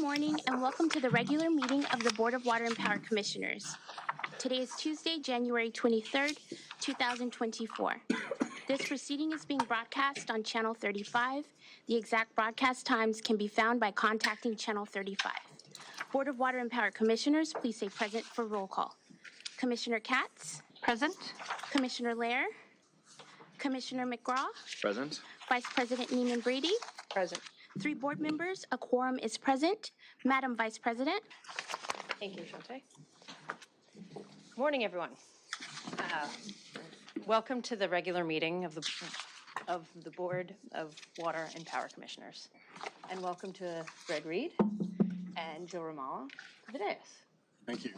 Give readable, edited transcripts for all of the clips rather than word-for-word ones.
morning and welcome to the regular meeting of the Board of Water and Power Commissioners. Today is Tuesday, January 23rd, 2024. This proceeding is being broadcast on Channel 35. The exact broadcast times can be found by contacting Channel 35. Board of Water and Power Commissioners, please say present for roll call. Commissioner KATZ? Present. Commissioner LEHRER? Commissioner McGraw? Present. Vice President NEEMAN BRADY? Present. 3 board members, a quorum is present. Madam Vice President. Thank you, Shante. Good morning, everyone. Welcome to the regular meeting of the Board of Water and Power Commissioners. And welcome to Fred Reed and Joe Ramala to the dais. Thank you.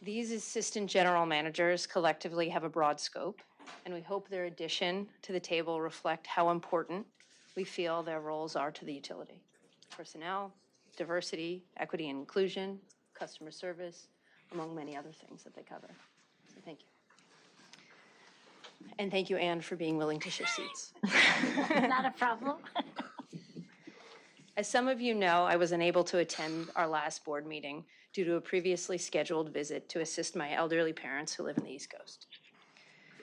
These assistant general managers collectively have a broad scope, and we hope their addition to the table reflect how important we feel their roles are to the utility. Personnel, diversity, equity and inclusion, customer service, among many other things that they cover. So thank you. And thank you, Anne, for being willing to share seats. Not a problem. As some of you know, I was unable to attend our last board meeting due to a previously scheduled visit to assist my elderly parents who live in the East Coast.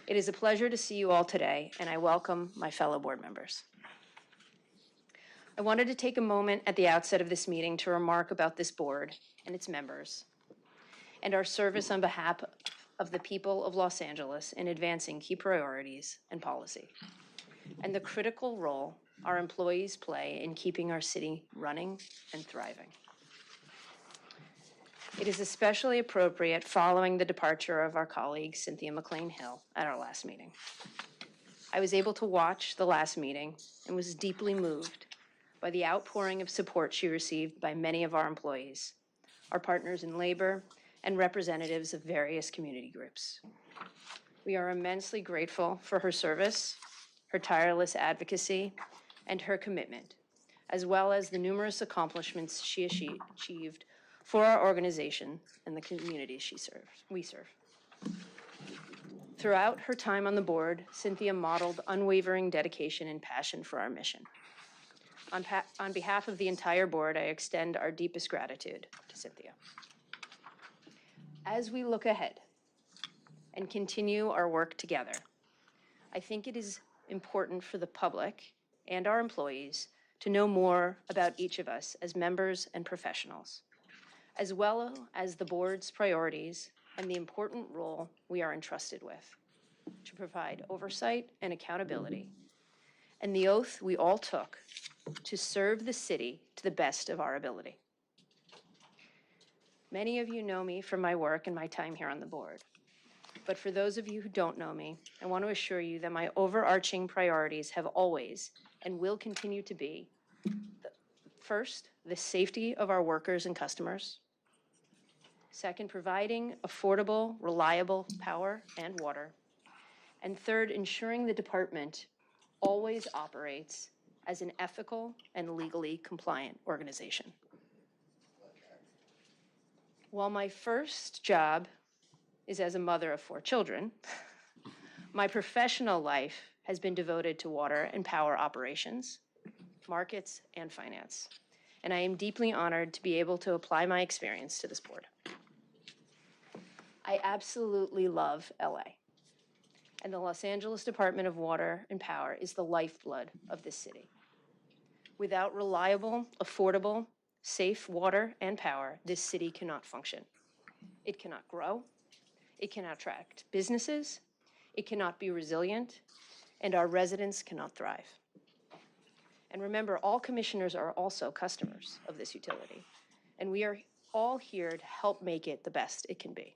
It is a pleasure to see you all today, and I welcome my fellow board members. I wanted to take a moment at the outset of this meeting to remark about this board and its members and our service on behalf of the people of Los Angeles in advancing key priorities and policy, and the critical role our employees play in keeping our city running and thriving. It is especially appropriate following the departure of our colleague Cynthia McLean-Hill at our last meeting. I was able to watch the last meeting and was deeply moved by the outpouring of support she received by many of our employees, our partners in labor, and representatives of various community groups. We are immensely grateful for her service, her tireless advocacy, and her commitment, as well as the numerous accomplishments she achieved for our organization and the communities we serve. Throughout her time on the board, Cynthia modeled unwavering dedication and passion for our mission. On behalf of the entire board, I extend our deepest gratitude to Cynthia. As we look ahead and continue our work together, I think it is important for the public and our employees to know more about each of us as members and professionals, as well as the board's priorities and the important role we are entrusted with to provide oversight and accountability, and the oath we all took to serve the city to the best of our ability. Many of you know me from my work and my time here on the board. But for those of you who don't know me, I want to assure you that my overarching priorities have always and will continue to be, first, the safety of our workers and customers. Second, providing affordable, reliable power and water. And third, ensuring the department always operates as an ethical and legally compliant organization. While my first job is as a mother of 4 children, my professional life has been devoted to water and power operations, markets, and finance. And I am deeply honored to be able to apply my experience to this board. I absolutely love LA. And the Los Angeles Department of Water and Power is the lifeblood of this city. Without reliable, affordable, safe water and power, this city cannot function. It cannot grow, it cannot attract businesses, it cannot be resilient, and our residents cannot thrive. And remember, all commissioners are also customers of this utility, and we are all here to help make it the best it can be.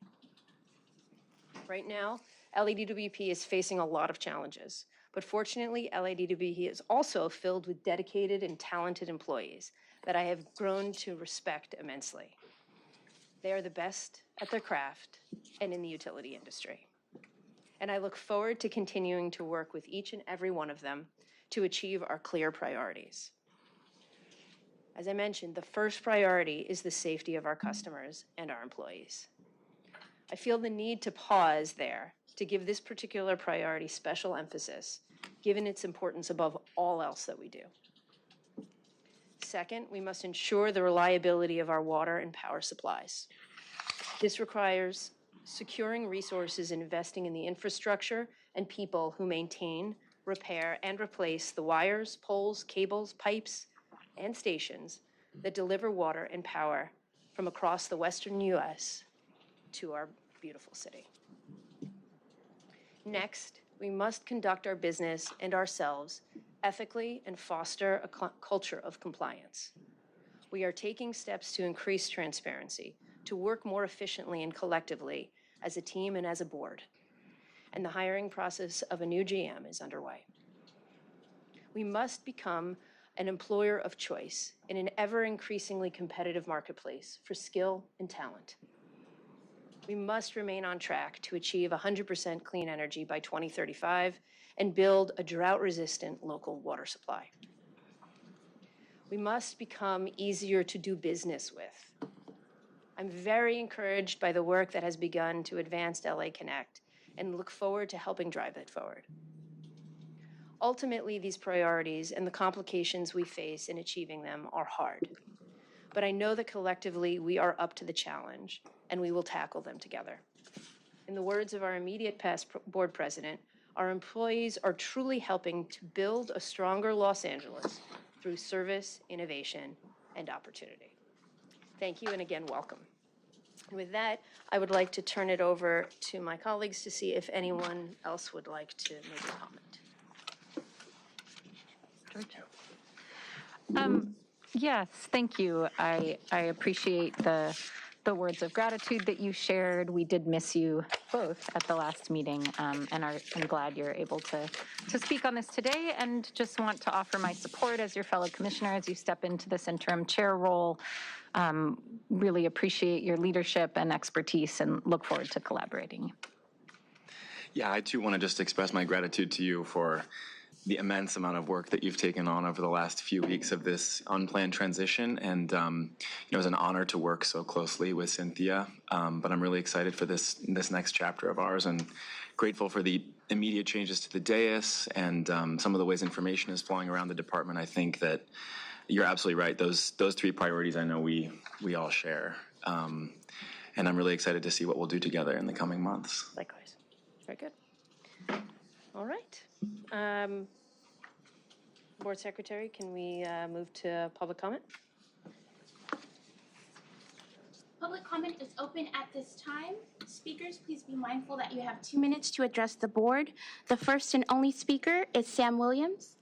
Right now, LADWP is facing a lot of challenges, but fortunately, LADWP is also filled with dedicated and talented employees that I have grown to respect immensely. They are the best at their craft and in the utility industry. And I look forward to continuing to work with each and every one of them to achieve our clear priorities. As I mentioned, the first priority is the safety of our customers and our employees. I feel the need to pause there to give this particular priority special emphasis, given its importance above all else that we do. Second, we must ensure the reliability of our water and power supplies. This requires securing resources and investing in the infrastructure and people who maintain, repair, and replace the wires, poles, cables, pipes, and stations that deliver water and power from across the western U.S. to our beautiful city. Next, we must conduct our business and ourselves ethically and foster a culture of compliance. We are taking steps to increase transparency, to work more efficiently and collectively as a team and as a board. And the hiring process of a new GM is underway. We must become an employer of choice in an ever-increasingly competitive marketplace for skill and talent. We must remain on track to achieve 100% clean energy by 2035 and build a drought-resistant local water supply. We must become easier to do business with. I'm very encouraged by the work that has begun to advance LA Connect and look forward to helping drive it forward. Ultimately, these priorities and the complications we face in achieving them are hard, but I know that collectively we are up to the challenge and we will tackle them together. In the words of our immediate past board president, our employees are truly helping to build a stronger Los Angeles through service, innovation, and opportunity. Thank you, and again, welcome. And with that, I would like to turn it over to my colleagues to see if anyone else would like to make a comment. Yes, thank you. I appreciate the words of gratitude that you shared. We did miss you both at the last meeting, and I'm glad you're able to speak on this today, and just want to offer my support as your fellow commissioner as you step into this interim chair role. Really appreciate your leadership and expertise and look forward to collaborating. Yeah, I too want to just express my gratitude to you for the immense amount of work that you've taken on over the last few weeks of this unplanned transition. And it was an honor to work so closely with Cynthia, but I'm really excited for this next chapter of ours and grateful for the immediate changes to the dais and some of the ways information is flowing around the department. I think that you're absolutely right. Those three priorities I know we all share. And I'm really excited to see what we'll do together in the coming months. Likewise. Very good. All right. Board Secretary, can we move to public comment? Public comment is open at this time. Speakers, please be mindful that you have 2 minutes to address the board. The first and only speaker is Sam Williams.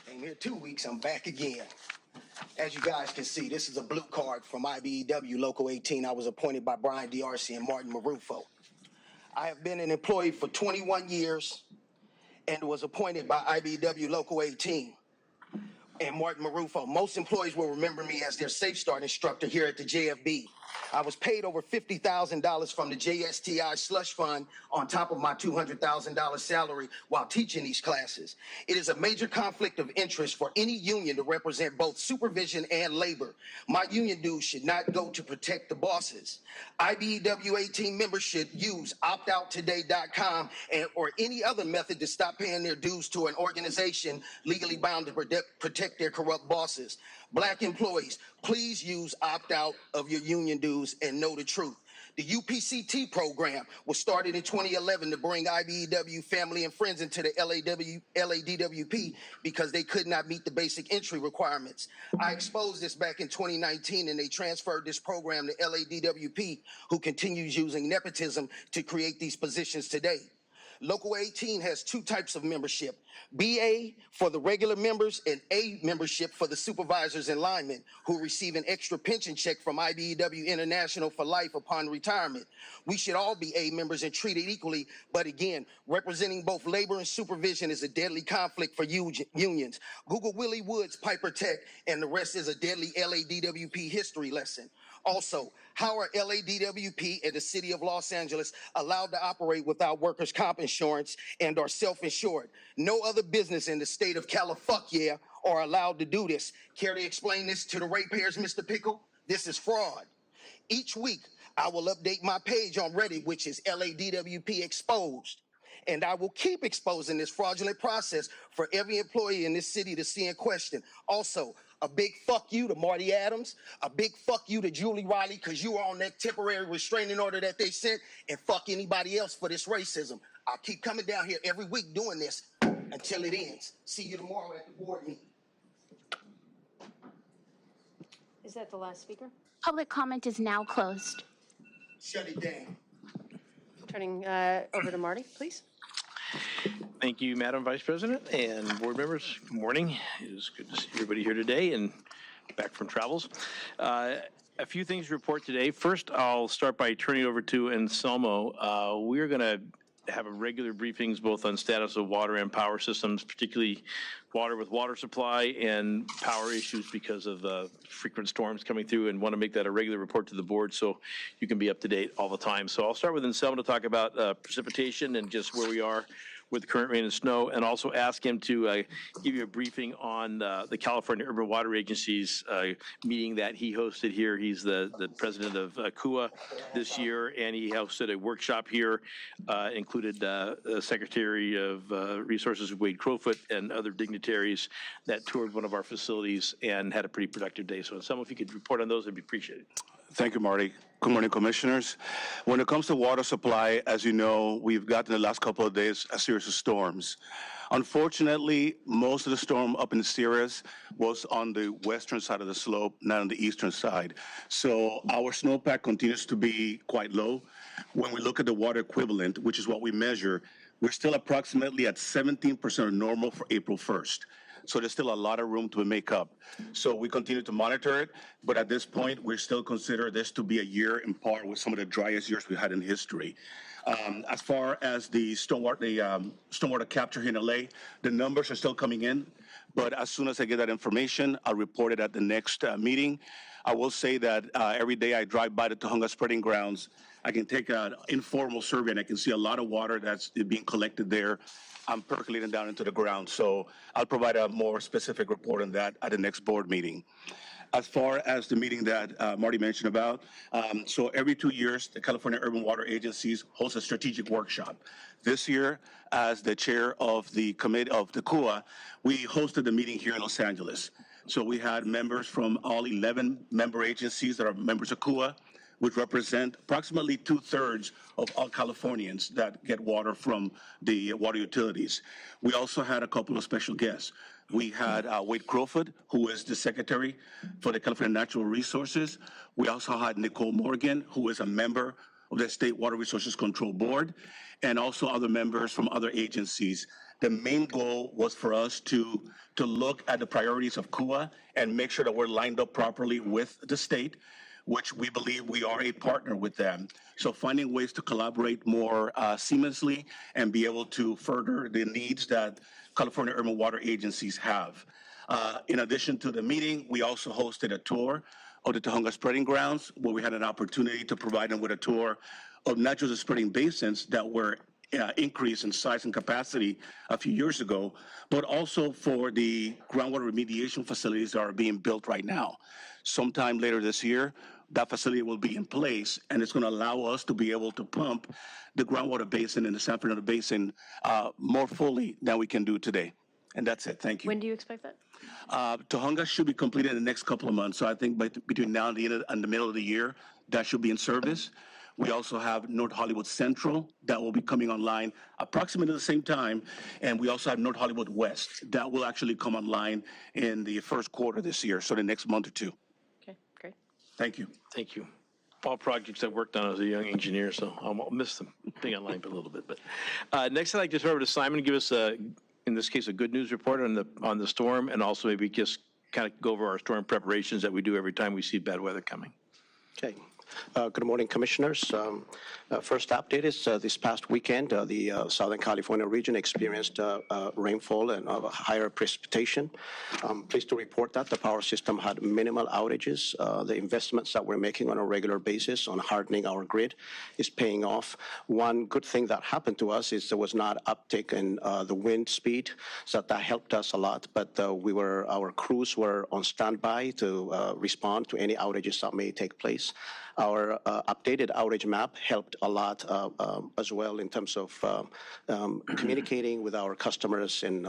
Came here 2 weeks, I'm back again. As you guys can see, this is a blue card from IBEW Local 18. I was appointed by Brian D'Arcy and Martin Marufo. I have been an employee for 21 years and was appointed by IBEW Local 18 and Martin Marufo. Most employees will remember me as their Safe Start instructor here at the JFB. I was paid over $50,000 from the JSTI slush fund on top of my $200,000 salary while teaching these classes. It is a major conflict of interest for any union to represent both supervision and labor. My union dues should not go to protect the bosses. IBEW 18 members should use optouttoday.com or any other method to stop paying their dues to an organization legally bound to protect their corrupt bosses. Black employees, please use opt-out of your union dues and know the truth. The UPCT program was started in 2011 to bring IBEW family and friends into the LADWP because they could not meet the basic entry requirements. I exposed this back in 2019 and they transferred this program to LADWP, who continues using nepotism to create these positions today. Local 18 has two types of membership, BA for the regular members and A membership for the supervisors and linemen who receive an extra pension check from IBEW International for life upon retirement. We should all be A members and treated equally, but again, representing both labor and supervision is a deadly conflict for unions. Google Willie Woods, Piper Tech, and the rest is a deadly LADWP history lesson. Also, how are LADWP and the city of Los Angeles allowed to operate without workers' comp insurance and are self-insured? No other business in the state of California are allowed to do this. Care to explain this to the ratepayers, Mr. Pickle? This is fraud. Each week, I will update my page on Reddit, which is LADWP Exposed. And I will keep exposing this fraudulent process for every employee in this city to see and question. Also, a big fuck you to Marty Adams, a big fuck you to Julie Riley, because you were on that temporary restraining order that they sent, and fuck anybody else for this racism. I'll keep coming down here every week doing this until it ends. See you tomorrow at the board meeting. Is that the last speaker? Public comment is now closed. Shut it down. Turning over to Marty, please. Thank you, Madam Vice President and board members. Good morning. It is good to see everybody here today and back from travels. A few things to report today. First, I'll start by turning over to Anselmo. We're going to have a regular briefings both on status of water and power systems, particularly water with water supply and power issues because of the frequent storms coming through, and want to make that a regular report to the board so you can be up to date all the time. So I'll start with Anselmo to talk about precipitation and just where we are with the current rain and snow, and also ask him to give you a briefing on the California Urban Water Agency's meeting that he hosted here. He's the president of KUA this year, and he hosted a workshop here, included the Secretary of Resources Wade Crowfoot and other dignitaries that toured one of our facilities and had a pretty productive day. So some if you could report on those, it'd be appreciated. Thank you, Marty. Good morning, commissioners. When it comes to water supply, as you know, we've gotten the last couple of days a series of storms. Unfortunately, most of the storm up in Sierras was on the western side of the slope, not on the eastern side. So our snowpack continues to be quite low. When we look at the water equivalent, which is what we measure, we're still approximately at 17% of normal for April 1st. So there's still a lot of room to make up. So we continue to monitor it, but at this point, we still consider this to be a year in par with some of the driest years we had in history. As far as the stormwater capture here in LA, the numbers are still coming in, but as soon as I get that information, I'll report it at the next meeting. I will say that every day I drive by the Tujunga spreading grounds, I can take an informal survey and I can see a lot of water that's being collected there. I'm percolating down into the ground. So I'll provide a more specific report on that at the next board meeting. As far as the meeting that Marty mentioned about, so every 2 years, the California Urban Water Agencies host a strategic workshop. This year, as the chair of the committee of the KUA, we hosted the meeting here in Los Angeles. So we had members from all 11 member agencies that are members of KUA, which represent approximately 2/3 of all Californians that get water from the water utilities. We also had a couple of special guests. We had Wade Crowfoot, who is the secretary for the California Natural Resources. We also had NICOLE Morgan, who is a member of the State Water Resources Control Board, and also other members from other agencies. The main goal was for us to look at the priorities of KUA and make sure that we're lined up properly with the state, which we believe we are a partner with them. So finding ways to collaborate more seamlessly and be able to further the needs that California Urban Water Agencies have. In addition to the meeting, we also hosted a tour of the Tujunga spreading grounds, where we had an opportunity to provide them with a tour of not just the spreading basins that were increased in size and capacity a few years ago, but also for the groundwater remediation facilities that are being built right now. Sometime later this year, that facility will be in place, and it's going to allow us to be able to pump the groundwater basin and the San Fernando Basin more fully than we can do today. And that's it. Thank you. When do you expect that? Tujunga should be completed in the next couple of months. So I think between now and the end and the middle of the year, that should be in service. We also have North Hollywood Central that will be coming online approximately at the same time. And we also have North Hollywood West that will actually come online in the first quarter this year, so the next month or two. Okay, great. Thank you. Thank you. All projects I've worked on as a young engineer, so I'll miss them being online for a little bit. But next, I'd like to turn over to Simon to give us, in this case, a good news report on the storm, and also maybe just kind of go over our storm preparations that we do every time we see bad weather coming. Okay. Good morning, commissioners. First update is this past weekend, the Southern California region experienced rainfall and higher precipitation. Pleased to report that the power system had minimal outages. The investments that we're making on a regular basis on hardening our grid is paying off. One good thing that happened to us is there was not uptick in the wind speed, so that helped us a lot. But our crews were on standby to respond to any outages that may take place. Our updated outage map helped a lot as well in terms of communicating with our customers and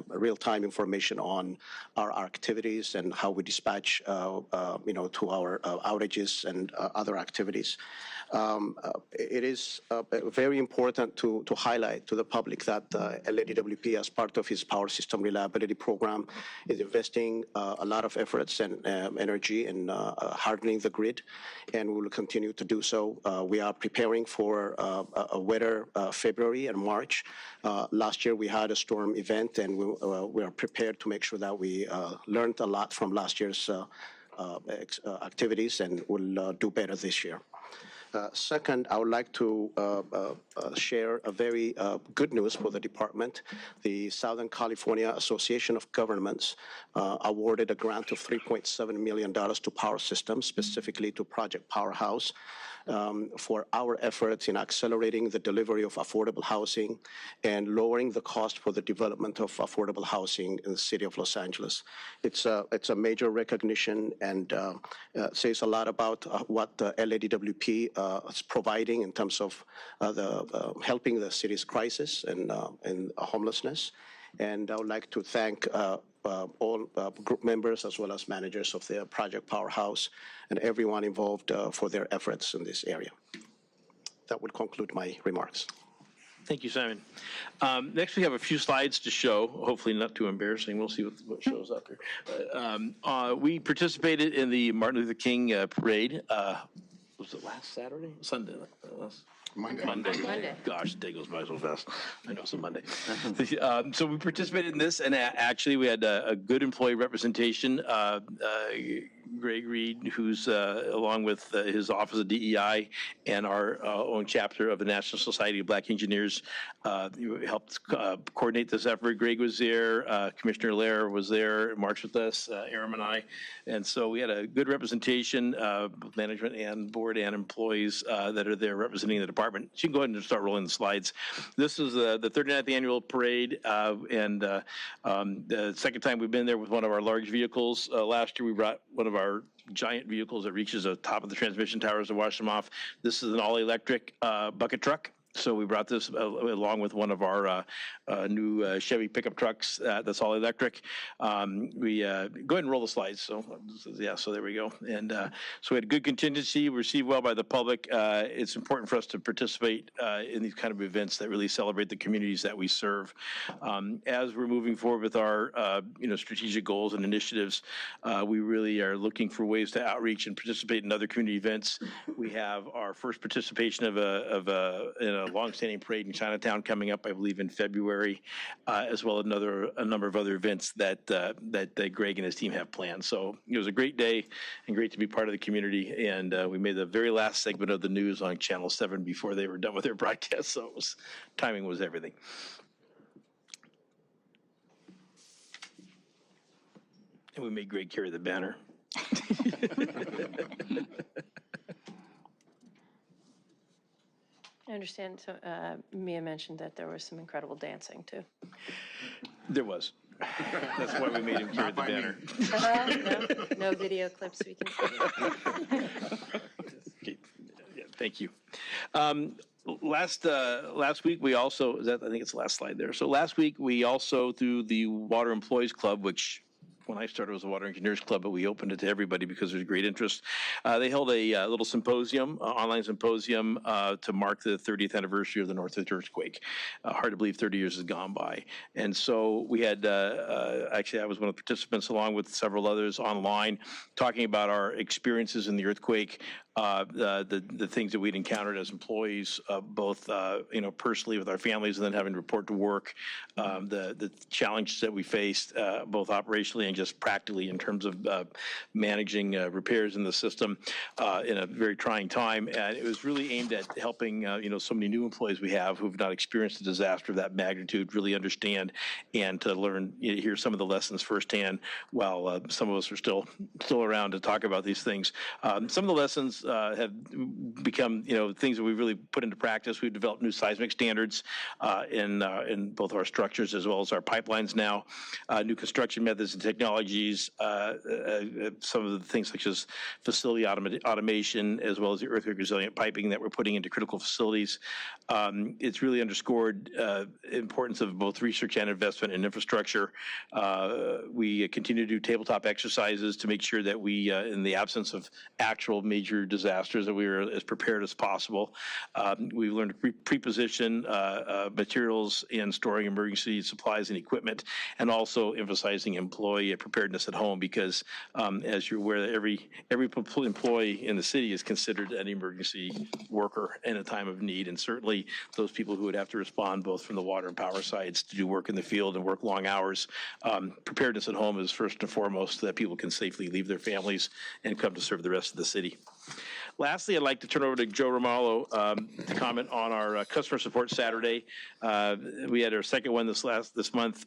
real-time information on our activities and how we dispatch, to our outages and other activities. It is very important to highlight to the public that LADWP, as part of his power system reliability program, is investing a lot of efforts and energy in hardening the grid, and we will continue to do so. We are preparing for a wetter February and March. Last year we had a storm event, and we are prepared to make sure that we learned a lot from last year's activities and will do better this year. Second, I would like to share a very good news for the department. The Southern California Association of Governments awarded a grant of $3.7 million to Power Systems, specifically to Project Powerhouse, for our efforts in accelerating the delivery of affordable housing and lowering the cost for the development of affordable housing in the city of Los Angeles. It's a major recognition and says a lot about what the LADWP is providing in terms of helping the city's crisis and homelessness. And I would like to thank all group members as well as managers of the Project Powerhouse and everyone involved for their efforts in this area. That would conclude my remarks. Thank you, Simon. Next, we have a few slides to show, hopefully not too embarrassing. We'll see what shows up here. We participated in the Martin Luther King parade. Was it last Saturday? Sunday? Monday. Gosh, the day goes by so fast. I know it's a Monday. So we participated in this, and actually we had a good employee representation. Greg Reed, who's along with his Office of DEI and our own chapter of the National Society of Black Engineers, helped coordinate this effort. Greg was there, Commissioner LEHRER was there, marched with us, Aram and I. And so we had a good representation of management and board and employees that are there representing the department. So you can go ahead and start rolling the slides. This is the 39th annual parade, and the second time we've been there with one of our large vehicles. Last year we brought one of our giant vehicles that reaches the top of the transmission towers to wash them off. This is an all-electric bucket truck. So we brought this along with one of our new Chevy pickup trucks that's all electric. We go ahead and roll the slides. So yeah, so there we go. And so we had good contingency, received well by the public. It's important for us to participate in these kind of events that really celebrate the communities that we serve. As we're moving forward with our strategic goals and initiatives, we really are looking for ways to outreach and participate in other community events. We have our first participation of a longstanding parade in Chinatown coming up, I believe, in February, as well as a number of other events that Greg and his team have planned. So it was a great day and great to be part of the community. And we made the very last segment of the news on Channel 7 before they were done with their broadcast. So timing was everything. And we made Greg carry the banner. I understand, so Mia mentioned that there was some incredible dancing, too. There was. That's why we made him carry the banner. No video clips we can see. Yeah, thank you. Last week we also, I think it's the last slide there. So last week we also, through the Water Employees Club, which when I started, it was a Water Engineers Club, but we opened it to everybody because there's great interest. They held a little symposium, online symposium, to mark the 30th anniversary of the Northridge earthquake. Hard to believe 30 years has gone by. And so we had, actually I was one of the participants along with several others online, talking about our experiences in the earthquake, the things that we'd encountered as employees, both personally with our families and then having to report to work, the challenges that we faced, both operationally and just practically in terms of managing repairs in the system in a very trying time. And it was really aimed at helping so many new employees we have who've not experienced a disaster of that magnitude really understand and to learn, hear some of the lessons firsthand while some of us are still around to talk about these things. Some of the lessons those have become, things that we've really put into practice. We've developed new seismic standards in both our structures as well as our pipelines now, new construction methods and technologies, some of the things such as facility automation, as well as the earthquake resilient piping that we're putting into critical facilities. It's really underscored importance of both research and investment in infrastructure. We continue to do tabletop exercises to make sure that we, in the absence of actual major disasters, that we are as prepared as possible. We've learned to pre-position materials in storing emergency supplies and equipment, and also emphasizing employee preparedness at home, because as you're aware, every employee in the city is considered an emergency worker in a time of need, and certainly those people who would have to respond both from the water and power sides to do work in the field and work long hours. Preparedness at home is first and foremost, so that people can safely leave their families and come to serve the rest of the city. Lastly, I'd like to turn over to Joe Romalo to comment on our customer support Saturday. We had our second one this month,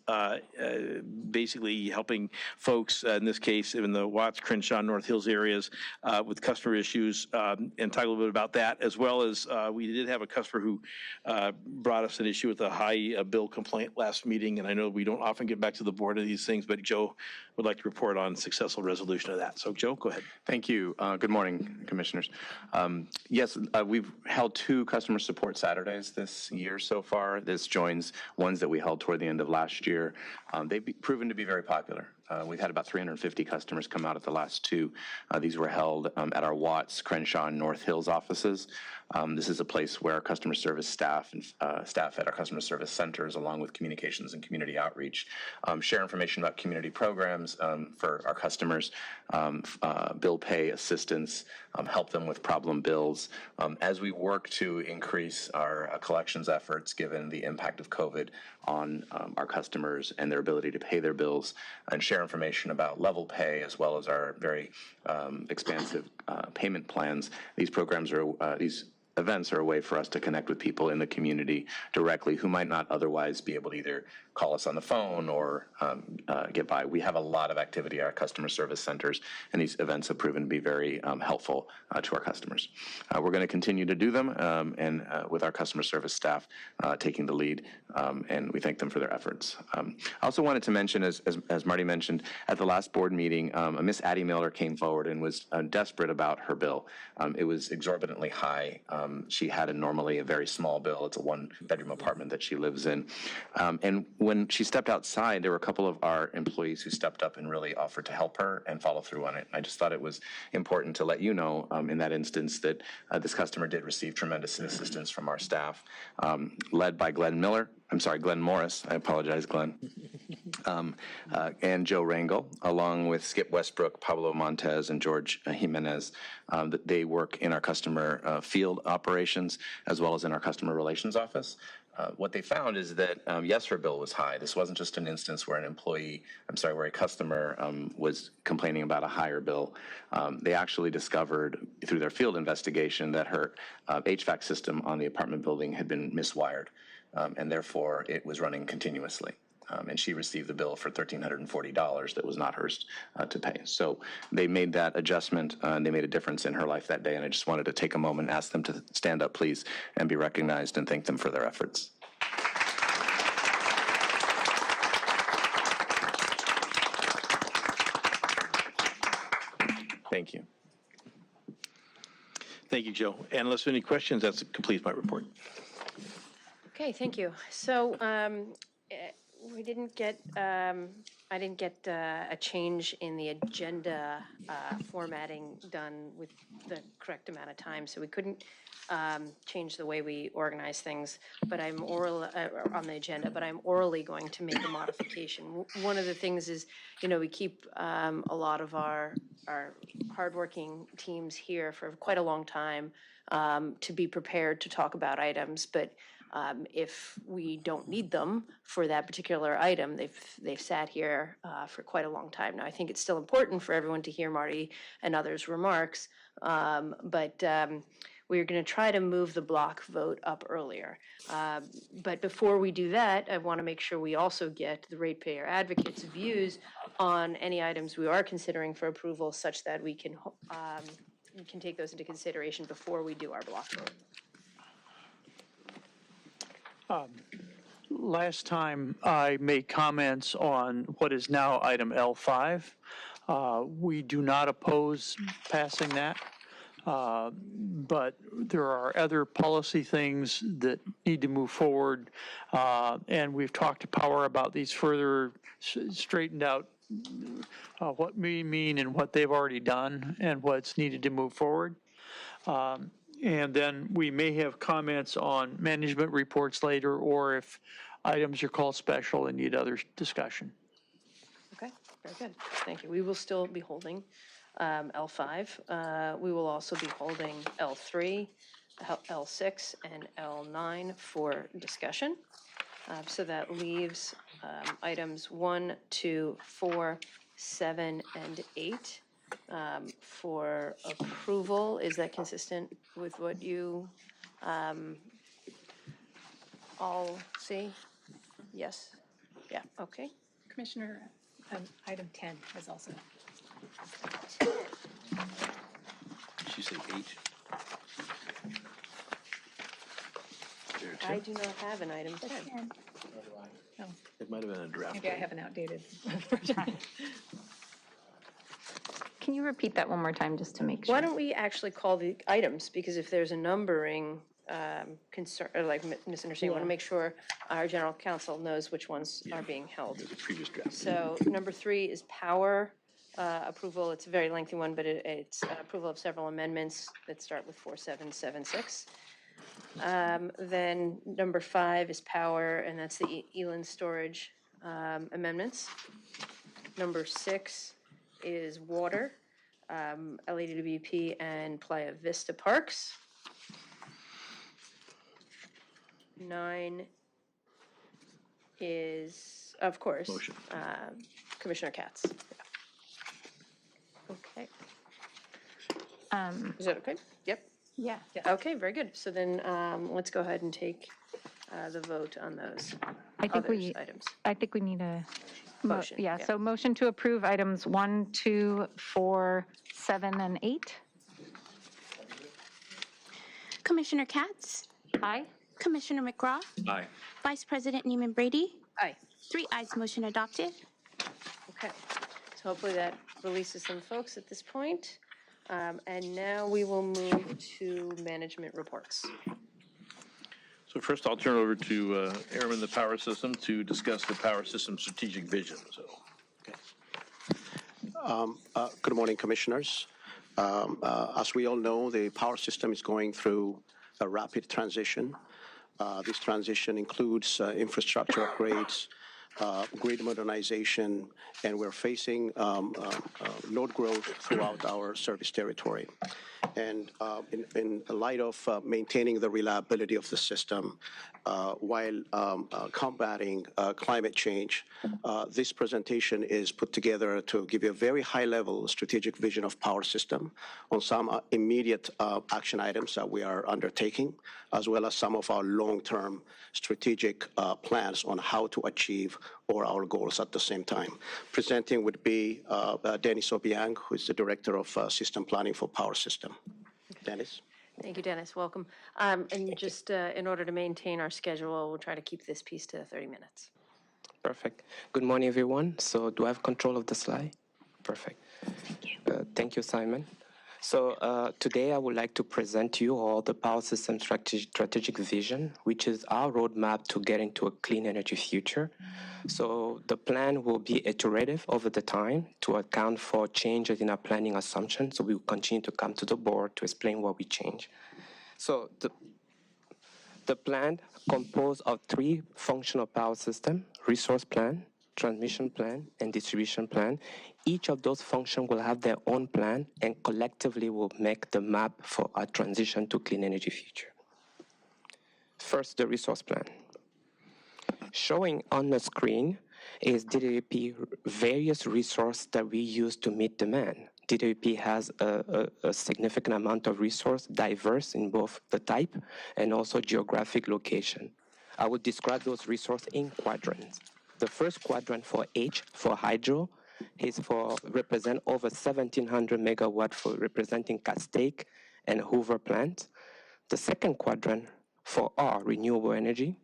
basically helping folks, in this case, in the Watts, Crenshaw, North Hills areas with customer issues, and talk a little bit about that, as well as we did have a customer who brought us an issue with a high bill complaint last meeting, and I know we don't often get back to the board of these things, but Joe would like to report on successful resolution of that. So Joe, go ahead. Thank you. Good morning, commissioners. Yes, we've held 2 customer support Saturdays this year so far. This joins ones that we held toward the end of last year. They've proven to be very popular. We've had about 350 customers come out at the last 2. These were held at our Watts, Crenshaw, and North Hills offices. This is a place where our customer service staff and staff at our customer service centers, along with communications and community outreach, share information about community programs for our customers, bill pay assistance, help them with problem bills. As we work to increase our collections efforts, given the impact of COVID on our customers and their ability to pay their bills, and share information about level pay, as well as our very expansive payment plans. These programs are these events are a way for us to connect with people in the community directly who might not otherwise be able to either call us on the phone or get by. We have a lot of activity at our customer service centers, and these events have proven to be very helpful to our customers. We're going to continue to do them, and with our customer service staff taking the lead, and we thank them for their efforts. I also wanted to mention, as Marty mentioned, at the last board meeting, Miss Addie Miller came forward and was desperate about her bill. It was exorbitantly high. She had normally a very small bill. It's a 1-bedroom apartment that she lives in. And when she stepped outside, there were a couple of our employees who stepped up and really offered to help her and follow through on it. I just thought it was important to let you know in that instance that this customer did receive tremendous assistance from our staff, led by Glenn Morris. I apologize, Glenn. And Joe Rangel, along with Skip Westbrook, Pablo Montez, and George Jimenez. They work in our customer field operations as well as in our customer relations office. What they found is that, yes, her bill was high. This wasn't just an instance where where a customer was complaining about a higher bill. They actually discovered through their field investigation that her HVAC system on the apartment building had been miswired, and therefore it was running continuously. And she received the bill for $1,340 that was not hers to pay. So they made that adjustment, and they made a difference in her life that day. And I just wanted to take a moment and ask them to stand up, please, and be recognized, and thank them for their efforts. Thank you. Thank you, Joe. And unless there are any questions, that completes my report. Okay, thank you. So we didn't get, I didn't get a change in the agenda formatting done with the correct amount of time, so we couldn't change the way we organize things, but I'm on the agenda, but I'm orally going to make a modification. One of the things is, we keep a lot of our hardworking teams here for quite a long time to be prepared to talk about items, but if we don't need them for that particular item, they've sat here for quite a long time now. I think it's still important for everyone to hear Marty and others' remarks, but we're going to try to move the block vote up earlier. But before we do that, I want to make sure we also get the Ratepayer Advocate's views on any items we are considering for approval, such that we can can take those into consideration before we do our block vote. Last time I made comments on what is now item L5. We do not oppose passing that, but there are other policy things that need to move forward, and we've talked to Power about these further straightened out what we mean and what they've already done and what's needed to move forward. And then we may have comments on management reports later, or if items are called special and need other discussion. Okay, very good. Thank you. We will still be holding L5. We will also be holding L3, L6, and L9 for discussion. So that leaves items 1, 2, 4, 7, and 8 for approval. Is that consistent with what you all see? Yes? Yeah, okay. Commissioner, item 10 is also. Did you say 8? I do not have an item 10. Oh, It might have been a draft. maybe I have an outdated version. Can you repeat that one more time just to make sure? Why don't we actually call the items, because if there's a numbering concern, or like misunderstanding, I want to make sure our general counsel knows which ones are being held. The previous draft. So number 3 is power approval. It's a very lengthy one, but it's approval of several amendments that start with 4776. Then number 5 is power, and that's the Eland storage amendments. Number 6 is water, LEWP and Playa Vista Parks. 9 is, of course, Commissioner KATZ. Okay. Is that okay? Yep. Yeah. Okay, very good. So then let's go ahead and take the vote on those I think items. I think we need a Motion, Yeah, yeah. so motion to approve items 1, 2, 4, 7, and 8. Commissioner KATZ, Aye. Commissioner McGraw, Aye. Vice President Neiman Brady, Aye. 3 ayes, motion adopted. Okay. So hopefully that releases some folks at this point. And now we will move to management reports. So first, I'll turn over to Airman the Power System to discuss the power system strategic vision. So, Good morning, Commissioners. As we all know, the power system is going through a rapid transition. This transition includes infrastructure upgrades, grid modernization, and we're facing load growth throughout our service territory. And in light of maintaining the reliability of the system while combating climate change, this presentation is put together to give you a very high-level strategic vision of power system on some immediate action items that we are undertaking, as well as some of our long-term strategic plans on how to achieve all our goals at the same time. Presenting would be Dennis Obiang, who is the Director of System Planning for Power System. Dennis? Thank you, Dennis. Welcome. And just in order to maintain our schedule, we'll try to keep this piece to 30 minutes. Perfect. Good morning, everyone. So do I have control of the slide? Perfect. Thank you. Thank you, Simon. So today I would like to present to you all the power system strategic vision, which is our roadmap to getting to a clean energy future. So the plan will be iterative over the time to account for changes in our planning assumptions. So we will continue to come to the board to explain what we change. So the plan composed of 3 functional power systems: resource plan, transmission plan, and distribution plan. Each of those functions will have their own plan and collectively will make the map for our transition to clean energy future. First, the resource plan. Showing on the screen is DWP various resources that we use to meet demand. DWP has a significant amount of resource, diverse in both the type and also geographic location. I would describe those resources in quadrants. The first quadrant for H, for hydro, is for represent over 1,700 megawatt for representing Castaic and Hoover plants. The second quadrant for our renewable energy,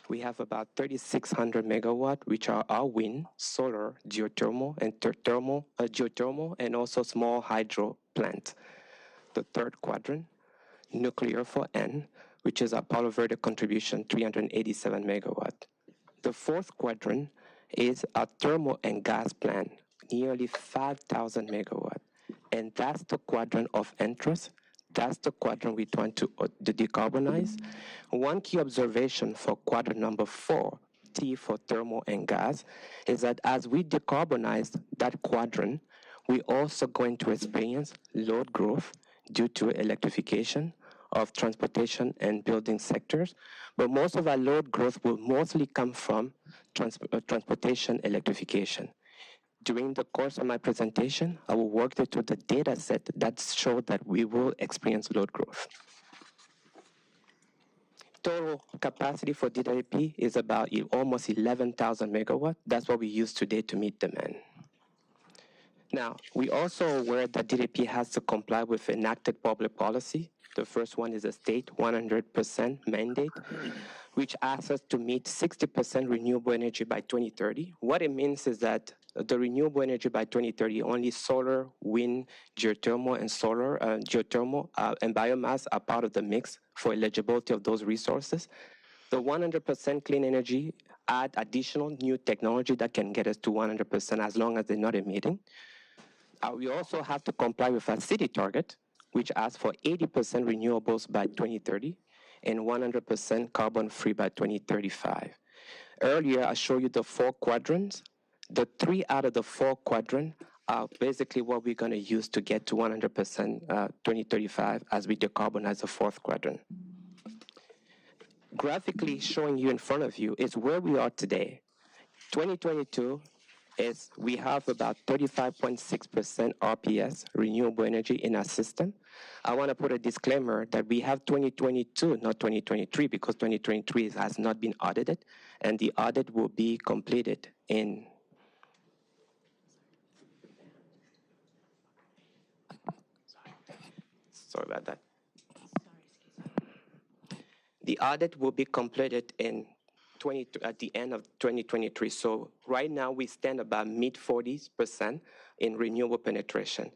we have about 3,600 megawatt, which are our wind, solar, geothermal, and also small hydro plants. The third quadrant, nuclear for N, which is our Palo Verde contribution, 387 megawatt. The fourth quadrant is a thermal and gas plant, nearly 5,000 megawatt. And that's the quadrant of interest. That's the quadrant we want to decarbonize. One key observation for quadrant number 4, T for thermal and gas, is that as we decarbonize that quadrant, we're also going to experience load growth due to electrification of transportation and building sectors. But most of our load growth will mostly come from transportation electrification. During the course of my presentation, I will work through the data set that shows that we will experience load growth. Total capacity for DWP is about almost 11,000 megawatt. That's what we use today to meet demand. Now, we also aware that DWP has to comply with enacted public policy. The first one is a state 100% mandate, which asks us to meet 60% renewable energy by 2030. What it means is that the renewable energy by 2030, only solar, wind, geothermal, and biomass are part of the mix for eligibility of those resources. The 100% clean energy add additional new technology that can get us to 100% as long as they're not emitting. We also have to comply with our city target, which asks for 80% renewables by 2030 and 100% carbon-free by 2035. Earlier, I showed you the 4 quadrants. The 3 out of the 4 quadrants are basically what we're going to use to get to 100% 2035 as we decarbonize the 4th quadrant. Graphically showing you in front of you is where we are today. 2022 is we have about 35.6% RPS, renewable energy, in our system. I want to put a disclaimer that we have 2022, not 2023, because 2023 has not been audited, and the audit will be completed in sorry about that. The audit will be completed at the end of 2023. So right now we stand about mid-40s% in renewable penetration.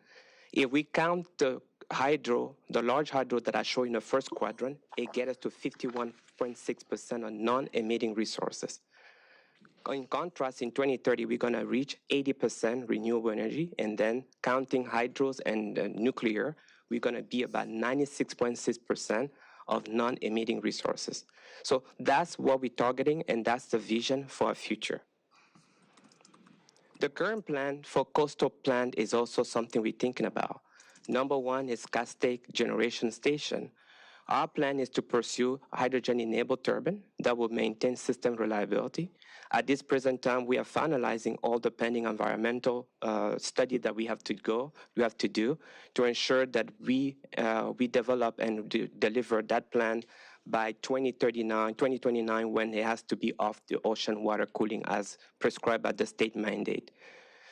If we count the hydro, the large hydro that I showed in the first quadrant, it gets us to 51.6% on non-emitting resources. In contrast, in 2030, we're going to reach 80% renewable energy, and then counting hydros and nuclear, we're going to be about 96.6% of non-emitting resources. So that's what we're targeting, and that's the vision for our future. The current plan for coastal plant is also something we're thinking about. Number 1 is Castaic Generation Station. Our plan is to pursue hydrogen-enabled turbine that will maintain system reliability. At this present time, we are finalizing all the pending environmental study that we have to do to ensure that we develop and deliver that plan by 2029, when it has to be off the ocean water cooling as prescribed by the state mandate.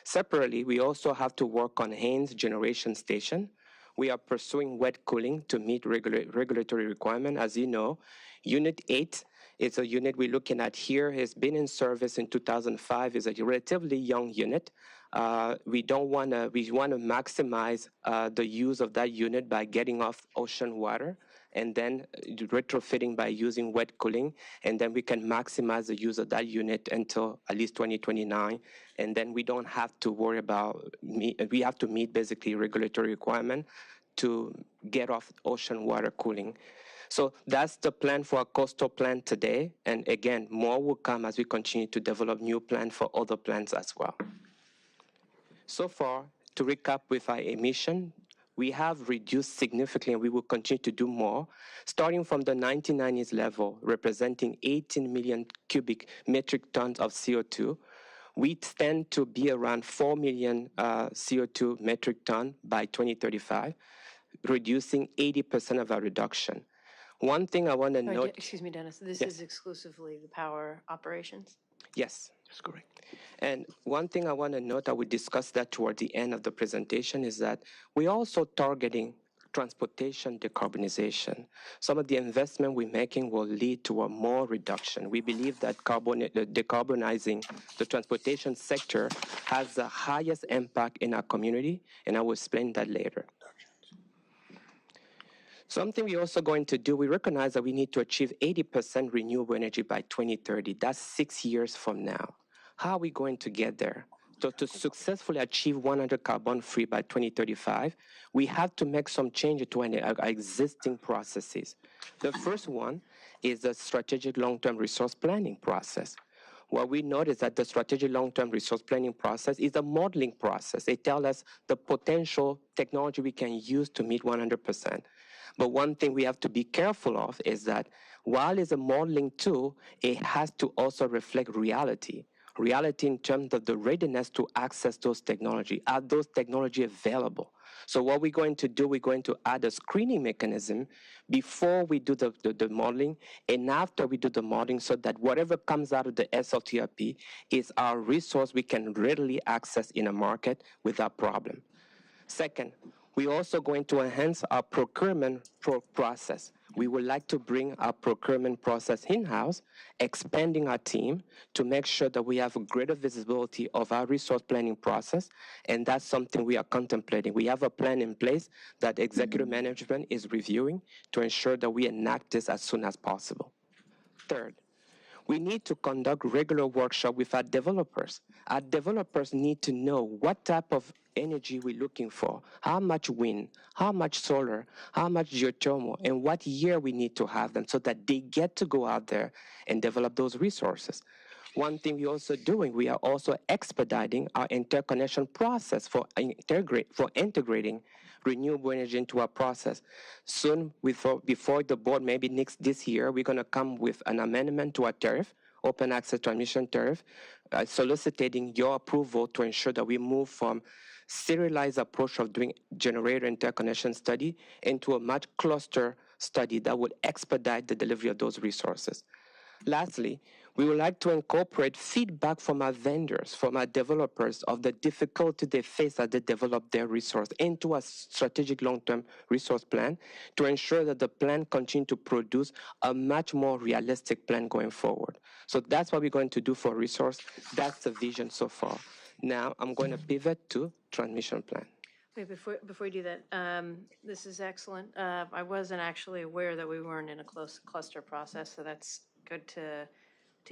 Separately, we also have to work on Haynes Generation Station. We are pursuing wet cooling to meet regulatory requirement. As you know, Unit 8 is a unit we're looking at here. It's been in service in 2005. It's a relatively young unit. We want to maximize the use of that unit by getting off ocean water and then retrofitting by using wet cooling. And then we can maximize the use of that unit until at least 2029. And then we don't have to worry about, we have to meet basically regulatory requirement to get off ocean water cooling. So that's the plan for our coastal plan today. And again, more will come as we continue to develop new plans for other plans as well. So far, to recap with our emission, we have reduced significantly, and we will continue to do more, starting from the 1990s level, representing 18 million cubic metric tons of CO2. We stand to be around 4 million CO2 metric ton by 2035, reducing 80% of our reduction. One thing I want to note... Excuse me, Dennis, this Yes. is exclusively the power operations? Yes. That's correct. And one thing I want to note, I will discuss that toward the end of the presentation, is that we're also targeting transportation decarbonization. Some of the investment we're making will lead to a more reduction. We believe that decarbonizing the transportation sector has the highest impact in our community, and I will explain that later. Something we're also going to do, we recognize that we need to achieve 80% renewable energy by 2030. That's 6 years from now. How are we going to get there? So to successfully achieve 100 carbon-free by 2035, we have to make some changes to our existing processes. The first one is the strategic long-term resource planning process. What we notice that the strategic long-term resource planning process is a modeling process. It tells us the potential technology we can use to meet 100%. But one thing we have to be careful of is that while it's a modeling tool, it has to also reflect reality. Reality in terms of the readiness to access those technology. Are those technology available? So what we're going to do, we're going to add a screening mechanism before we do the modeling and after we do the modeling, so that whatever comes out of the SLTRP is our resource we can readily access in a market without problem. Second, we're also going to enhance our procurement process. We would like to bring our procurement process in-house, expanding our team to make sure that we have a greater visibility of our resource planning process, and that's something we are contemplating. We have a plan in place that executive management is reviewing to ensure that we enact this as soon as possible. Third, we need to conduct regular workshops with our developers. Our developers need to know what type of energy we're looking for, how much wind, how much solar, how much geothermal, and what year we need to have them so that they get to go out there and develop those resources. One thing we're also doing, we are also expediting our interconnection process for integrating renewable energy into our process. Soon, before the board, maybe this year, we're going to come with an amendment to our tariff, open access transmission tariff, soliciting your approval to ensure that we move from serialized approach of doing generator interconnection study into a much cluster study that would expedite the delivery of those resources. Lastly, we would like to incorporate feedback from our vendors, from our developers, of the difficulty they face as they develop their resource into a strategic long-term resource plan to ensure that the plan continues to produce a much more realistic plan going forward. So that's what we're going to do for resource. That's the vision so far. Now I'm going to pivot to transmission plan. Wait, before you do that, this is excellent. I wasn't actually aware that we weren't in a close cluster process, so that's good to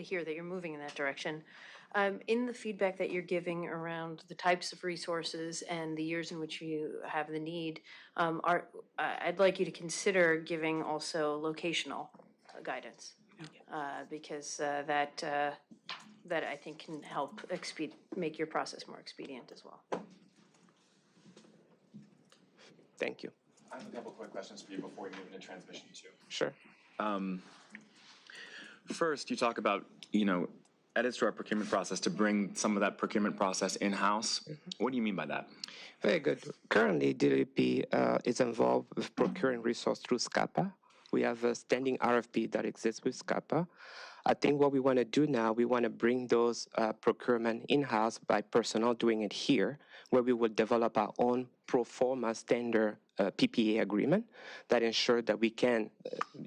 hear that you're moving in that direction. In the feedback that you're giving around the types of resources and the years in which you have the need, I'd like you to consider giving also locational guidance, because that I think can help make your process more expedient as well. Thank you. I have a couple quick questions for you before we move into transmission too. Sure. First, you talk about, edits to our procurement process to bring some of that procurement process in-house. What do you mean by that? Very good. Currently, DWP is involved with procuring resource through SCAPA. We have a standing RFP that exists with SCAPA. I think what we want to do now, we want to bring those procurement in-house by personnel doing it here, where we will develop our own pro forma standard PPA agreement that ensure that we can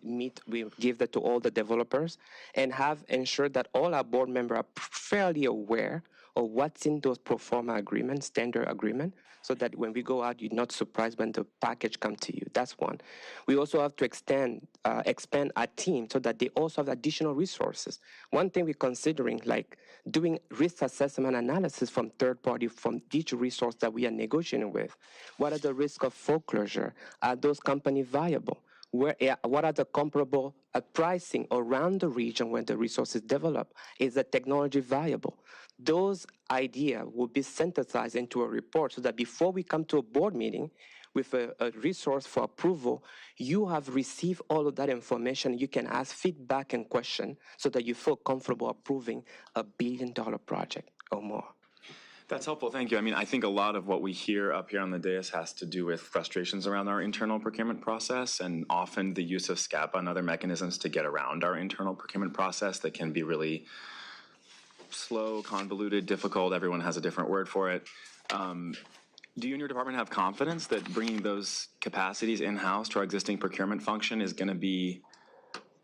we give that to all the developers and have ensured that all our board members are fairly aware of what's in those pro forma agreements, standard agreement, so that when we go out, you're not surprised when the package comes to you. That's one. We also have to expand our team so that they also have additional resources. One thing we're considering, like doing risk assessment analysis from third party from each resource that we are negotiating with. What are the risks of foreclosure? Are those companies viable? What are the comparable pricing around the region when the resource is developed? Is the technology viable? Those ideas will be synthesized into a report so that before we come to a board meeting with a resource for approval, you have received all of that information. You can ask feedback and question so that you feel comfortable approving a $1 billion project or more. That's helpful, thank you. I mean, I think a lot of what we hear up here on the dais has to do with frustrations around our internal procurement process and often the use of SCAPA and other mechanisms to get around our internal procurement process that can be really slow, convoluted, difficult, everyone has a different word for it. Do you and your department have confidence that bringing those capacities in-house to our existing procurement function is going to be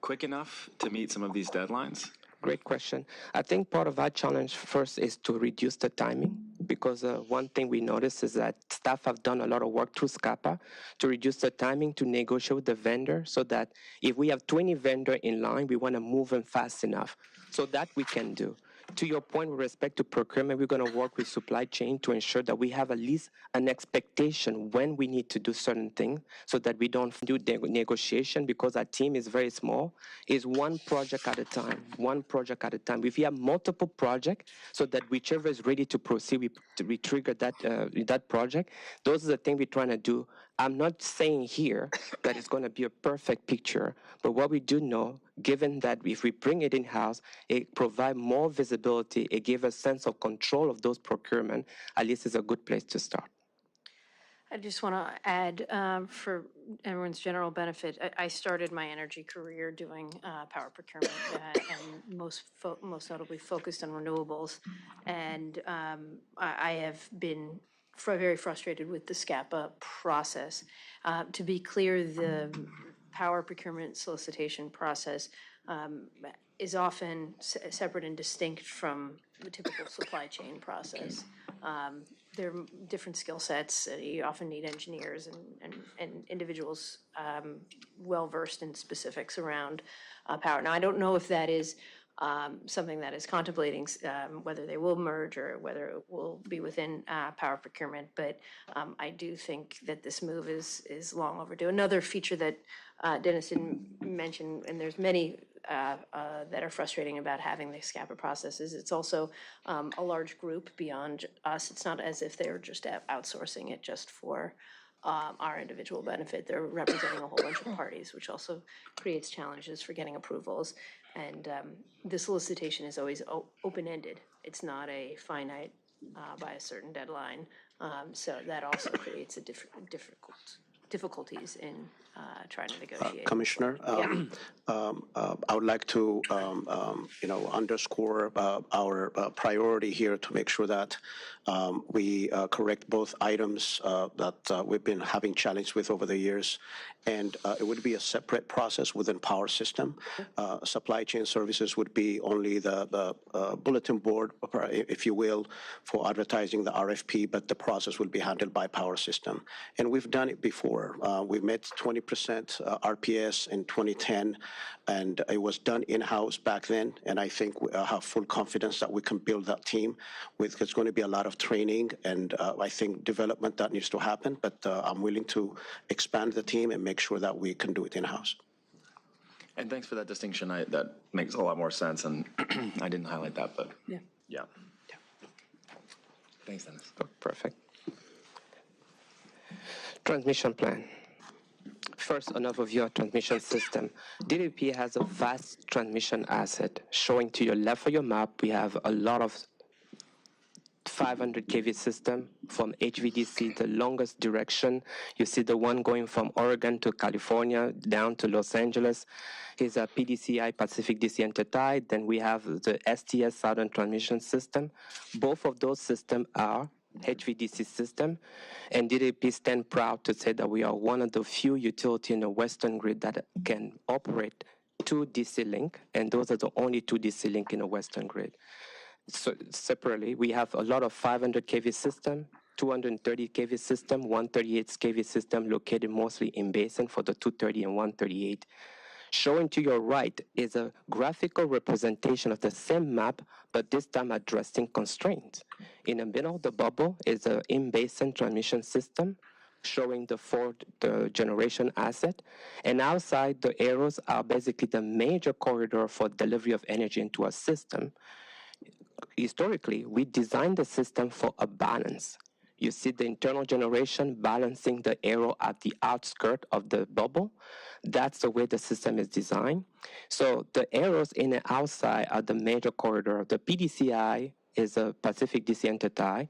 quick enough to meet some of these deadlines? Great question. I think part of our challenge first is to reduce the timing, because one thing we noticed is that staff have done a lot of work through SCAPA to reduce the timing to negotiate with the vendor, so that if we have 20 vendors in line, we want to move them fast enough. So that we can do. To your point with respect to procurement, we're going to work with supply chain to ensure that we have at least an expectation when we need to do certain things, so that we don't do negotiation, because our team is very small. It's one project at a time, one project at a time. If you have multiple projects, so that whichever is ready to proceed, we trigger that project. Those are the things we're trying to do. I'm not saying here that it's going to be a perfect picture, but what we do know, given that if we bring it in-house, it provides more visibility, it gives a sense of control of those procurement, at least it's a good place to start. I just want to add, for everyone's general benefit, I started my energy career doing power procurement and most notably focused on renewables. And I have been very frustrated with the SCAPA process. To be clear, the power procurement solicitation process is often separate and distinct from the typical supply chain process. There are different skill sets. You often need engineers and individuals well-versed in specifics around power. Now, I don't know if that is something that is contemplating whether they will merge or whether it will be within power procurement, but I do think that this move is long overdue. Another feature that Dennis didn't mention, and there's many that are frustrating about having the SCAPA process, is it's also a large group beyond us. It's not as if they're just outsourcing it just for our individual benefit. They're representing a whole bunch of parties, which also creates challenges for getting approvals. And the solicitation is always open-ended. It's not a finite by a certain deadline. So that also creates a difficulties in trying to negotiate. Commissioner, I would like to, underscore our priority here to make sure that we correct both items that we've been having challenge with over the years. And it would be a separate process within power system. Supply chain services would be only the bulletin board, if you will, for advertising the RFP, but the process will be handled by power system. And we've done it before. We met 20% RPS in 2010, and it was done in-house back then. And I think I have full confidence that we can build that team. It's going to be a lot of training and I think development that needs to happen, but I'm willing to expand the team and make sure that we can do it in-house. And thanks for that distinction. That makes a lot more sense, and I didn't highlight that, but yeah. Thanks, Dennis. Oh, perfect. Transmission plan. First, an overview of transmission system. DWP has a vast transmission asset. Showing to your left of your map, we have a lot of 500 kV system from HVDC, the longest direction. You see the one going from Oregon to California down to Los Angeles. Here's a PDCI, Pacific DC Intertie. Then we have the STS, Southern Transmission System. Both of those systems are HVDC system, and DWP stand proud to say that we are one of the few utility in the Western grid that can operate 2 DC link, and those are the only 2 DC link in the Western grid. So separately, we have a lot of 500 kV system, 230 kV system, 138 kV system located mostly in basin for the 230 and 138. Showing to your right is a graphical representation of the same map, but this time addressing constraints. In the middle of the bubble is an in-basin transmission system, showing the generation asset. And outside, the arrows are basically the major corridor for delivery of energy into a system. Historically, we designed the system for a balance. You see the internal generation balancing the arrow at the outskirt of the bubble. That's the way the system is designed. So the arrows in the outside are the major corridor. The PDCI is a Pacific DC Enterprise,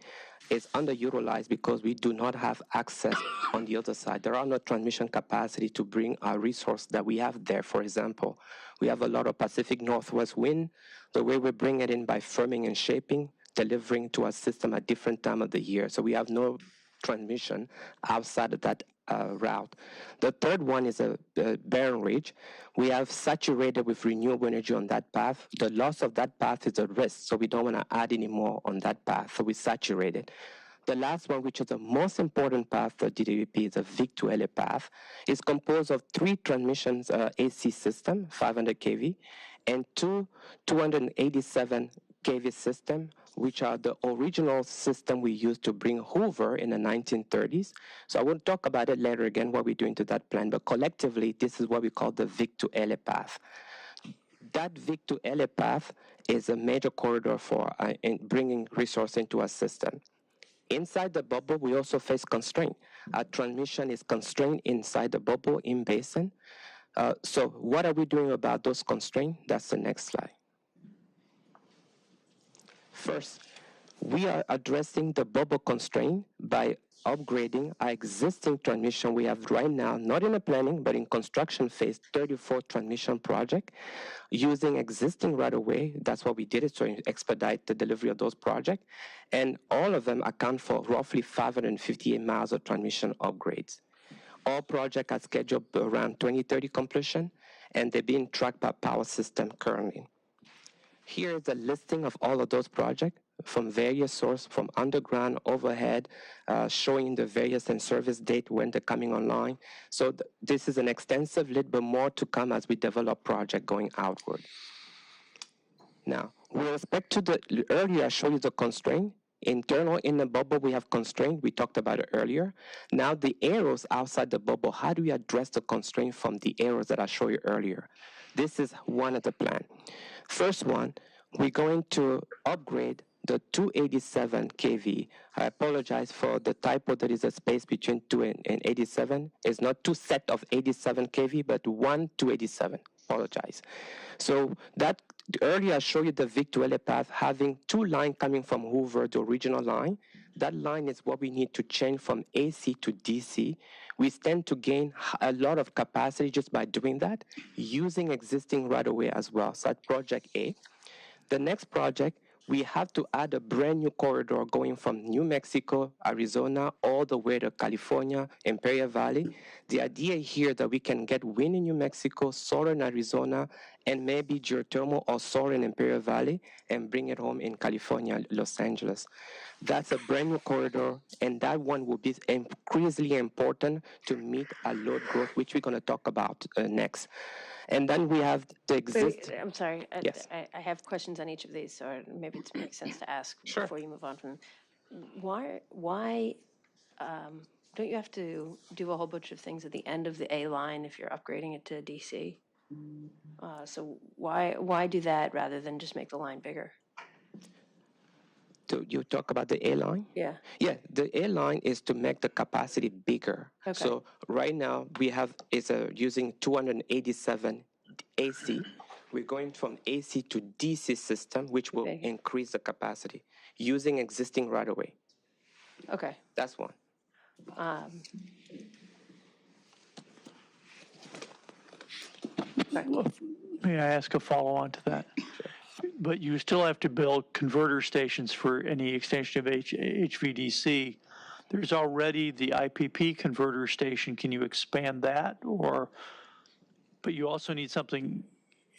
is underutilized because we do not have access on the other side. There are no transmission capacity to bring our resource that we have there. For example, we have a lot of Pacific Northwest wind. The way we bring it in by firming and shaping, delivering to our system at different time of the year. So we have no transmission outside of that route. The third one is a Barren Ridge. We have saturated with renewable energy on that path. The loss of that path is a risk, so we don't want to add any more on that path, so we saturate it. The last one, which is the most important path for DWP, is a VIC to LA path. It's composed of 3 transmissions AC system, 500 kV, and 2 287 kV system, which are the original system we used to bring Hoover in the 1930s. So I won't talk about it later again, what we're doing to that plan, but collectively, this is what we call the VIC to LA path. That VIC to LA path is a major corridor for in bringing resource into our system. Inside the bubble, we also face constraint. Our transmission is constrained inside the bubble in basin. So what are we doing about those constraints? That's the next slide. First, we are addressing the bubble constraint by upgrading our existing transmission we have right now, not in the planning, but in construction phase, 34 transmission project, using existing right-of-way. That's what we did it, so expedite the delivery of those projects. And all of them account for roughly 558 miles of transmission upgrades. All projects are scheduled around 2030 completion, and they're being tracked by Power System currently. Here is a listing of all of those projects from various sources, from underground, overhead, showing the various and service date when they're coming online. So this is an extensive list, but more to come as we develop project going outward. Now, with respect to the, earlier I showed you the constraint. Internal in the bubble, we have constraint. We talked about it earlier. Now the arrows outside the bubble, how do we address the constraint from the arrows that I showed you earlier? This is one of the plan. First one, we're going to upgrade the 287 kV. I apologize for the typo. There is a space between 2 and 87. It's not 2 set of 87 kV, but 1 287. Apologize. So that earlier I showed you the VIC to LA path having 2 lines coming from Hoover, the original line. That line is what we need to change from AC to DC. We stand to gain a lot of capacity just by doing that, using existing right-of-way as well. So that's project A. The next project, we have to add a brand new corridor going from New Mexico, Arizona, all the way to California, Imperial Valley. The idea here that we can get wind in New Mexico, solar in Arizona, and maybe geothermal or solar in Imperial Valley, and bring it home in California, Los Angeles. That's a brand new corridor, and that one will be increasingly important to meet our load growth, which we're going to talk about next. And then we have the existing. I'm sorry. Yes. I have questions on each of these, so maybe it makes sense to ask Sure. before you move on from them. Why don't you have to do a whole bunch of things at the end of the A line if you're upgrading it to DC? So why do that rather than just make the line bigger? You talk about the A line? Yeah. Yeah, the A line is to make the capacity bigger. Okay. So right now we have using 287 AC. We're going from AC to DC system, which will increase the capacity using existing right-of-way. Okay. That's one. May I ask a follow-on to that? But you still have to build converter stations for any extension of HVDC. There's already the IPP converter station. Can you expand that? But you also need something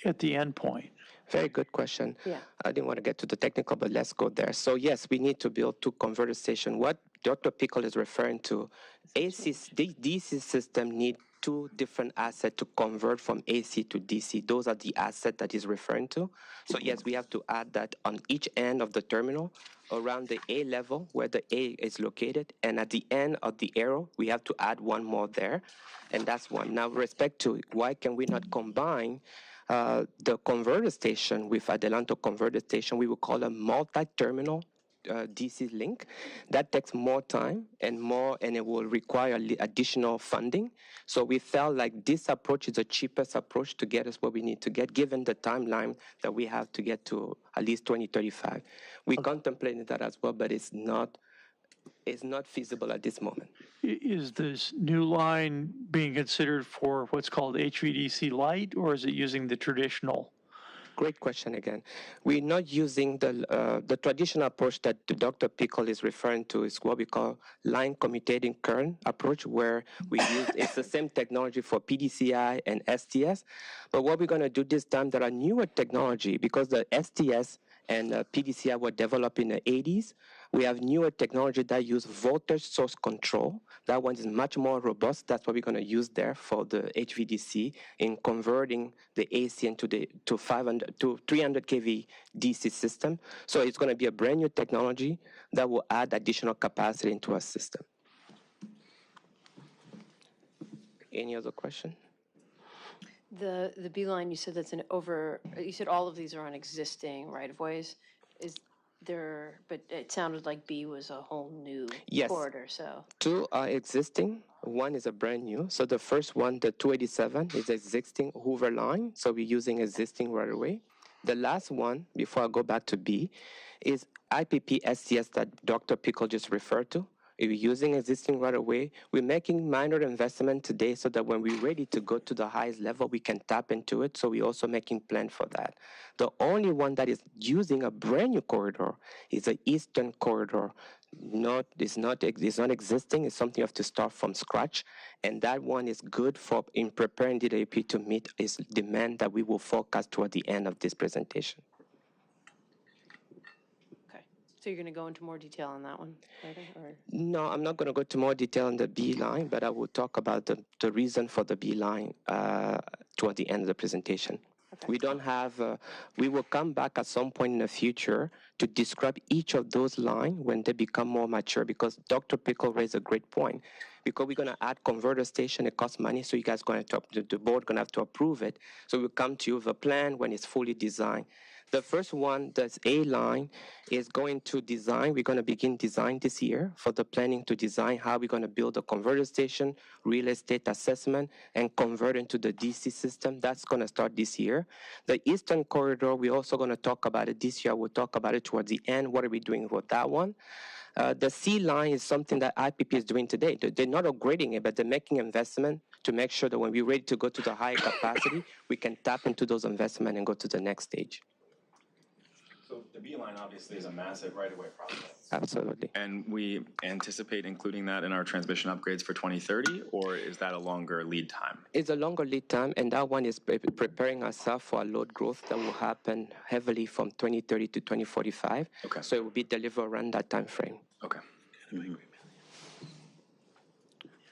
at the end point. Very good question. Yeah. I didn't want to get to the technical, but let's go there. So yes, we need to build 2 converter stations. What Dr. Pickle is referring to, DC system need 2 different assets to convert from AC to DC. Those are the assets that he's referring to. So yes, we have to add that on each end of the terminal around the A level where the A is located. And at the end of the arrow, we have to add 1 more there. And that's one. Now, with respect to why can we not combine the converter station with Adelanto converter station, we will call a multi-terminal DC link. That takes more time and it will require additional funding. So we felt like this approach is the cheapest approach to get us where we need to get, given the timeline that we have to get to at least 2035. We contemplated that as well, but it's not feasible at this moment. Is this new line being considered for what's called HVDC light, or is it using the traditional? Great question again. We're not using the traditional approach that Dr. Pickle is referring to is what we call line commutating current approach, where we use, it's the same technology for PDCI and STS. But what we're going to do this time, there are newer technology because the STS and PDCI were developed in the 80s. We have newer technology that use voltage source control. That one is much more robust. That's what we're going to use there for the HVDC in converting the AC into to 300 kV DC system. So it's going to be a brand new technology that will add additional capacity into our system. Any other question? The B line, you said that's you said all of these are on existing right-of-ways. Is there, but it sounded like B was a whole new corridor, so. Two are existing, one is a brand new. So the first one, the 287, is existing Hoover line, so we're using existing right-of-way. The last one, before I go back to B, is IPP STS that Dr. Pickle just referred to. We're using existing right away. We're making minor investment today so that when we're ready to go to the highest level, we can tap into it. So we're also making plan for that. The only one that is using a brand new corridor is the Eastern Corridor. It's not existing. It's something you have to start from scratch. And that one is good for in preparing DWP to meet its demand that we will forecast toward the end of this presentation. So you're going to go into more detail on that one later? Or? No, I'm not going to go into more detail on the B line, but I will talk about the reason for the B line toward the end of the presentation. Okay. We don't have, we will come back at some point in the future to describe each of those lines when they become more mature, because Dr. Pickle raised a great point. Because we're going to add converter station, it costs money, so you guys going to, the board going to have to approve it. So we'll come to you with a plan when it's fully designed. The first one, that's A line, is going to design. We're going to begin design this year for the planning to design how we're going to build a converter station, real estate assessment, and convert into the DC system. That's going to start this year. The Eastern Corridor, we're also going to talk about it this year. We'll talk about it towards the end. What are we doing with that one? The C line is something that IPP is doing today. They're not upgrading it, but they're making investment to make sure that when we're ready to go to the higher capacity, we can tap into those investments and go to the next stage. So the B line obviously is a massive right-of-way project. Absolutely. And we anticipate including that in our transmission upgrades for 2030, or is that a longer lead time? It's a longer lead time, and that one is preparing ourselves for a load growth that will happen heavily from 2030 to 2045. Okay. So it will be delivered around that time frame. Okay.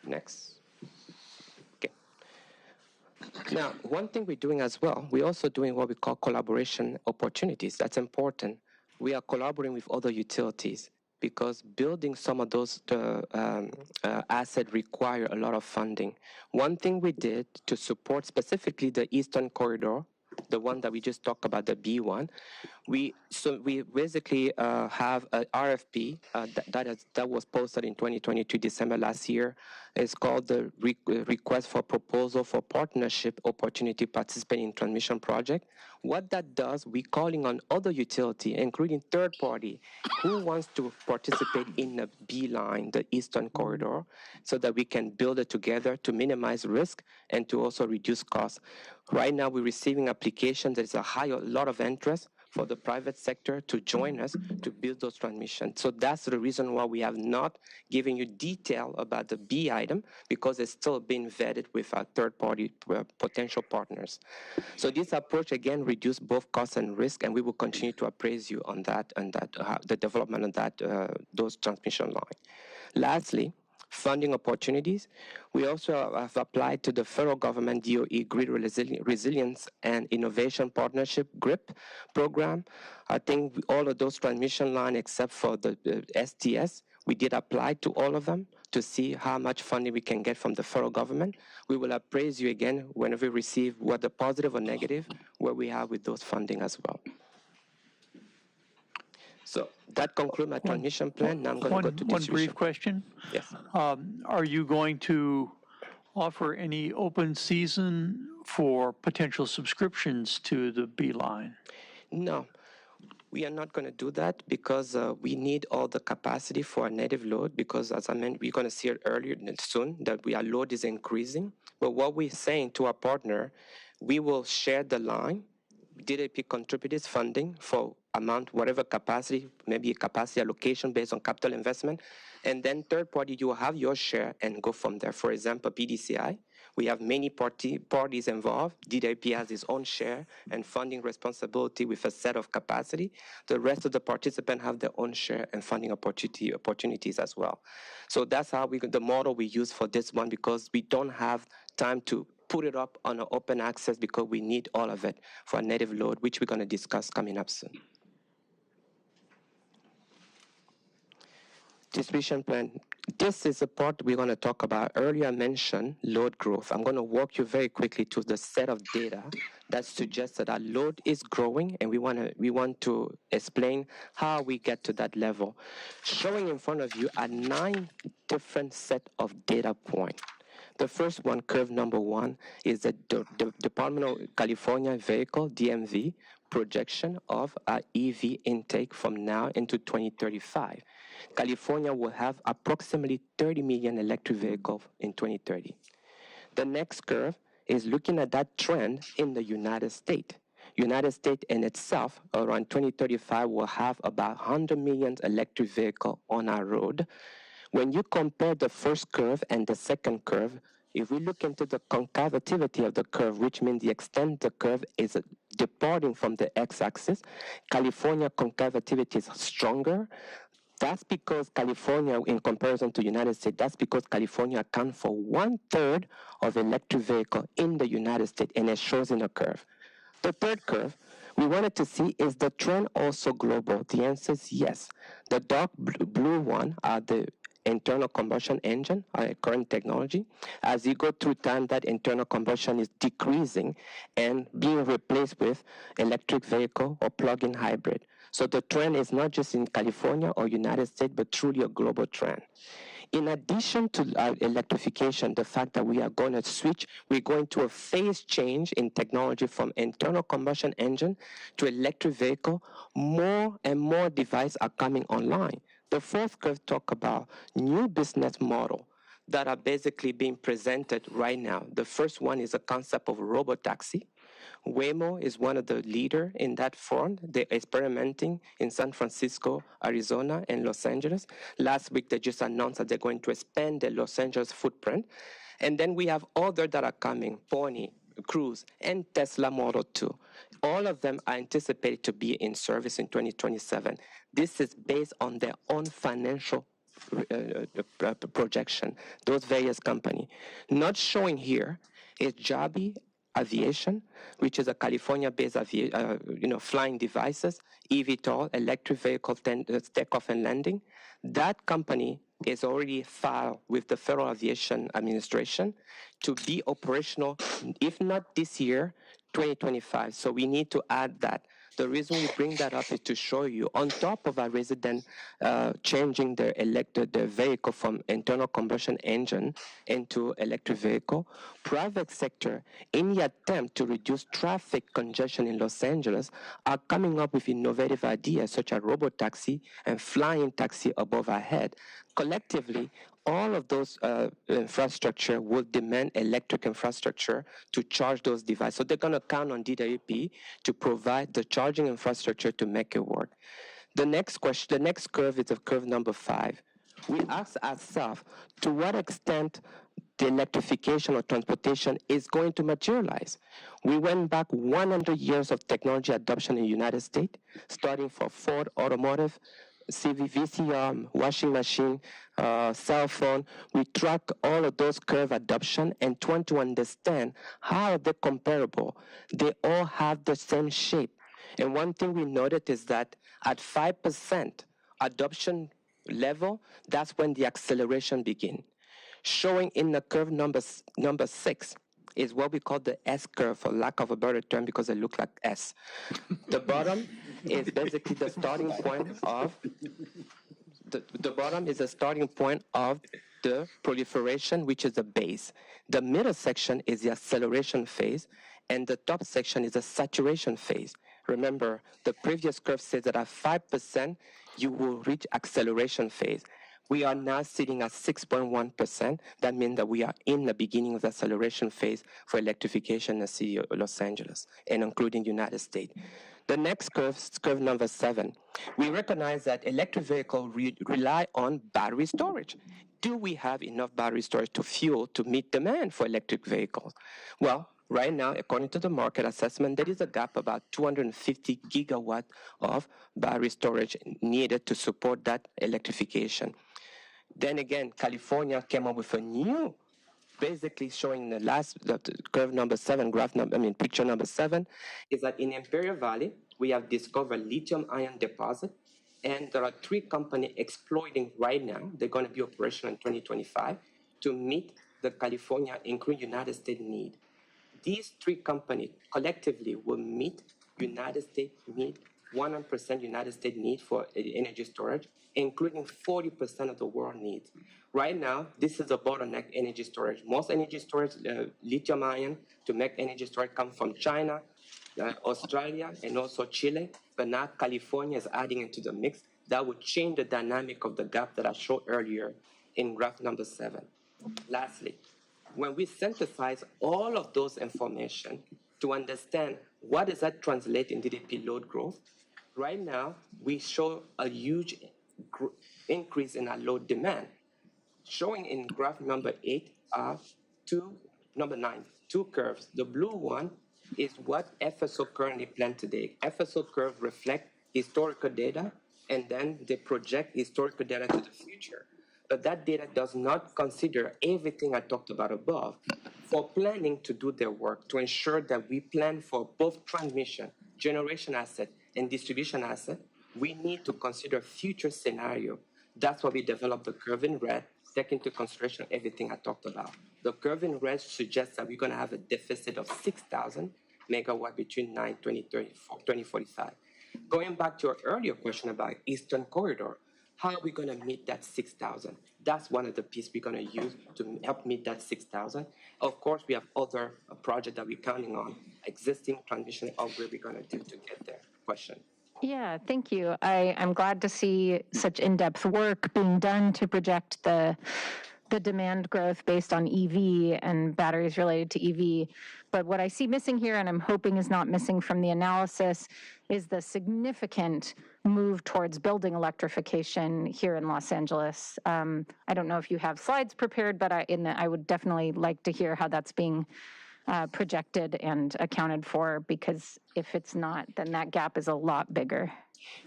Next. Now, one thing we're doing as well, we're also doing what we call collaboration opportunities. That's important. We are collaborating with other utilities because building some of those assets require a lot of funding. One thing we did to support specifically the Eastern Corridor, the one that we just talked about, the B1, we basically have an RFP that was posted in 2022, December last year. It's called the Request for Proposal for Partnership Opportunity Participating in Transmission Project. What that does, we're calling on other utility, including third party, who wants to participate in the B line, the Eastern Corridor, so that we can build it together to minimize risk and to also reduce costs. Right now, we're receiving applications. There's a lot of interest for the private sector to join us to build those transmissions. So that's the reason why we have not given you detail about the B item, because it's still being vetted with our third-party potential partners. So this approach, again, reduces both cost and risk, and we will continue to appraise you on that and the development of that those transmission lines. Lastly, funding opportunities. We also have applied to the federal government DOE Grid Resilience and Innovation Partnership GRIP program. I think all of those transmission lines, except for the STS, we did apply to all of them to see how much funding we can get from the federal government. We will appraise you again whenever we receive whether positive or negative, where we are with those funding as well. So That concludes my transmission plan. Now I'm going to go to One distribution. brief question. Yes. Are you going to offer any open season for potential subscriptions to the B line? No. We are not going to do that because we need all the capacity for our native load because, as I mentioned, we're going to see it earlier soon that our load is increasing. But what we're saying to our partner, we will share the line. DWP contributes funding for amount, whatever capacity, maybe a capacity allocation based on capital investment. And then third party, you will have your share and go from there. For example, PDCI, we have many parties involved. DWP has its own share and funding responsibility with a set of capacity. The rest of the participants have their own share and funding opportunities as well. So that's how the model we use for this one because we don't have time to put it up on an open access because we need all of it for a native load, which we're going to discuss coming up soon. Distribution plan. This is the part we're going to talk about. Earlier I mentioned load growth. I'm going to walk you very quickly to the set of data that suggests that our load is growing, and we want to explain how we get to that level. Showing in front of you are 9 different set of data points. The first one, curve number 1, is the Department of California Vehicle, DMV, projection of our EV intake from now into 2035. California will have approximately 30 million electric vehicles in 2030. The next curve is looking at that trend in the United States. United States in itself, around 2035, will have about 100 million electric vehicles on our road. When you compare the first curve and the second curve, if we look into the concavitivity of the curve, which means the extent the curve is departing from the x-axis, California concavitivity is stronger. That's because California, in comparison to the United States, that's because California accounts for 1/3 of electric vehicles in the United States, and it shows in the curve. The third curve we wanted to see, is the trend also global? The answer is yes. The dark blue one are the internal combustion engine, our current technology. As you go through time, that internal combustion is decreasing and being replaced with electric vehicle or plug-in hybrid. So the trend is not just in California or United States, but truly a global trend. In addition to our electrification, the fact that we are going to switch, we're going to a phase change in technology from internal combustion engine to electric vehicle, more and more devices are coming online. The fourth curve talks about new business model that are basically being presented right now. The first one is a concept of robotaxi. Waymo is one of the leaders in that front. They're experimenting in San Francisco, Arizona, and Los Angeles. Last week, they just announced that they're going to expand their Los Angeles footprint. And then we have others that are coming, Pony, Cruise, and Tesla Model 2. All of them are anticipated to be in service in 2027. This is based on their own financial projection, those various companies. Not showing here is Joby Aviation, which is a California-based flying devices, eVTOL, electric vehicle takeoff and landing. That company is already filed with the Federal Aviation Administration to be operational, if not this year, 2025. So we need to add that. The reason we bring that up is to show you, on top of our resident changing their vehicle from internal combustion engine into electric vehicle, private sector, in the attempt to reduce traffic congestion in Los Angeles, are coming up with innovative ideas such as robotaxi and flying taxi above our head. Collectively, all of those infrastructure will demand electric infrastructure to charge those devices. So they're going to count on DWP to provide the charging infrastructure to make it work. The next question, the next curve is curve number 5. We ask ourselves, to what extent the electrification of transportation is going to materialize. We went back 100 years of technology adoption in the United States, starting for Ford Automotive, VCR, washing machine, cell phone. We track all of those curve adoption and trying to understand how they're comparable. They all have the same shape. And one thing we noted is that at 5% adoption level, that's when the acceleration begins. Showing in the curve number 6 is what we call the S curve, for lack of a better term, because it looks like S. The bottom is basically the starting point of the bottom is the starting point of the proliferation, which is the base. The middle section is the acceleration phase, and the top section is the saturation phase. Remember, the previous curve says that at 5%, you will reach acceleration phase. We are now sitting at 6.1%. That means that we are in the beginning of the acceleration phase for electrification in the city of Los Angeles, and including the United States. The next curve is curve number 7. We recognize that electric vehicles rely on battery storage. Do we have enough battery storage to fuel to meet demand for electric vehicles? Well, right now, according to the market assessment, there is a gap about 250 gigawatt of battery storage needed to support that electrification. Then again, California came up with a new, basically showing the curve number 7, picture number 7, is that in Imperial Valley, we have discovered lithium-ion deposit, and there are 3 companies exploiting right now. They're going to be operational in 2025 to meet the California, including United States need. These 3 companies collectively will meet 100% United States need for energy storage, including 40% of the world needs. Right now, this is a bottleneck energy storage. Most energy storage, lithium ion, to make energy storage come from China, Australia, and also Chile. But now California is adding into the mix. That would change the dynamic of the gap that I showed earlier in graph number 7. Lastly, when we synthesize all of those information to understand what does that translate in GDP load growth, right now we show a huge increase in our load demand. Showing in graph number 8 are number 9, 2 curves. The blue one is what FSO currently planned today. FSO curve reflect historical data, and then they project historical data to the future. But that data does not consider everything I talked about above. For planning to do their work, to ensure that we plan for both transmission, generation asset, and distribution asset, we need to consider future scenario. That's why we developed the curve in red, take into consideration everything I talked about. The curve in red suggests that we're going to have a deficit of 6,000 megawatt between 2045. Going back to your earlier question about Eastern Corridor, how are we going to meet that 6,000? That's one of the pieces we're going to use to help meet that 6,000. Of course, we have other projects that we're counting on, existing transmission upgrade we're going to do to get there. Question. Yeah, thank you. I'm glad to see such in-depth work being done to project the demand growth based on EV and batteries related to EV. But what I see missing here, and I'm hoping is not missing from the analysis, is the significant move towards building electrification here in Los Angeles. I don't know if you have slides prepared, but I would definitely like to hear how that's being projected and accounted for, because if it's not, then that gap is a lot bigger.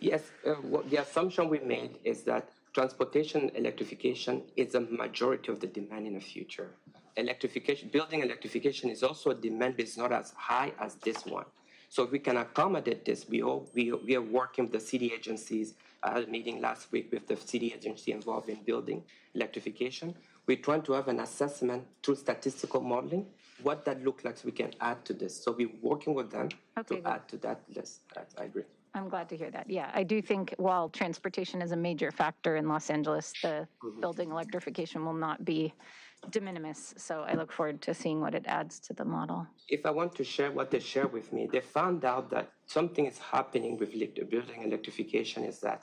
Yes, the assumption we made is that transportation electrification is a majority of the demand in the future. Building electrification is also a demand, but it's not as high as this one. So if we can accommodate this, we are working with the city agencies. I had a meeting last week with the city agency involved in building electrification. We're trying to have an assessment through statistical modeling, what that looks like so we can add to this. So we're working with them to add to that list. I agree. I'm glad to hear that. Yeah, I do think while transportation is a major factor in Los Angeles, the building electrification will not be de minimis. So I look forward to seeing what it adds to the model. If I want to share what they shared with me, they found out that something is happening with building electrification is that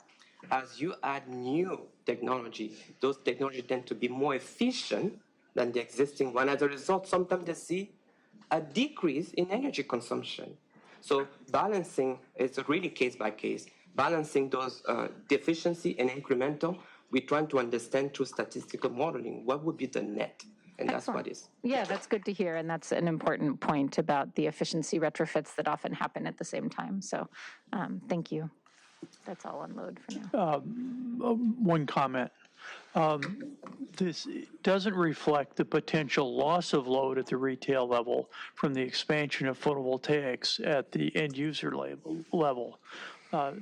as you add new technology, those technologies tend to be more efficient than the existing one. As a result, sometimes they see a decrease in energy consumption. So balancing is really case by case. Balancing those deficiency and incremental, we're trying to understand through statistical modeling what would be the net. And that's what is. Yeah, that's good to hear. And that's an important point about the efficiency retrofits that often happen at the same time. So thank you. That's all on load for now. One comment. This doesn't reflect the potential loss of load at the retail level from the expansion of photovoltaics at the end user level.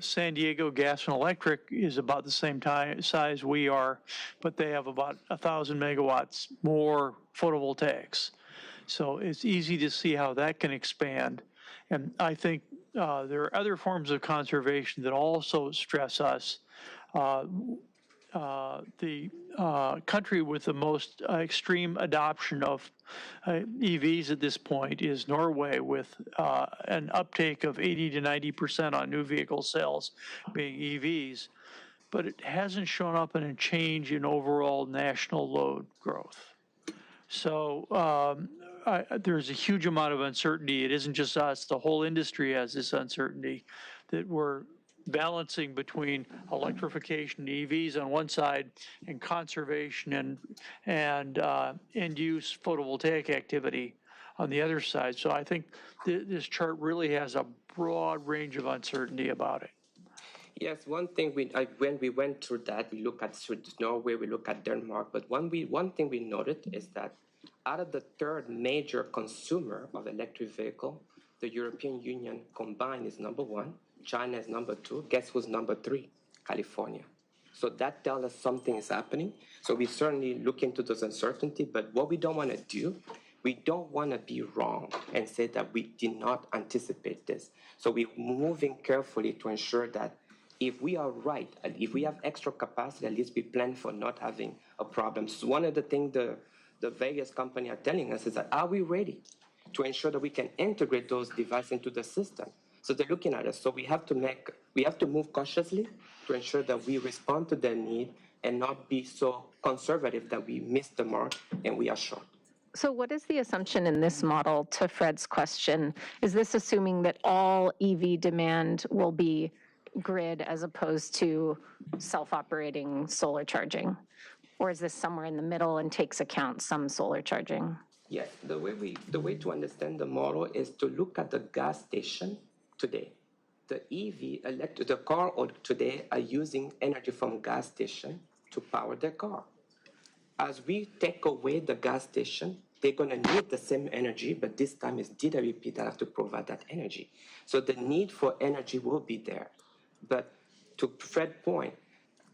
San Diego Gas and Electric is about the same size we are, but they have about 1,000 megawatts more photovoltaics. So it's easy to see how that can expand. And I think there are other forms of conservation that also stress us. The country with the most extreme adoption of EVs at this point is Norway, with an uptake of 80 to 90% on new vehicle sales being EVs, but it hasn't shown up in a change in overall national load growth. So there's a huge amount of uncertainty. It isn't just us, the whole industry has this uncertainty that we're balancing between electrification, EVs on one side, and conservation and end-use photovoltaic activity on the other side. So I think this chart really has a broad range of uncertainty about it. Yes, one thing when we went through that, we look at Norway, we look at Denmark, but one thing we noted is that out of the third major consumer of electric vehicle, the European Union combined is number one, China is number two, guess who's number three? California. So that tells us something is happening. So we certainly look into those uncertainty, but what we don't want to do, we don't want to be wrong and say that we did not anticipate this. So we're moving carefully to ensure that if we are right, and if we have extra capacity, at least we plan for not having a problem. So one of the things the various companies are telling us is that, are we ready to ensure that we can integrate those devices into the system? So they're looking at us. So we have to move cautiously to ensure that we respond to their need and not be so conservative that we miss the mark and we are short. So what is the assumption in this model, to Fred's question? Is this assuming that all EV demand will be grid as opposed to self-operating solar charging? Or is this somewhere in the middle and takes account some solar charging? Yes, the way to understand the model is to look at the gas station today. The the car today are using energy from gas station to power their car. As we take away the gas station, they're going to need the same energy, but this time it's DWP that have to provide that energy. So the need for energy will be there. But to Fred's point,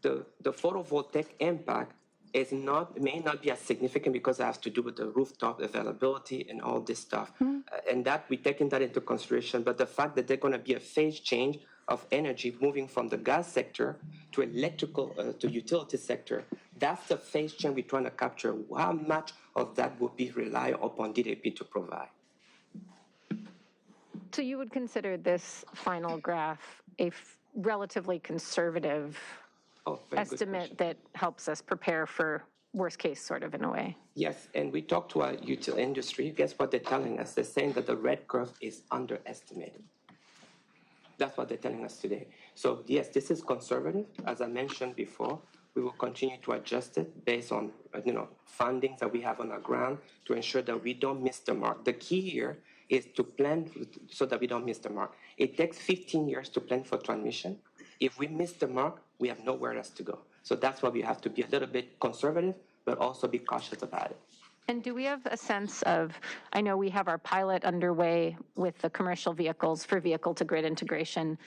the photovoltaic impact may not be as significant because it has to do with the rooftop availability and all this stuff. And that we're taking that into consideration. But the fact that there's going to be a phase change of energy moving from the gas sector to electrical, to utility sector, that's the phase change we're trying to capture. How much of that will be reliant upon DWP to provide? So you would consider this final graph a relatively conservative estimate that helps us prepare for worst case, sort of, in a way? Yes, and we talked to our utility industry. Guess what they're telling us? They're saying that the red curve is underestimated. That's what they're telling us today. So yes, this is conservative. As I mentioned before, we will continue to adjust it based on fundings that we have on the ground to ensure that we don't miss the mark. The key here is to plan so that we don't miss the mark. It takes 15 years to plan for transmission. If we miss the mark, we have nowhere else to go. So that's why we have to be a little bit conservative, but also be cautious about it. And do we have a sense of, I know we have our pilot underway with the commercial vehicles for vehicle-to-grid integration.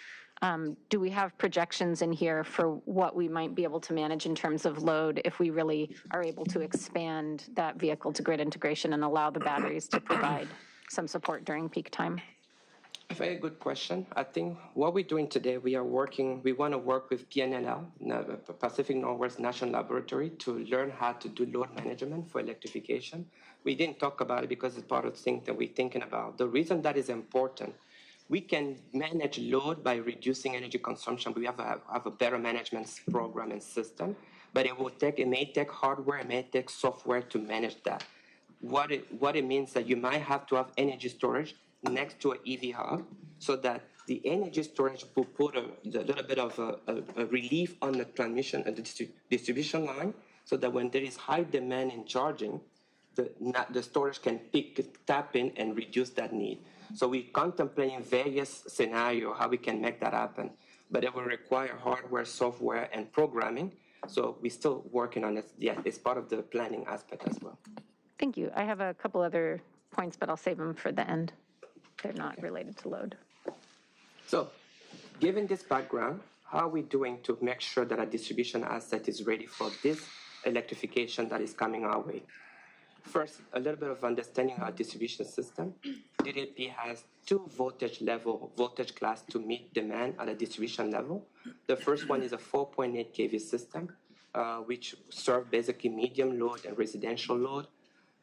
Do we have projections in here for what we might be able to manage in terms of load if we really are able to expand that vehicle-to-grid integration and allow the batteries to provide some support during peak time? A very good question. I think what we're doing today, we want to work with PNNL, Pacific Northwest National Laboratory, to learn how to do load management for electrification. We didn't talk about it because it's part of the thing that we're thinking about. The reason that is important, we can manage load by reducing energy consumption. We have a better management program and system, but it may take hardware, it may take software to manage that. What it means that you might have to have energy storage next to an EV hub so that the energy storage will put a little bit of a relief on the transmission and the distribution line so that when there is high demand in charging, the storage can tap in and reduce that need. So we're contemplating various scenarios how we can make that happen, but it will require hardware, software, and programming. So we're still working on it. Yeah, it's part of the planning aspect as well. Thank you. I have a couple other points, but I'll save them for the end. They're not related to load. So, given this background, how are we doing to make sure that our distribution asset is ready for this electrification that is coming our way? First, a little bit of understanding our distribution system. DDP has two voltage class to meet demand at a distribution level. The first one is a 4.8 kV system, which serve basically medium load and residential load,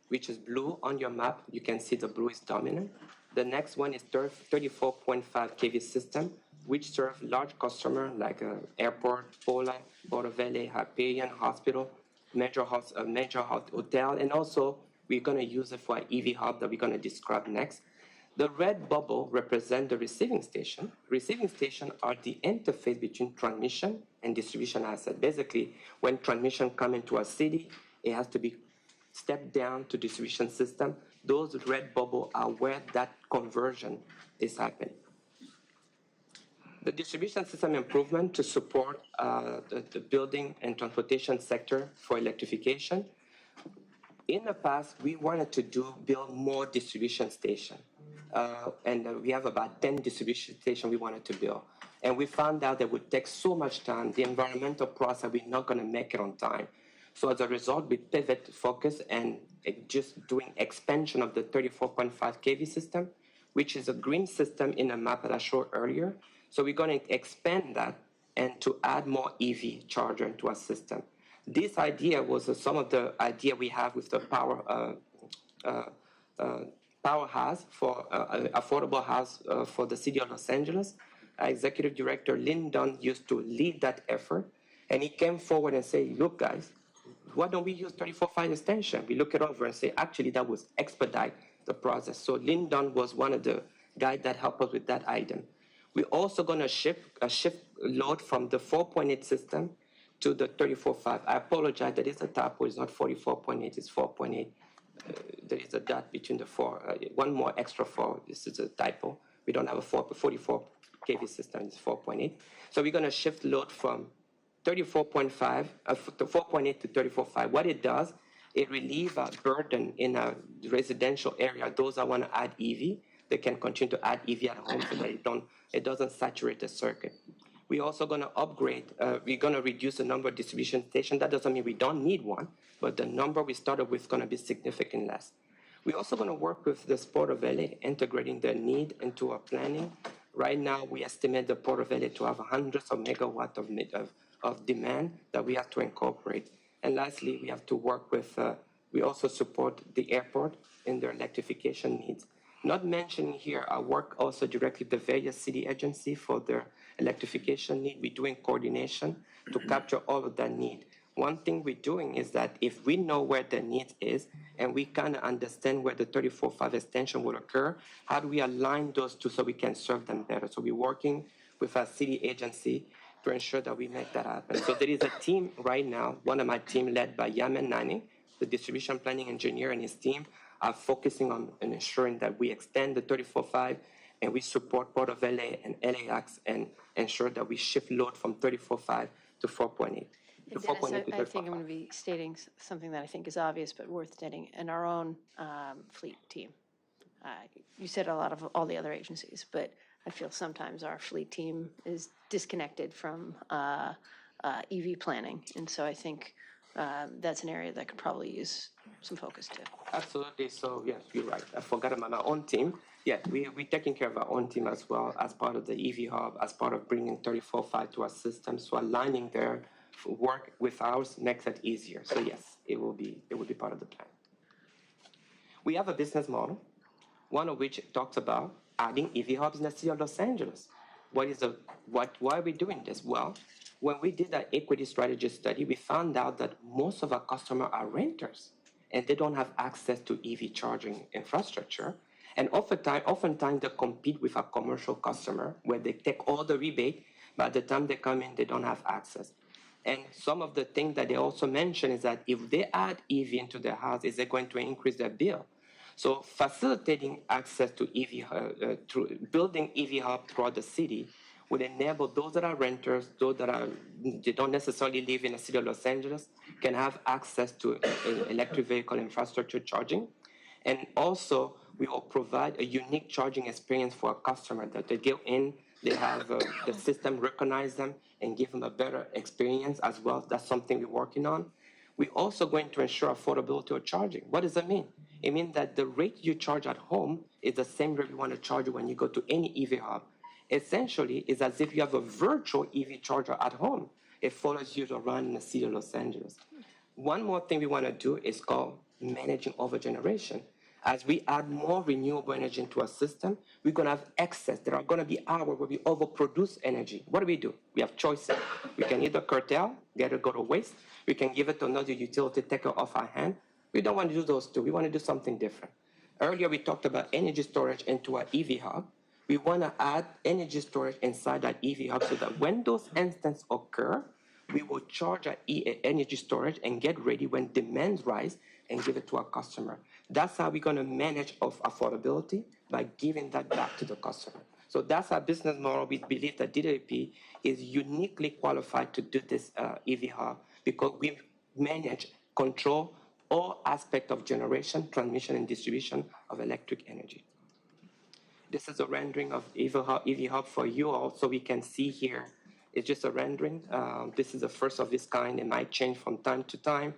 which is blue on your map. You can see the blue is dominant. The next one is 34.5 kV system, which serve large customer like airport, Pola, Port Valley, Hyperion, hospital, major hotel, and also we're going to use it for an EV hub that we're going to describe next. The red bubble represents the receiving station. Receiving station are the interface between transmission and distribution asset. Basically, when transmission come into a city, it has to be stepped down to distribution system. Those red bubble are where that conversion is happening. The distribution system improvement to support the building and transportation sector for electrification. In the past, we wanted to build more distribution stations. And we have about 10 distribution stations we wanted to build. And we found out that it would take so much time, the environmental process, we're not going to make it on time. So as a result, we pivot focus and just doing expansion of the 34.5 kV system, which is a green system in a map that I showed earlier. So we're going to expand that and to add more EV charger into our system. This idea was some of the idea we have with the Powerhouse for affordable house for the city of Los Angeles. Our executive director, Lynn Dunn, used to lead that effort. And he came forward and said, look, guys, why don't we use 34.5 extension? We look it over and say, actually, that was expedite the process. So Lynn Dunn was one of the guys that helped us with that item. We're also going to shift load from the 4.8 system to the 34.5. I apologize, that is a typo. It's not 44.8, it's 4.8. There is a dot between the four, one more extra 4. This is a typo. We don't have a 44 kV system, it's 4.8. So we're going to shift load from 34.5, to 4.8 to 34.5. What it does, it relieves a burden in a residential area. Those that want to add EV, they can continue to add EV at home so that it doesn't saturate the circuit. We're also going to upgrade. We're going to reduce the number of distribution stations. That doesn't mean we don't need one, but the number we started with is going to be significantly less. We're also going to work with the Port of LA, integrating their need into our planning. Right now, we estimate the Port of LA to have hundreds of megawatts of demand that we have to incorporate. And lastly, we have to work with, we also support the airport in their electrification needs. Not mentioning here, I work also directly with the various city agencies for their electrification need. We're doing coordination to capture all of that need. One thing we're doing is that if we know where the need is and we kind of understand where the 34.5 extension will occur, how do we align those two so we can serve them better? So we're working with our city agency to ensure that we make that happen. So there is a team right now, one of my team led by Yaman Nani, the distribution planning engineer, and his team are focusing on ensuring that we extend the 34.5 and we support Port of LA and LAX and ensure that we shift load from 34.5 to 4.8. Dennis, I think I'm going to be stating something that I think is obvious but worth stating. In our own fleet team, you said a lot of all the other agencies, but I feel sometimes our fleet team is disconnected from EV planning. And so I think that's an area that could probably use some focus too. Absolutely. So yes, you're right. I forgot about my own team. Yeah, we're taking care of our own team as well as part of the EV hub, as part of bringing 34.5 to our system. So aligning their work with ours makes it easier. So yes, it will be part of the plan. We have a business model, one of which talks about adding EV hubs in the city of Los Angeles. Why are we doing this? Well, when we did our equity strategy study, we found out that most of our customers are renters and they don't have access to EV charging infrastructure. And oftentimes they compete with a commercial customer where they take all the rebate, but by the time they come in, they don't have access. And some of the things that they also mention is that if they add EV into their house, is it going to increase their bill? So facilitating access to EV, through building EV hub throughout the city would enable those that are renters, those that they don't necessarily live in the city of Los Angeles, can have access to electric vehicle infrastructure charging. And also, we will provide a unique charging experience for a customer that they go in, they have the system recognize them and give them a better experience as well. That's something we're working on. We're also going to ensure affordability of charging. What does that mean? It means that the rate you charge at home is the same rate we want to charge you when you go to any EV hub. Essentially, it's as if you have a virtual EV charger at home. It follows you around in the city of Los Angeles. One more thing we want to do is called managing overgeneration. As we add more renewable energy into our system, we're going to have excess. There are going to be hours where we overproduce energy. What do? We have choices. We can either curtail, let it go to waste. We can give it to another utility, take it off our hand. We don't want to do those two. We want to do something different. Earlier, we talked about energy storage into our EV hub. We want to add energy storage inside that EV hub so that when those instances occur, we will charge our energy storage and get ready when demands rise and give it to our customer. That's how we're going to manage affordability, by giving that back to the customer. So that's our business model. We believe that DWP is uniquely qualified to do this EV hub because we manage, control all aspects of generation, transmission, and distribution of electric energy. This is a rendering of EV hub for you all, so we can see here. It's just a rendering. This is the first of its kind. It might change from time to time.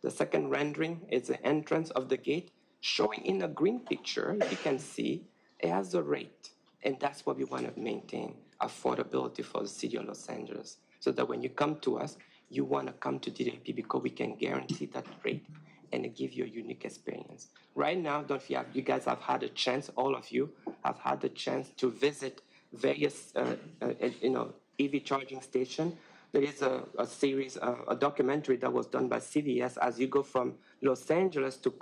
The second rendering is the entrance of the gate, showing in a green picture. If you can see, it has a rate, and that's what we want to maintain, affordability for the city of Los Angeles, so that when you come to us, you want to come to DWP because we can guarantee that rate and give you a unique experience. Right now, you guys have had a chance, all of you have had the chance to visit various EV charging station. There is a series, a documentary that was done by CVS as you go from Los Angeles to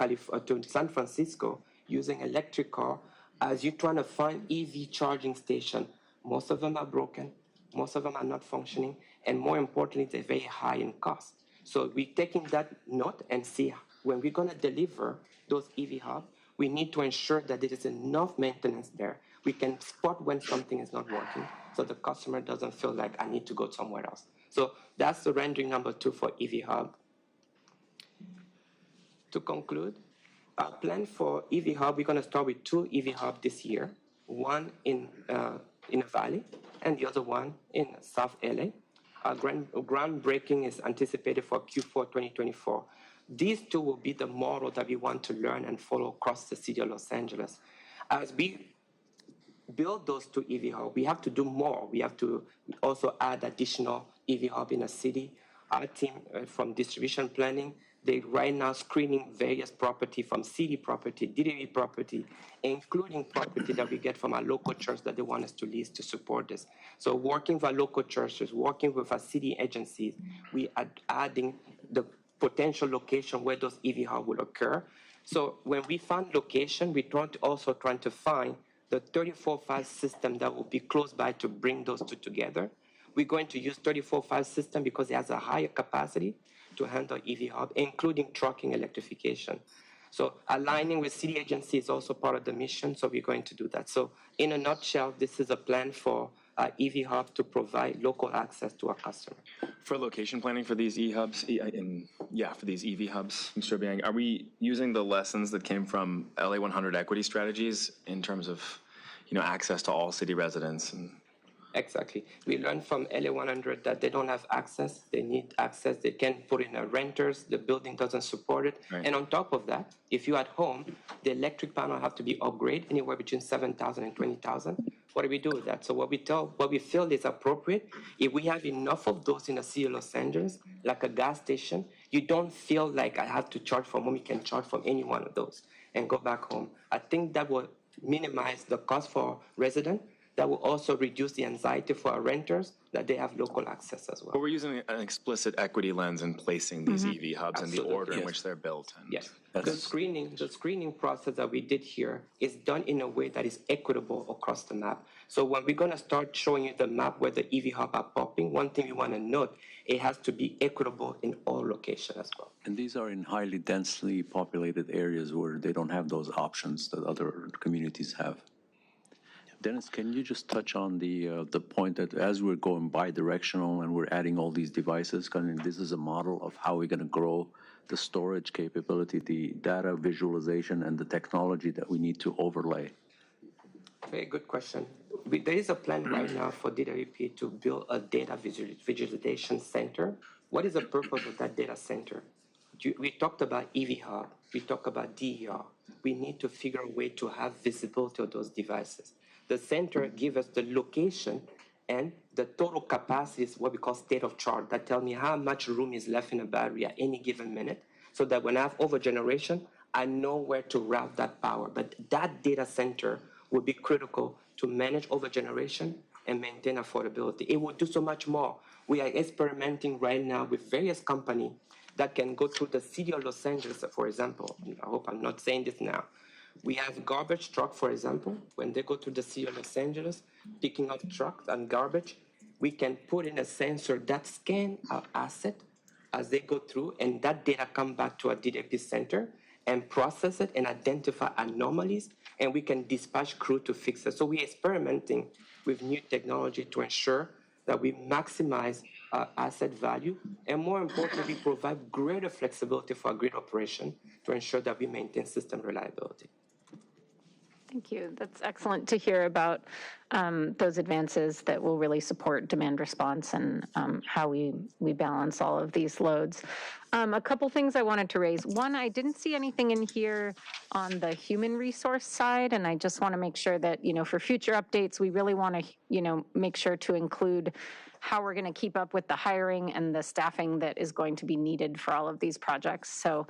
San Francisco using electric car, as you're trying to find EV charging station. Most of them are broken, most of them are not functioning, and more importantly, they're very high in cost. So we're taking that note and see when we're going to deliver those EV hubs, we need to ensure that there is enough maintenance there. We can spot when something is not working, so the customer doesn't feel like I need to go somewhere else. So that's the rendering number 2 for EV hub. To conclude, our plan for EV hub, we're going to start with 2 EV hubs this year, one in a valley and the other one in South LA. Our groundbreaking is anticipated for Q4 2024. These 2 will be the model that we want to learn and follow across the city of Los Angeles. As we build those 2 EV hubs, we have to do more. We have to also add additional EV hub in a city. Our team from distribution planning, they right now screening various property from city property, DWP property, including property that we get from our local church that they want us to lease to support this. So working with our local churches, working with our city agencies, we are adding the potential location where those EV hubs will occur. So when we find location, we also trying to find the 34-5 system that will be close by to bring those 2 together. We're going to use 34-5 system because it has a higher capacity to handle EV hub, including trucking electrification. So aligning with city agency is also part of the mission, so we're going to do that. So in a nutshell, this is a plan for EV hub to provide local access to our customer. For location planning for these for these EV hubs, Mr. Biang, are we using the lessons that came from LA 100 equity strategies in terms of, access to all city residents? Exactly. We learned from LA 100 that they don't have access. They need access. They can't put in a renters. The building doesn't support it. Right. And on top of that, if you're at home, the electric panel have to be upgraded anywhere between $7,000 and $20,000. What do we do with that? So what we feel is appropriate, if we have enough of those in the city of Los Angeles, like a gas station, you don't feel like I have to charge from home. You can charge from any one of those and go back home. I think that will minimize the cost for residents. That will also reduce the anxiety for our renters that they have local access as well. But we're using an explicit equity lens in placing these EV hubs and the order in which they're built. Yes. The screening process that we did here is done in a way that is equitable across the map. So when we're going to start showing you the map where the EV hub are popping, one thing we want to note, it has to be equitable in all locations as well. And these are in highly densely populated areas where they don't have those options that other communities have. Dennis, can you just touch on the point that as we're going bi-directional and we're adding all these devices, this is a model of how we're going to grow the storage capability, the data visualization, and the technology that we need to overlay? Very good question. There is a plan right now for DWP to build a data visualization center. What is the purpose of that data center? We talked about EV hub, we talked about DER. We need to figure a way to have visibility of those devices. The center gives us the location and the total capacity is what we call state of charge. That tells me how much room is left in a battery at any given minute, so that when I have overgeneration, I know where to route that power. But that data center will be critical to manage overgeneration and maintain affordability. It will do so much more. We are experimenting right now with various companies that can go through the city of Los Angeles, for example. I hope I'm not saying this now. We have garbage truck, for example. When they go to the city of Los Angeles, picking up trucks and garbage, we can put in a sensor that scan our asset as they go through, and that data come back to our DWP center and process it and identify anomalies, and we can dispatch crew to fix it. So we're experimenting with new technology to ensure that we maximize our asset value, and more importantly, provide greater flexibility for our grid operation to ensure that we maintain system reliability. Thank you. That's excellent to hear about those advances that will really support demand response and how we balance all of these loads. A couple things I wanted to raise. One, I didn't see anything in here on the human resource side, and I just want to make sure that, for future updates, we really want to, make sure to include how we're going to keep up with the hiring and the staffing that is going to be needed for all of these projects. So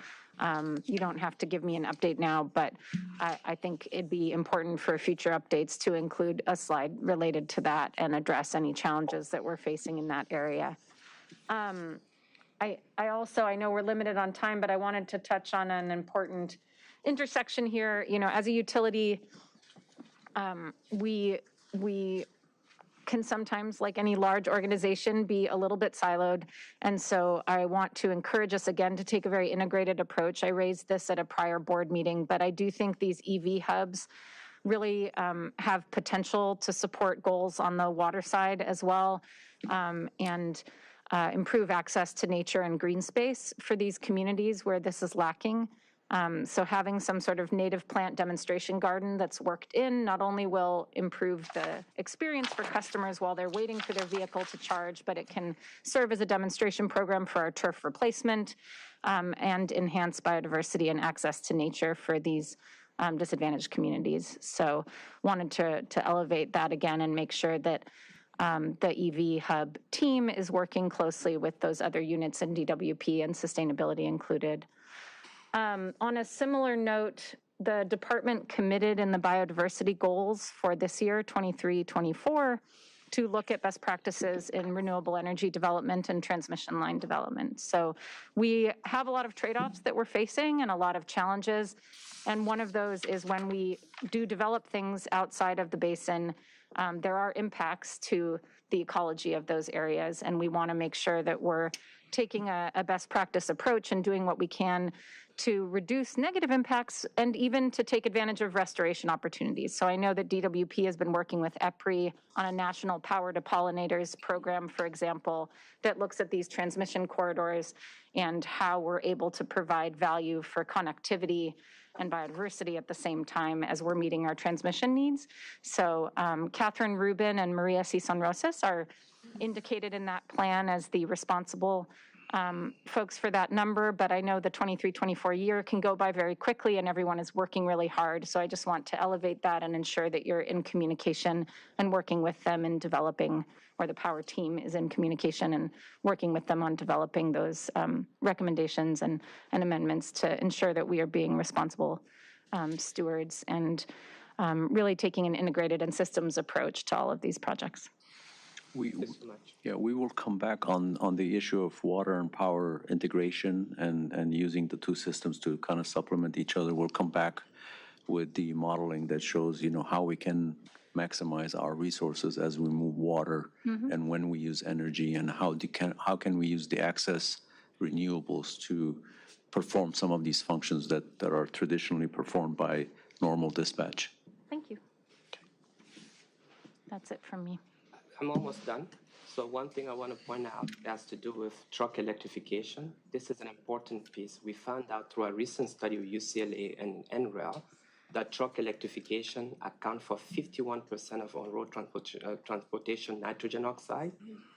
you don't have to give me an update now, but I think it'd be important for future updates to include a slide related to that and address any challenges that we're facing in that area. I know we're limited on time, but I wanted to touch on an important intersection here. As a utility, we can sometimes, like any large organization, be a little bit siloed. And so I want to encourage us again to take a very integrated approach. I raised this at a prior board meeting, but I do think these EV hubs really have potential to support goals on the water side as well, and improve access to nature and green space for these communities where this is lacking. So having some sort of native plant demonstration garden that's worked in not only will improve the experience for customers while they're waiting for their vehicle to charge, but it can serve as a demonstration program for our turf replacement and enhance biodiversity and access to nature for these disadvantaged communities. So wanted to elevate that again and make sure that the EV Hub team is working closely with those other units in DWP and sustainability included. On a similar note, the department committed in the biodiversity goals for this year, 23-24, to look at best practices in renewable energy development and transmission line development. So we have a lot of trade-offs that we're facing and a lot of challenges. And one of those is when we do develop things outside of the basin, there are impacts to the ecology of those areas. And we want to make sure that we're taking a best practice approach and doing what we can to reduce negative impacts and even to take advantage of restoration opportunities. So I know that DWP has been working with EPRI on a national power to pollinators program, for example, that looks at these transmission corridors and how we're able to provide value for connectivity and biodiversity at the same time as we're meeting our transmission needs. So Catherine Rubin and Maria Cison Rosas are indicated in that plan as the responsible folks for that number, but I know the 23-24 year can go by very quickly and everyone is working really hard. So I just want to elevate that and ensure that you're in communication and working with them in developing, or the power team is in communication and working with them on developing those recommendations and amendments to ensure that we are being responsible stewards and really taking an integrated and systems approach to all of these projects. We will come back on the issue of water and power integration and using the two systems to kind of supplement each other. We'll come back with the modeling that shows, how we can maximize our resources as we move water and when we use energy, and how can we use the excess renewables to perform some of these functions that are traditionally performed by normal dispatch. Thank you. That's it from me. I'm almost done. So one thing I want to point out has to do with truck electrification. This is an important piece. We found out through a recent study with UCLA and NREL that truck electrification accounts for 51% of on-road transportation nitrogen oxide,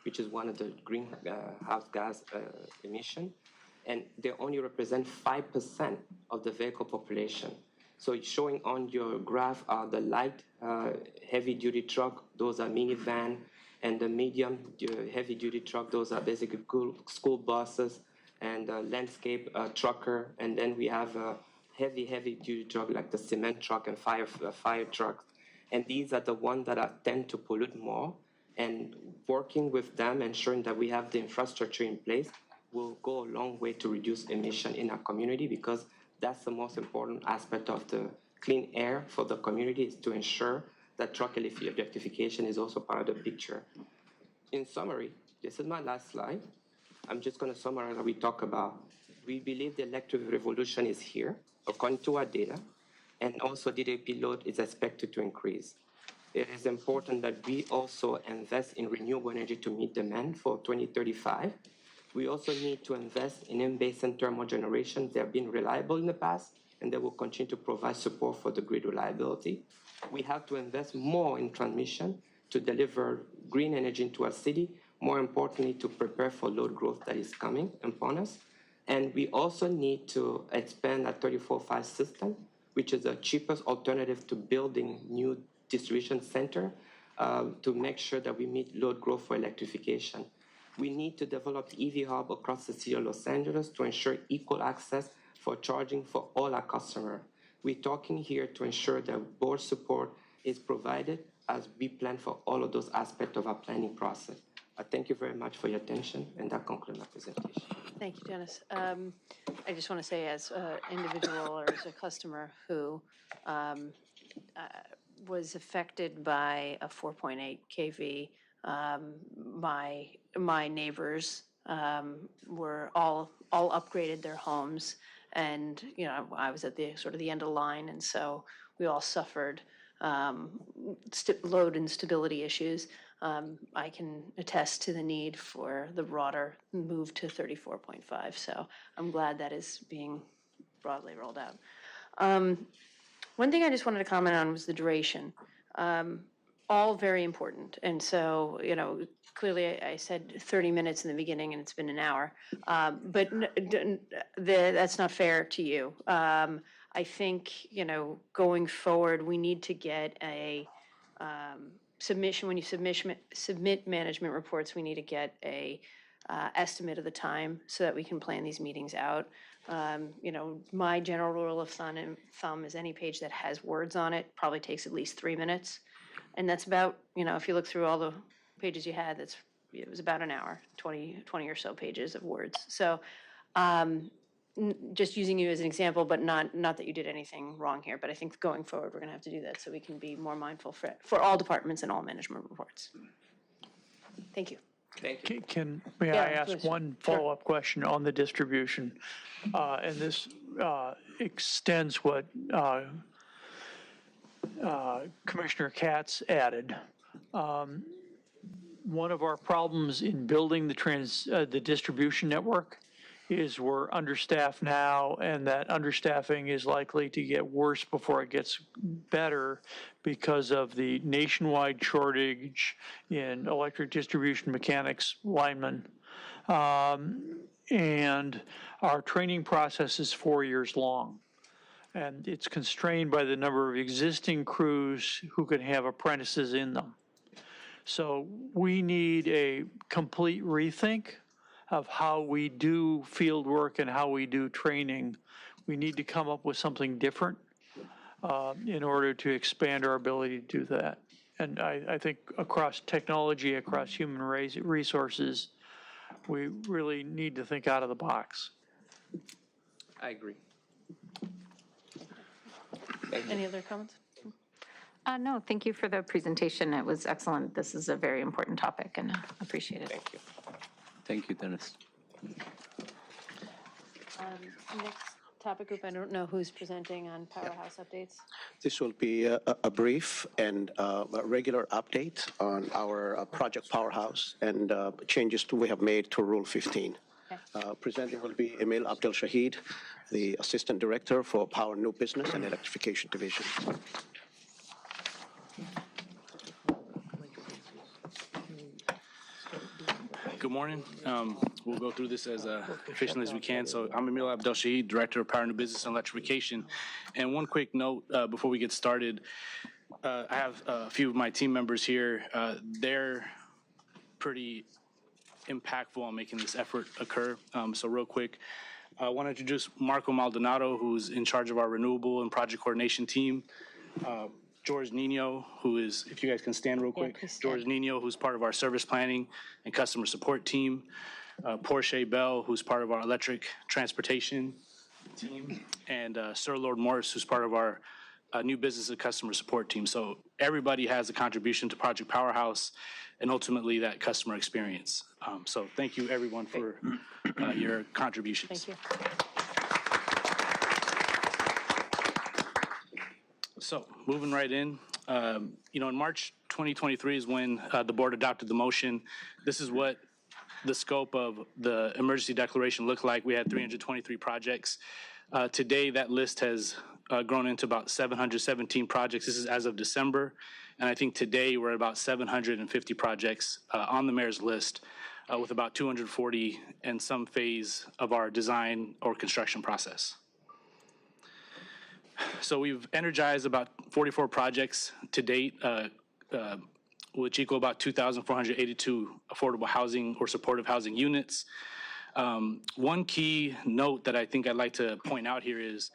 which is one of the greenhouse gas emission. and they only represent 5% of the vehicle population. So it's showing on your graph are the light heavy-duty truck, those are minivan, and the medium heavy-duty truck, those are basically school buses and landscape trucker, and then we have a heavy-duty truck like the cement truck and fire trucks, and these are the ones that tend to pollute more. And working with them, ensuring that we have the infrastructure in place, will go a long way to reduce emission in our community, because that's the most important aspect of the clean air for the community, is to ensure that truck electrification is also part of the picture. In summary, this is my last slide. I'm just going to summarize what we talk about. We believe the electric revolution is here, according to our data, and also DWP load is expected to increase. It is important that we also invest in renewable energy to meet demand for 2035. We also need to invest in in-basin thermal generation. They have been reliable in the past, and they will continue to provide support for the grid reliability. We have to invest more in transmission to deliver green energy into our city, more importantly, to prepare for load growth that is coming upon us. And we also need to expand our 34/5 system, which is the cheapest alternative to building new distribution center to make sure that we meet load growth for electrification. We need to develop EV hub across the city of Los Angeles to ensure equal access for charging for all our customers. We're talking here to ensure that board support is provided as we plan for all of those aspects of our planning process. I thank you very much for your attention, and that concludes my presentation. Thank you, Dennis. I just want to say, as an individual or as a customer who was affected by a 4.8 kV, my neighbors were all upgraded their homes, and I was at the sort of the end of the line, and so we all suffered load and stability issues. I can attest to the need for the broader move to 34.5, so I'm glad that is being broadly rolled out. One thing I just wanted to comment on was the duration. All very important, and so, clearly I said 30 minutes in the beginning and it's been an hour, but that's not fair to you. I think, going forward, we need to get a submission. When you submit management reports, we need to get a estimate of the time so that we can plan these meetings out. My general rule of thumb is any page that has words on it probably takes at least 3 minutes. And that's about, if you look through all the pages you had, it was about an hour, 20 or so pages of words. So just using you as an example, but not that you did anything wrong here, but I think going forward, we're going to have to do that so we can be more mindful for all departments and all management reports. Thank you. Thank you. May Yeah, I ask please. one follow-up question on the distribution? And this extends what Commissioner KATZ added. One of our problems in building the distribution network is we're understaffed now, and that understaffing is likely to get worse before it gets better because of the nationwide shortage in electric distribution mechanics linemen. And our training process is 4 years long. And it's constrained by the number of existing crews who can have apprentices in them. So we need a complete rethink of how we do field work and how we do training. We need to come up with something different in order to expand our ability to do that. And I think across technology, across human resources, we really need to think out of the box. I agree. Any other comments? No, thank you for the presentation. It was excellent. This is a very important topic, and I appreciate it. Thank you. Thank you, Dennis. Next topic group, I don't know who's presenting on Powerhouse updates. This will be a brief and a regular update on our project Powerhouse and changes we have made to Rule 15. Presenting will be Emil Abdel Shahid, the Assistant Director for Power New Business and Electrification Division. Good morning. We'll go through this as efficiently as we can. So I'm Emil Abdel-Shahid, Director of Power and Business and Electrification. And one quick note before we get started. I have a few of my team members here. They're pretty impactful on making this effort occur. So real quick, I want to introduce Marco Maldonado, who's in charge of our renewable and project coordination team. George Nino, who is, if you guys can stand real quick, George Nino, who's part of our service planning and customer support team. Portia Bell, who's part of our electric transportation team. And Sir Lord Morris, who's part of our new business and customer support team. So everybody has a contribution to Project Powerhouse and ultimately that customer experience. So thank you everyone for your contributions. Thank you. So moving right in, in March 2023 is when the board adopted the motion. This is what the scope of the emergency declaration looked like. We had 323 projects. Today, that list has grown into about 717 projects. This is as of December. And I think today we're at about 750 projects on the mayor's list with about 240 in some phase of our design or construction process. So we've energized about 44 projects to date, which equal about 2,482 affordable housing or supportive housing units. One key note that I think I'd like to point out here is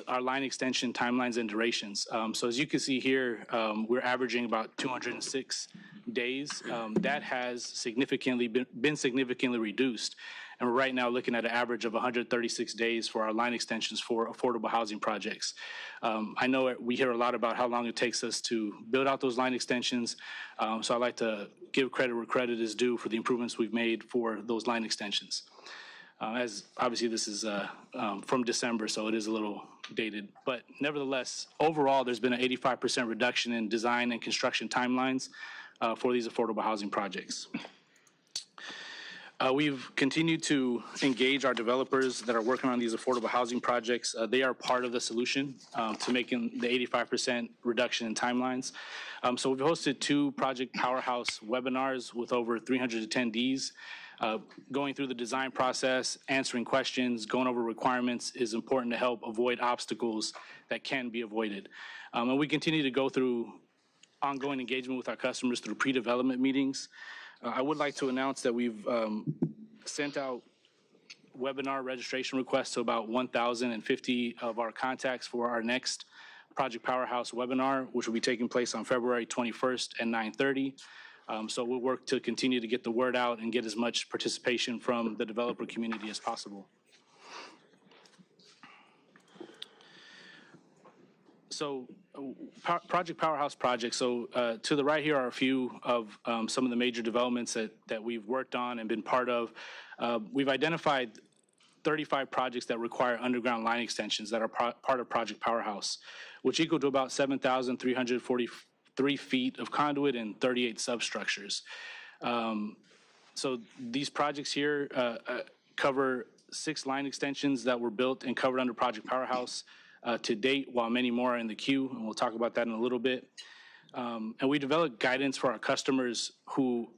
our line extension timelines and durations. So as you can see here, we're averaging about 206 days. That has significantly been significantly reduced. And we're right now looking at an average of 136 days for our line extensions for affordable housing projects. I know we hear a lot about how long it takes us to build out those line extensions. So I'd like to give credit where credit is due for the improvements we've made for those line extensions. As obviously this is from December, so it is a little dated. But nevertheless, overall, there's been an 85% reduction in design and construction timelines for these affordable housing projects. We've continued to engage our developers that are working on these affordable housing projects. They are part of the solution to making the 85% reduction in timelines. So we've hosted 2 Project Powerhouse webinars with over 300 attendees. Going through the design process, answering questions, going over requirements is important to help avoid obstacles that can be avoided. And we continue to go through ongoing engagement with our customers through pre-development meetings. I would like to announce that we've sent out webinar registration requests to about 1,050 of our contacts for our next Project Powerhouse webinar, which will be taking place on February 21st at 9:30. So we'll work to continue to get the word out and get as much participation from the developer community as possible. So Project Powerhouse projects. So to the right here are a few of some of the major developments that we've worked on and been part of. We've identified 35 projects that require underground line extensions that are part of Project Powerhouse, which equal to about 7,343 feet of conduit and 38 substructures. So these projects here cover 6 line extensions that were built and covered under Project Powerhouse to date, while many more are in the queue, and we'll talk about that in a little bit. And we develop guidance for our customers who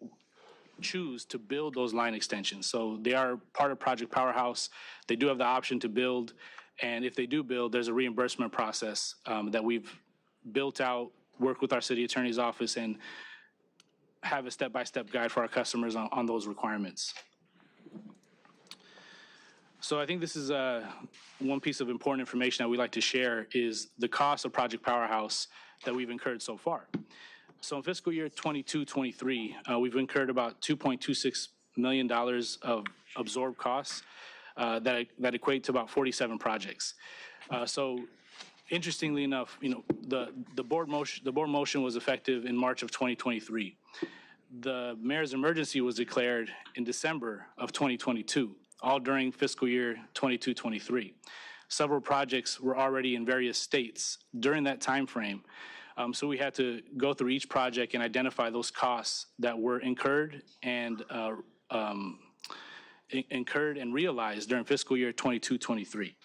choose to build those line extensions. So they are part of Project Powerhouse. They do have the option to build, and if they do build, there's a reimbursement process that we've built out, worked with our city attorney's office, and have a step-by-step guide for our customers on those requirements. So I think this is one piece of important information that we like to share is the cost of Project Powerhouse that we've incurred so far. So in fiscal year 22-23, we've incurred about $2.26 million of absorbed costs that equate to about 47 projects. So interestingly enough, the board motion was effective in March of 2023. The mayor's emergency was declared in December of 2022. All during fiscal year 22-23. Several projects were already in various states during that time frame. So we had to go through each project and identify those costs that were incurred and realized during fiscal year 22-23.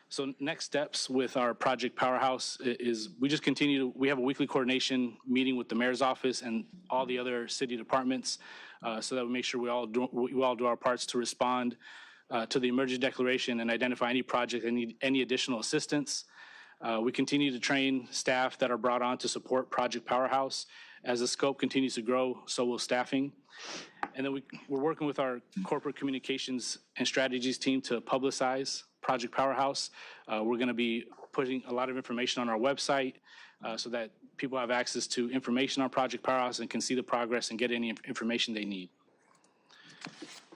So next steps with our Project Powerhouse is we just continue to, we have a weekly coordination meeting with the mayor's office and all the other city departments so that we make sure we all do our parts to respond to the emergency declaration and identify any project that need any additional assistance. We continue to train staff that are brought on to support Project Powerhouse. As the scope continues to grow, so will staffing. And then we're working with our corporate communications and strategies team to publicize Project Powerhouse. We're going to be putting a lot of information on our website so that people have access to information on Project Powerhouse and can see the progress and get any information they need.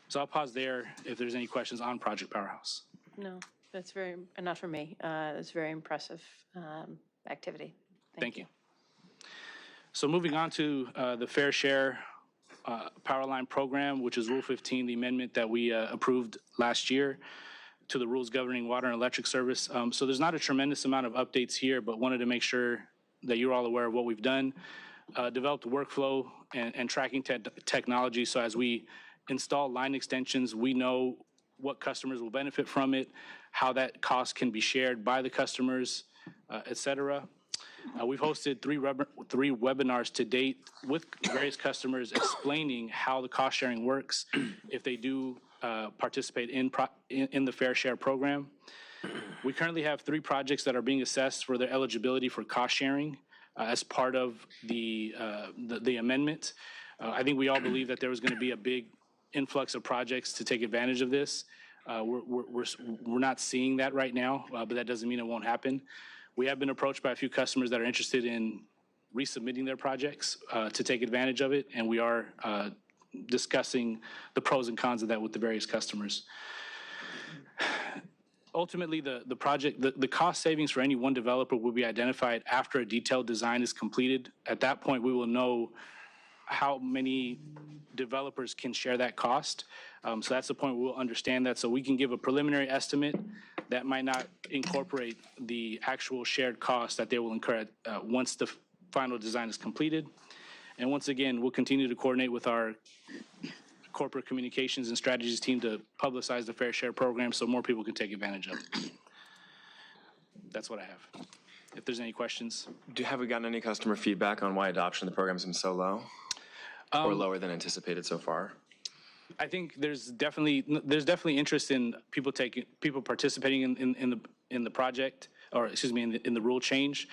So I'll pause there if there's any questions on Project Powerhouse. No, that's very, not for me. It's very impressive activity. Thank you. So moving on to the Fair Share Power Line Program, which is Rule 15, the amendment that we approved last year to the rules governing water and electric service. So there's not a tremendous amount of updates here, but wanted to make sure that you're all aware of what we've done. Developed a workflow and tracking technology, so as we install line extensions, we know what customers will benefit from it, how that cost can be shared by the customers, et cetera. We've hosted three webinars to date with various customers explaining how the cost sharing works if they do participate in the Fair Share program. We currently have 3 projects that are being assessed for their eligibility for cost sharing as part of the amendment. I think we all believe that there was going to be a big influx of projects to take advantage of this. We're not seeing that right now, but that doesn't mean it won't happen. We have been approached by a few customers that are interested in resubmitting their projects to take advantage of it, and we are discussing the pros and cons of that with the various customers. Ultimately, the cost savings for any one developer will be identified after a detailed design is completed. At that point, we will know how many developers can share that cost. So that's the point we'll understand that. So we can give a preliminary estimate that might not incorporate the actual shared cost that they will incur once the final design is completed. And once again, we'll continue to coordinate with our corporate communications and strategies team to publicize the Fair Share program so more people can take advantage of it. That's what I have. If there's any questions. Have we gotten any customer feedback on why adoption of the program has been so low or lower than anticipated so far? I think there's definitely interest in people participating in the project, or excuse me, in the rule change.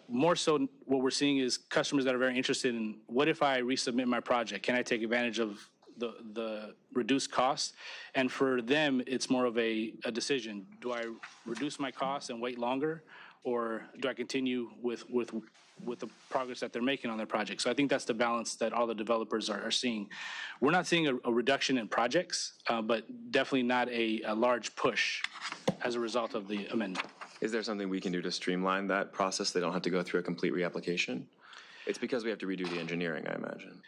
More so, what we're seeing is customers that are very interested in, what if I resubmit my project? Can I take advantage of the reduced costs? And for them, it's more of a decision. Do I reduce my costs and wait longer, or do I continue with the progress that they're making on their project? So I think that's the balance that all the developers are seeing. We're not seeing a reduction in projects, but definitely not a large push as a result of the amendment. Is there something we can do to streamline that process? They don't have to go through a complete reapplication? It's because we have to redo the engineering, I imagine.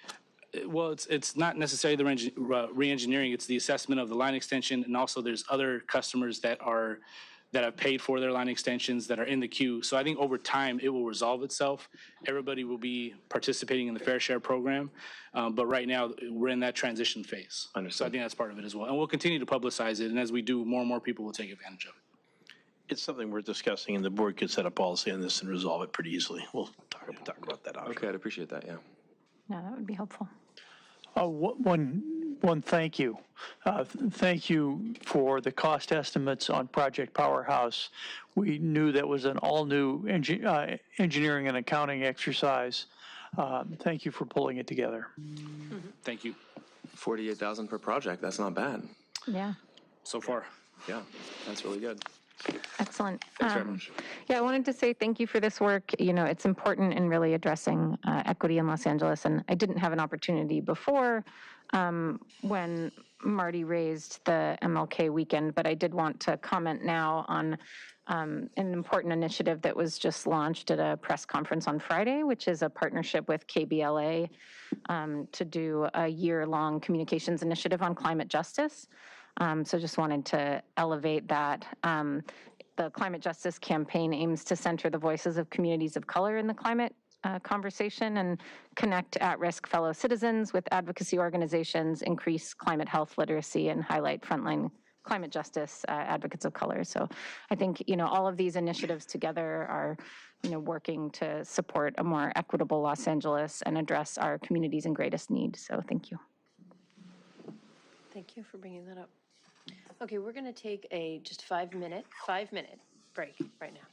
Well, it's not necessarily the re-engineering, it's the assessment of the line extension, and also there's other customers that have paid for their line extensions that are in the queue. So I think over time, it will resolve itself. Everybody will be participating in the Fair Share program, but right now, we're in that transition phase. Understood. So I think that's part of it as well. And we'll continue to publicize it, and as we do, more and more people will take advantage of it. It's something we're discussing, and the board could set a policy on this and resolve it pretty easily. We'll talk about that. Okay, I'd appreciate that, yeah. Yeah, that would be helpful. One thank you. Thank you for the cost estimates on Project Powerhouse. We knew that was an all-new engineering and accounting exercise. Thank you for pulling it together. Thank you. $48,000 per project, that's not bad. Yeah. So far. Yeah, that's really good. Excellent. Thanks very much. Yeah, I wanted to say thank you for this work. You know, it's important in really addressing equity in Los Angeles, and I didn't have an opportunity before when Marty raised the MLK weekend, but I did want to comment now on an important initiative that was just launched at a press conference on Friday, which is a partnership with KBLA to do a year-long communications initiative on climate justice. So just wanted to elevate that. The Climate Justice Campaign aims to center the voices of communities of color in the climate conversation and connect at-risk fellow citizens with advocacy organizations, increase climate health literacy, and highlight frontline climate justice advocates of color. So I think, all of these initiatives together are, working to support a more equitable Los Angeles and address our communities in greatest need. So thank you. Thank you for bringing that up. Okay, we're going to take a just 5-minute break right now.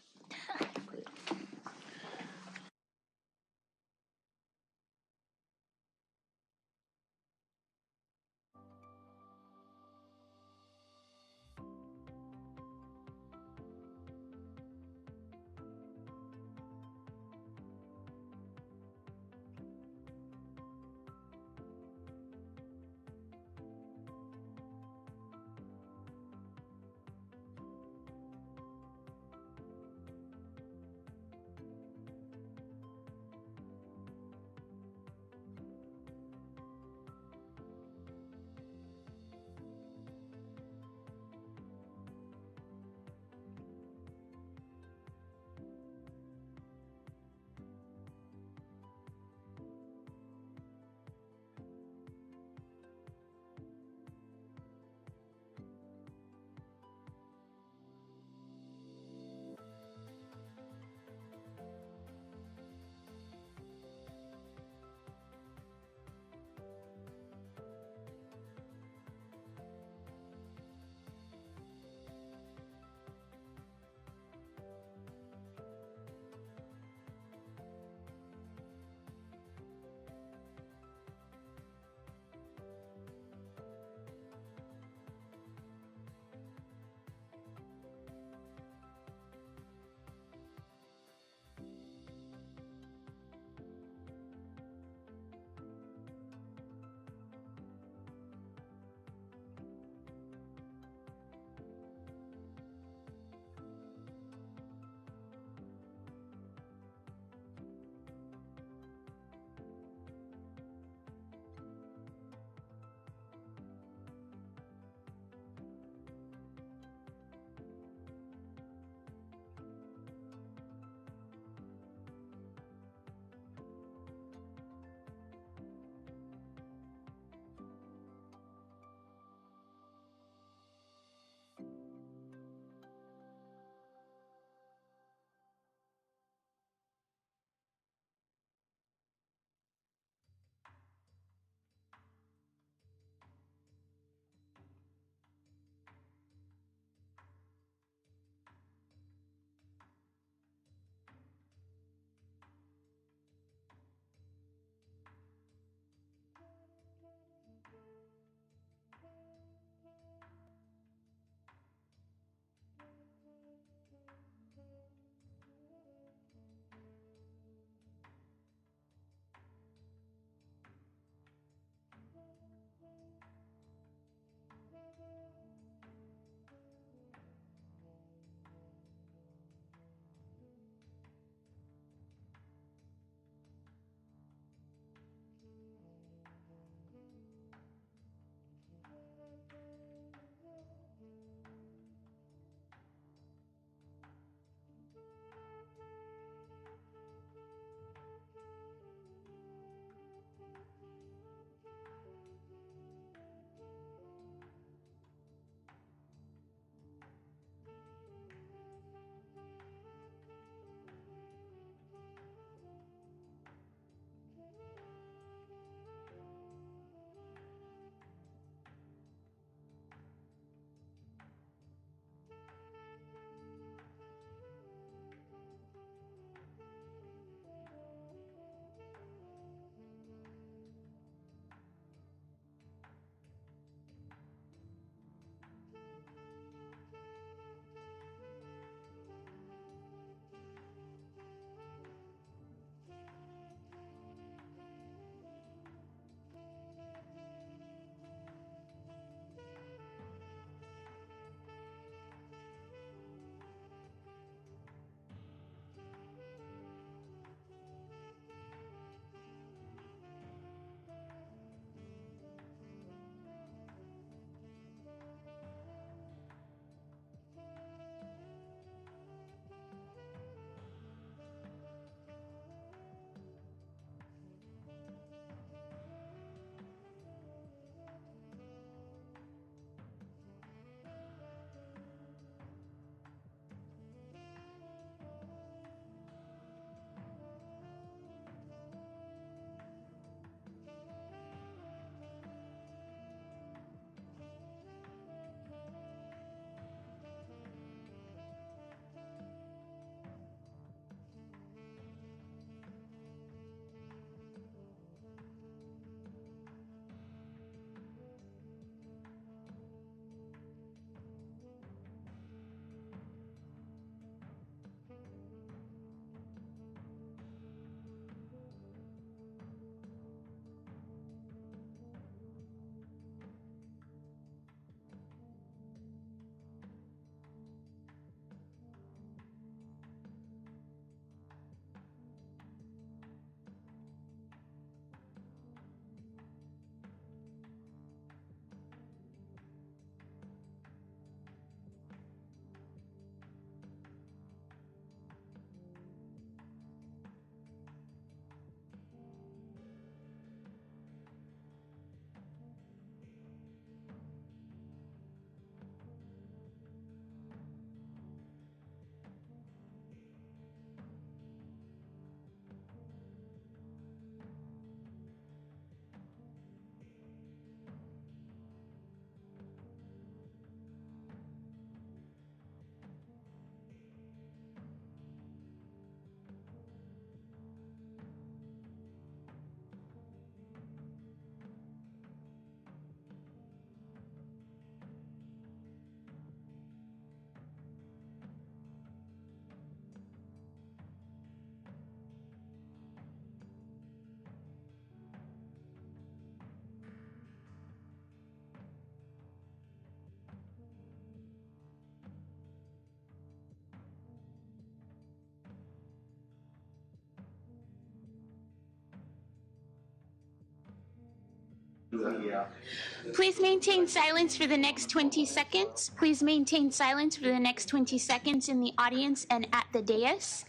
Please maintain silence for the next 20 seconds. Please maintain silence for the next 20 seconds in the audience and at the dais.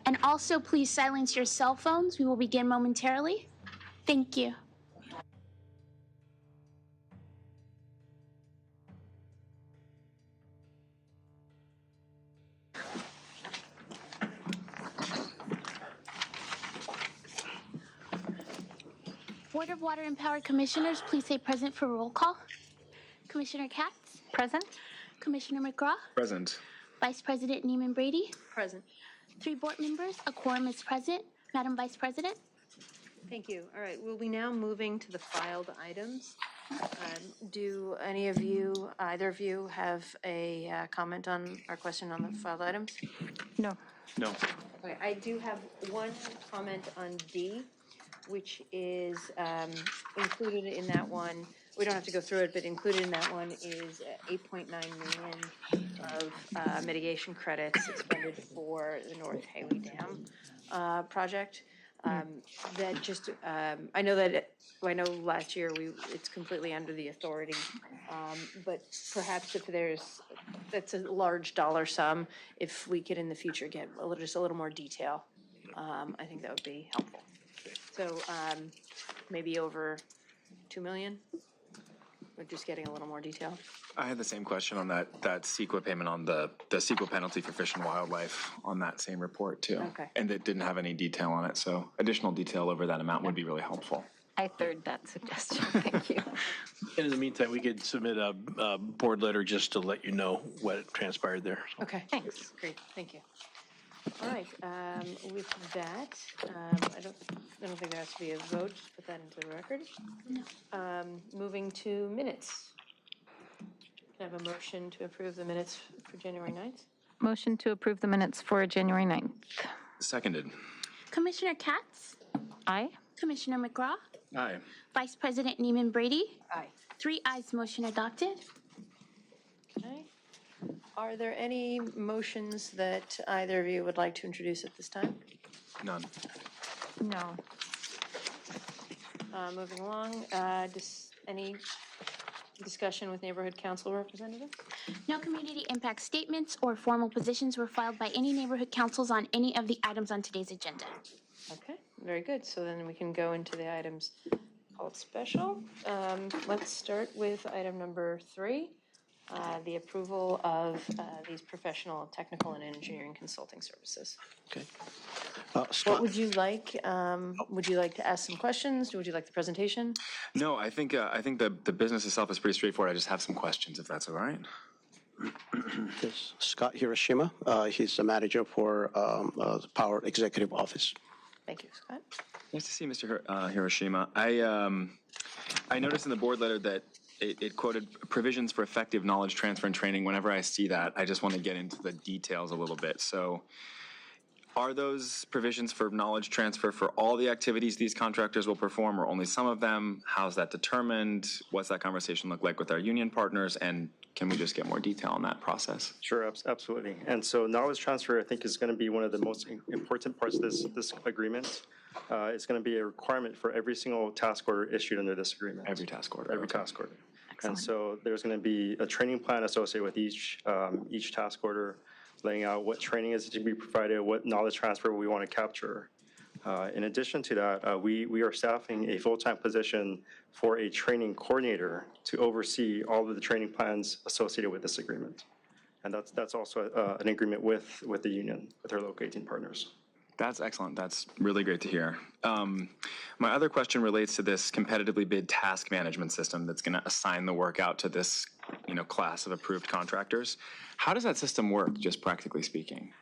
And also, please silence your cell phones. We will begin momentarily. Thank you. Board of Water and Power Commissioners, please say present for roll call. Commissioner KATZ? Present. Commissioner McGraw? Present. Vice President Neiman Brady? Present. 3 board members, a quorum is present. Madam Vice President? Thank you. All right, we'll be now moving to the filed items. Do any of you, either of you, have a comment on or question on the filed items? No. No. Okay, I do have one comment on D, which is included in that one. We don't have to go through it, but included in that one is 8.9 million of mitigation credits expended for the North Haley Dam project. That just, I know last year it's completely under the authority, but perhaps if that's a large dollar sum, if we could in the future get just a little more detail, I think that would be helpful. So maybe over 2 million? We're just getting a little more detail. I had the same question on that CEQA payment on the CEQA penalty for Fish and Wildlife on that same report too. Okay. And it didn't have any detail on it, so additional detail over that amount would be really helpful. I third that suggestion. Thank you. And in the meantime, we could submit a board letter just to let you know what transpired there. Okay. Thanks. Great, thank you. All right, with that, I don't think there has to be a vote, just put that into the record. No. Moving to minutes. Can I have a motion to approve the minutes for January 9th? Motion to approve the minutes for January 9th. Seconded. Commissioner KATZ? Aye. Commissioner McGraw? Aye. Vice President Neiman Brady? Aye. 3 ayes, motion adopted. Okay. Are there any motions that either of you would like to introduce at this time? None. No. Moving along, any discussion with neighborhood council representatives? No community impact statements or formal positions were filed by any neighborhood councils on any of the items on today's agenda. Okay, very good. So then we can go into the items called special. Let's start with item number 3. The approval of these professional, technical, and engineering consulting services. Okay. What would you like? Would you like to ask some questions? Would you like the presentation? No, I think the business itself is pretty straightforward. I just have some questions, if that's all right. Yes. Scott Hiroshima. He's the manager for the Power Executive Office. Thank you, Scott. Nice to see you, Mr. Hiroshima. I noticed in the board letter that it quoted provisions for effective knowledge transfer and training. Whenever I see that, I just want to get into the details a little bit. So are those provisions for knowledge transfer for all the activities these contractors will perform or only some of them? How's that determined? What's that conversation look like with our union partners? And can we just get more detail on that process? Sure, absolutely. And so knowledge transfer, I think, is going to be one of the most important parts of this agreement. It's going to be a requirement for every single task order issued under this agreement. Every task order. Every task order. Excellent. And so there's going to be a training plan associated with each task order, laying out what training is to be provided, what knowledge transfer we want to capture. In addition to that, we are staffing a full-time position for a training coordinator to oversee all of the training plans associated with this agreement. And that's also an agreement with the union, with our local 18 partners. That's excellent. That's really great to hear. My other question relates to this competitively bid task management system that's going to assign the work out to this, class of approved contractors. How does that system work, just practically speaking?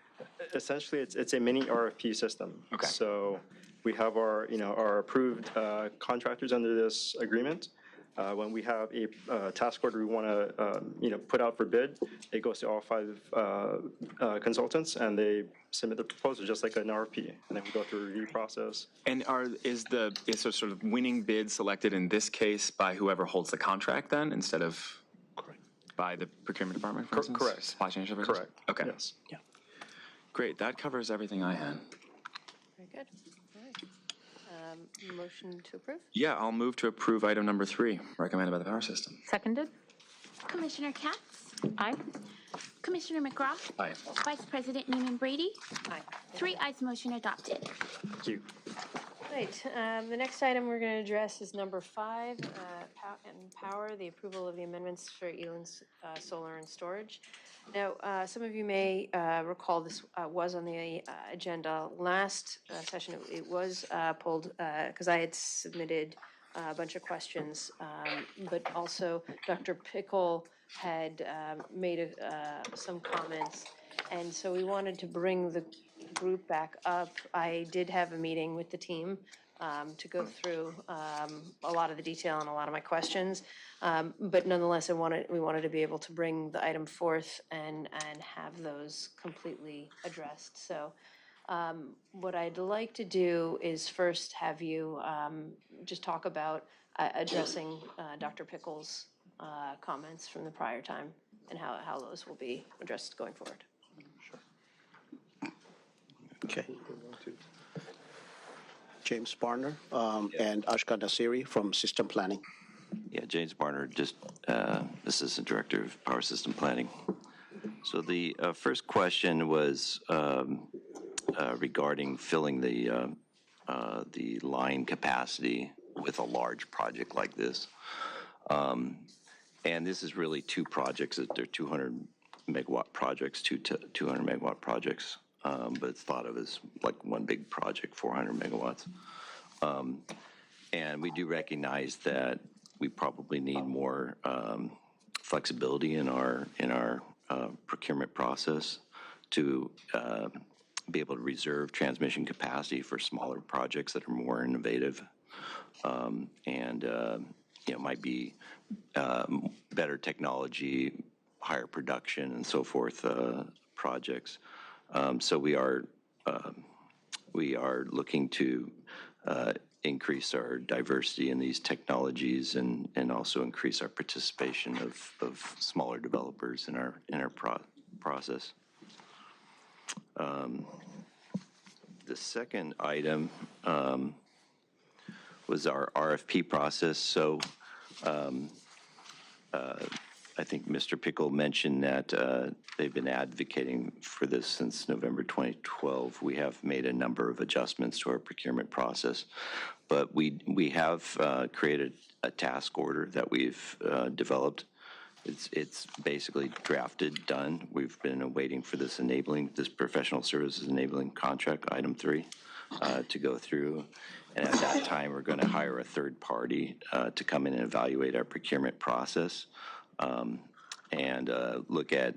Essentially, it's a mini RFP system. Okay. So we have our approved contractors under this agreement. When we have a task order we want to put out for bid, it goes to all 5 consultants and they submit the proposal just like an RFP, and then we go through a review process. And is sort of winning bid selected in this case by whoever holds the contract then, instead of by the procurement department, for instance? Correct. Supply chain services? Correct. Okay. Yes. Yeah. Great. That covers everything I had. Very good. All right. Motion to approve? Yeah, I'll move to approve item number 3, recommended by the Power System. Seconded? Commissioner Katz, Aye. Commissioner McGraw, Aye. Vice President Neiman Brady. Aye. 3 ayes, motion adopted. Thank you. Right, the next item we're going to address is number 5, Power, the approval of the amendments for Eland's solar and storage. Now, some of you may recall this was on the agenda last session. It was pulled because I had submitted a bunch of questions, but also Dr. Pickle had made some comments, and so we wanted to bring the group back up. I did have a meeting with the team to go through a lot of the detail and a lot of my questions, but nonetheless, we wanted to be able to bring the item forth and have those completely addressed. So what I'd like to do is first have you just talk about addressing Dr. Pickle's comments from the prior time and how those will be addressed going forward. Okay. James Barner and Ashka Nasiri from System Planning. Yeah, James Barner, just Assistant Director of Power System Planning. So the first question was regarding filling the line capacity with a large project like this. And this is really 2 projects. They're 200 megawatt projects, 200 megawatt projects. But it's thought of as like one big project, 400 megawatts. And we do recognize that we probably need more flexibility in our procurement process to be able to reserve transmission capacity for smaller projects that are more innovative and might be better technology, higher production, and so forth projects. So we are looking to increase our diversity in these technologies and also increase our participation of smaller developers in our process. The second item was our RFP process. So I think Mr. Pickle mentioned that they've been advocating for this since November 2012. We have made a number of adjustments to our procurement process, but we have created a task order that we've developed. It's basically drafted, done. We've been waiting for this professional services enabling contract, item 3, to go through. And at that time, we're going to hire a third party to come in and evaluate our procurement process. And look at,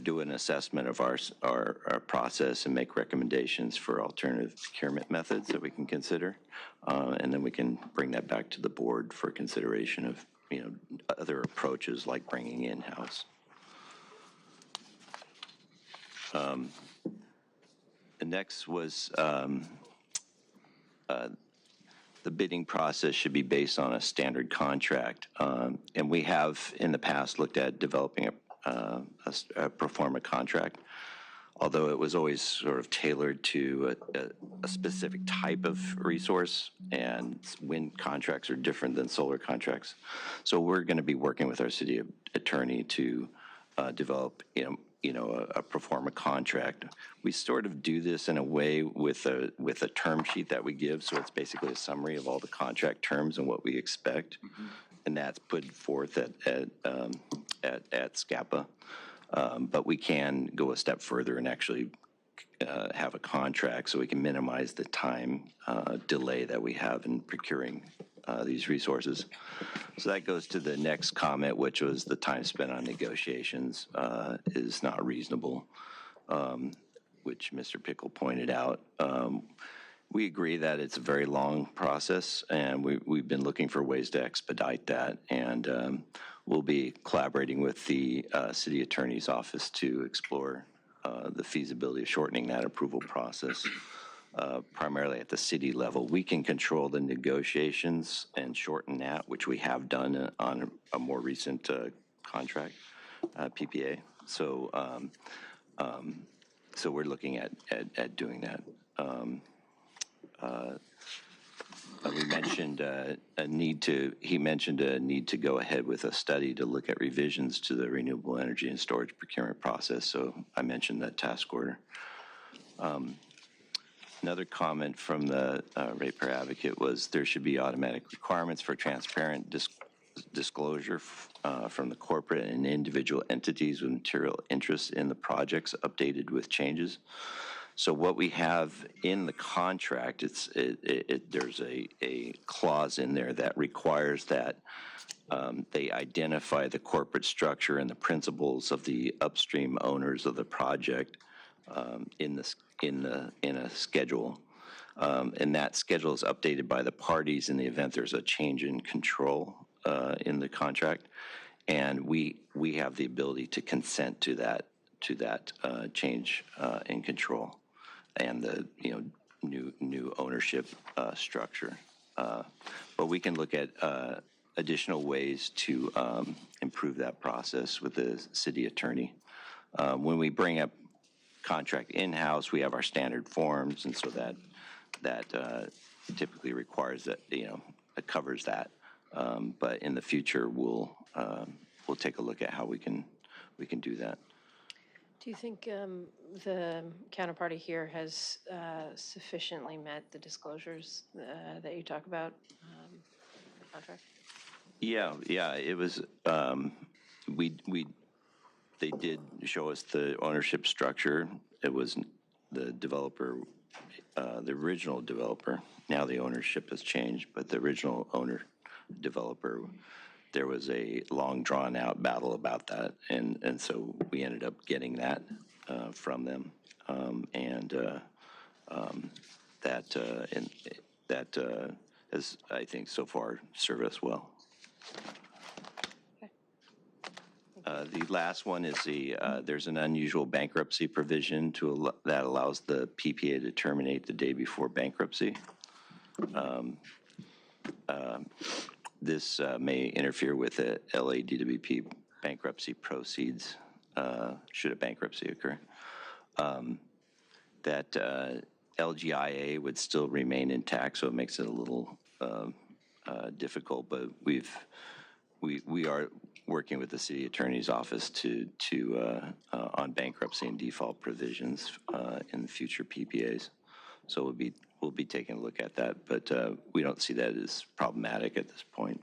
do an assessment of our process and make recommendations for alternative procurement methods that we can consider. And then we can bring that back to the board for consideration of, other approaches like bringing in-house. The next was the bidding process should be based on a standard contract. And we have in the past looked at developing a pro forma contract, although it was always sort of tailored to a specific type of resource, and wind contracts are different than solar contracts. So we're going to be working with our city attorney to develop, a pro forma contract. We sort of do this in a way with a term sheet that we give, so it's basically a summary of all the contract terms and what we expect, and that's put forth at SCAPA. But we can go a step further and actually have a contract so we can minimize the time delay that we have in procuring these resources. So that goes to the next comment, which was the time spent on negotiations is not reasonable, which Mr. Pickle pointed out. We agree that it's a very long process, and we've been looking for ways to expedite that, and we'll be collaborating with the city attorney's office to explore the feasibility of shortening that approval process. Primarily at the city level, we can control the negotiations and shorten that, which we have done on a more recent contract, PPA. So, so we're looking at doing that. we mentioned he mentioned a need to go ahead with a study to look at revisions to the renewable energy and storage procurement process. So I mentioned that task order. Another comment from the Ratepayer Advocate was there should be automatic requirements for transparent disclosure from the corporate and individual entities with material interest in the projects updated with changes. So what we have in the contract, there's a clause in there that requires that they identify the corporate structure and the principles of the upstream owners of the project in a schedule. And that schedule is updated by the parties in the event there's a change in control in the contract. And we have the ability to consent to that change in control and the new ownership structure. But we can look at additional ways to improve that process with the city attorney. When we bring up contract in-house, we have our standard forms, and so that typically requires that, it covers that. But in the future, we'll take a look at how we can do that. Do you think the counterparty here has sufficiently met the disclosures that you talk about in the contract? Yeah, it was, they did show us the ownership structure. It was the developer, the original developer. Now the ownership has changed, but the original developer, there was a long drawn out battle about that. And so we ended up getting that from them. That has, I think, so far served us well. The last one is there's an unusual bankruptcy provision that allows the PPA to terminate the day before bankruptcy. This may interfere with the LADWP bankruptcy proceeds should a bankruptcy occur. That LGIA would still remain intact, so it makes it a little difficult, but we are working with the city attorney's office on bankruptcy and default provisions in future PPAs. So we'll be taking a look at that, but we don't see that as problematic at this point.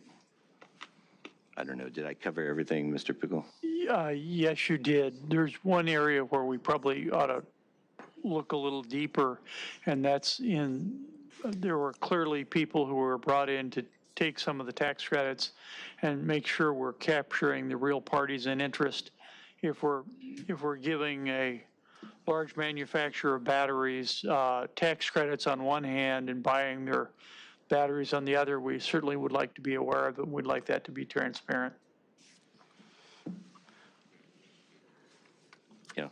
I don't know, did I cover everything, Mr. Pickle? Yes, you did. There's one area where we probably ought to look a little deeper, and that's there were clearly people who were brought in to take some of the tax credits and make sure we're capturing the real parties in interest. If we're giving a large manufacturer of batteries tax credits on one hand and buying their batteries on the other, we certainly would like to be aware of it. We'd like that to be transparent. Yeah,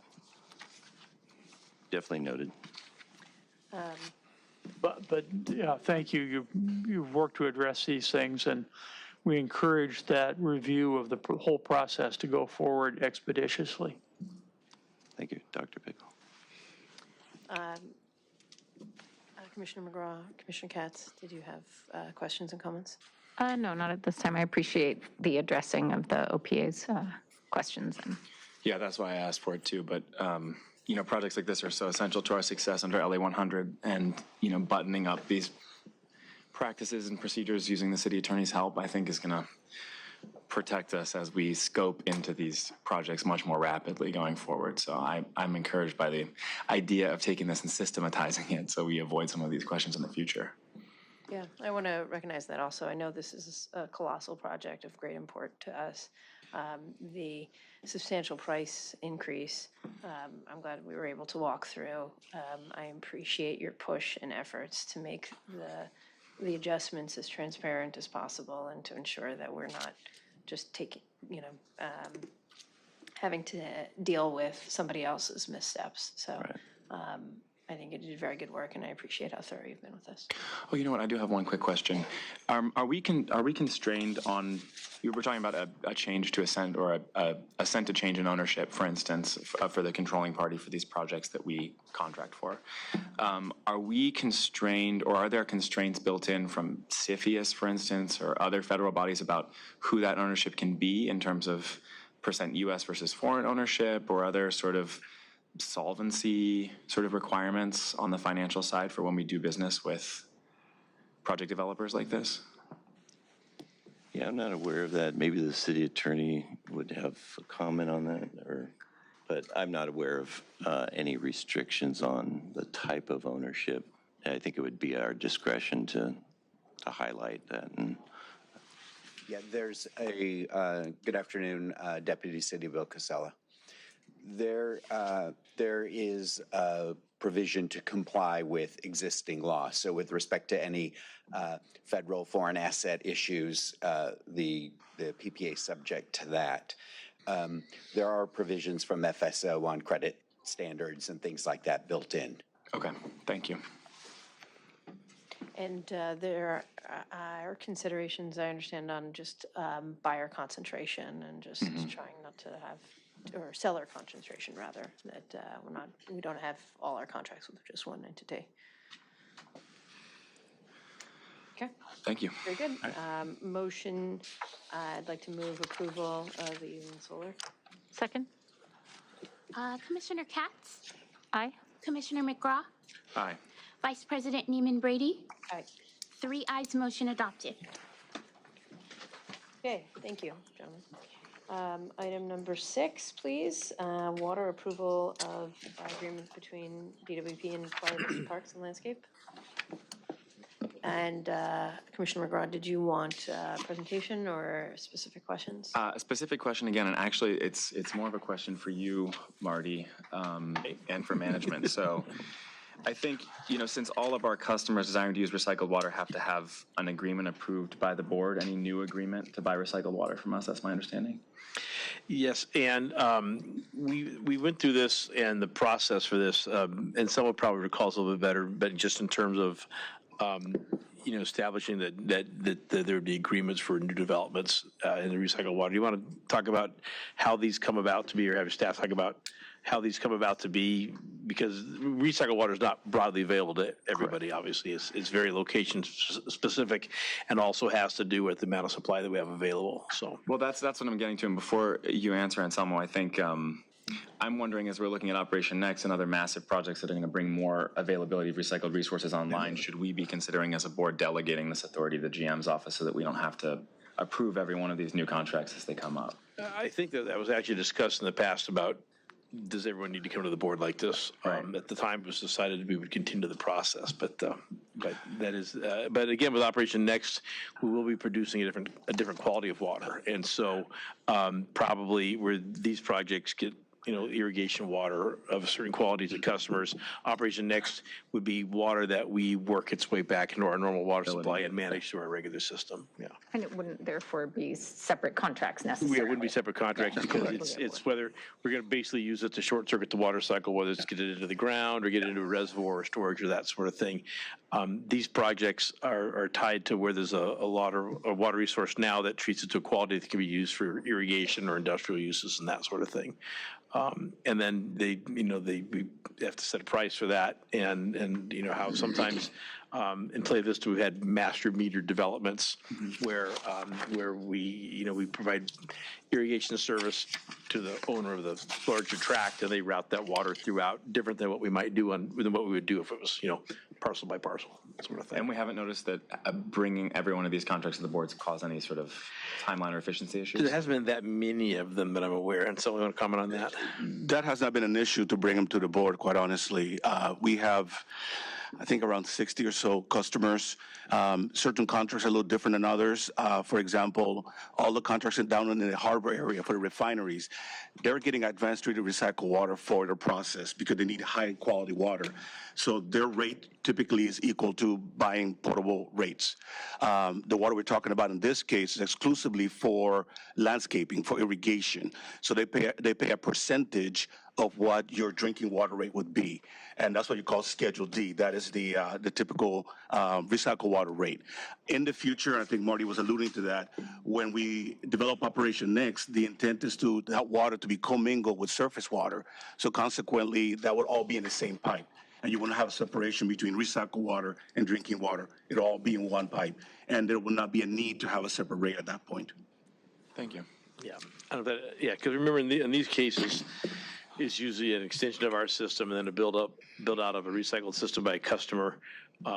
definitely noted. But yeah, thank you. You've worked to address these things, and we encourage that review of the whole process to go forward expeditiously. Thank you, Dr. Pickle. Commissioner McGraw, Commissioner Katz, did you have questions and comments? No, not at this time. I appreciate the addressing of the OPA's questions. Yeah, that's why I asked for it too. But projects like this are so essential to our success under LA 100, and buttoning up these practices and procedures using the city attorney's help, I think, is going to protect us as we scope into these projects much more rapidly going forward. So I'm encouraged by the idea of taking this and systematizing it so we avoid some of these questions in the future. Yeah, I want to recognize that also. I know this is a colossal project of great import to us. The substantial price increase, I'm glad we were able to walk through. I appreciate your push and efforts to make the adjustments as transparent as possible and to ensure that we're not just taking, having to deal with somebody else's missteps. So I think you did very good work, and I appreciate how thorough you've been with us. Oh, you know what? I do have one quick question. Are we constrained on? You were talking about a change to assent or a assent to change in ownership, for instance, for the controlling party for these projects that we contract for. Are we constrained, or are there constraints built in from CFIUS, for instance, or other federal bodies about who that ownership can be in terms of percent U.S. versus foreign ownership, or other sort of solvency sort of requirements on the financial side for when we do business with project developers like this? Yeah, I'm not aware of that. Maybe the city attorney would have a comment on that, but I'm not aware of any restrictions on the type of ownership. I think it would be our discretion to highlight that. And yeah, there's a, good afternoon, Deputy City Bill Casella. There is a provision to comply with existing law. So with respect to any federal foreign asset issues, the PPA is subject to that. There are provisions from FSO on credit standards and things like that built in. Okay, thank you. And there are considerations, I understand, on just buyer concentration and just trying not to have, or seller concentration rather, that we don't have all our contracts with just one entity. Okay. Thank you. Very good. Motion, I'd like to move approval of the Union Solar. Second? Commissioner KATZ? Aye. Commissioner McGraw? Aye. Vice President NEEMAN Brady? Aye. 3 ayes, motion adopted. Okay, thank you, gentlemen. Item number 6, please. Water approval of agreements between BWP and Biodiversity Parks and Landscape. And Commissioner McGraw, did you want a presentation or specific questions? A specific question again, and actually it's more of a question for you, Marty, and for management. So I think, since all of our customers desiring to use recycled water have to have an agreement approved by the board, any new agreement to buy recycled water from us, that's my understanding. Yes, and we went through this and the process for this, and someone probably recalls a little bit better, but just in terms of establishing that there would be agreements for new developments in the recycled water. Do you want to talk about how these come about to be, or have your staff talk about how these come about to be? Because recycled water is not broadly available to everybody. Correct. Obviously. It's very location specific, and also has to do with the amount of supply that we have available. So, well, that's what I'm getting to. And before you answer, Anselmo, I think I'm wondering, as we're looking at Operation Next and other massive projects that are going to bring more availability of recycled resources online, should we be considering as a board delegating this authority to the GM's office so that we don't have to approve every one of these new contracts as they come up? I think that was actually discussed in the past about, does everyone need to come to the board like this? Right. At the time, it was decided we would continue the process, but that is. But again, with Operation Next, we will be producing a different quality of water, and so probably where these projects get irrigation water of a certain quality to customers, Operation Next would be water that we work its way back into our normal water supply and manage through our regular system. Yeah. And it wouldn't therefore be separate contracts necessarily. Yeah, it wouldn't be separate contracts because it's whether we're going to basically use it to short circuit the water cycle, whether it's get it into the ground or get it into a reservoir or storage or that sort of thing. These projects are tied to where there's a lot of a water resource now that treats it to a quality that can be used for irrigation or industrial uses and that sort of thing. And then we have to set a price for that, and how sometimes in Playa Vista we've had master meter developments where we provide irrigation service to the owner of the larger tract, and they route that water throughout, different than what we might do than what we would do if it was parcel by parcel sort of thing. And we haven't noticed that bringing every one of these contracts to the boards cause any sort of timeline or efficiency issues? There hasn't been that many of them that I'm aware, and so we want to comment on that. That has not been an issue to bring them to the board, quite honestly. We have, I think, around 60 or so customers. Certain contracts are a little different than others. For example, all the contracts down in the harbor area for the refineries, they're getting advanced treated recycled water for their process because they need high quality water. So their rate typically is equal to buying potable rates. The water we're talking about in this case is exclusively for landscaping, for irrigation. So they pay a percentage of what your drinking water rate would be. And that's what you call Schedule D. That is the typical recycled water rate. In the future, I think Marty was alluding to that, when we develop Operation Next, the intent is to that water to be commingled with surface water. So consequently, that would all be in the same pipe. And you wouldn't have a separation between recycled water and drinking water. It'll all be in one pipe. And there will not be a need to have a separate rate at that point. Thank you. Yeah, yeah, because remember in these cases, it's usually an extension of our system and then a build out of a recycled system by a customer.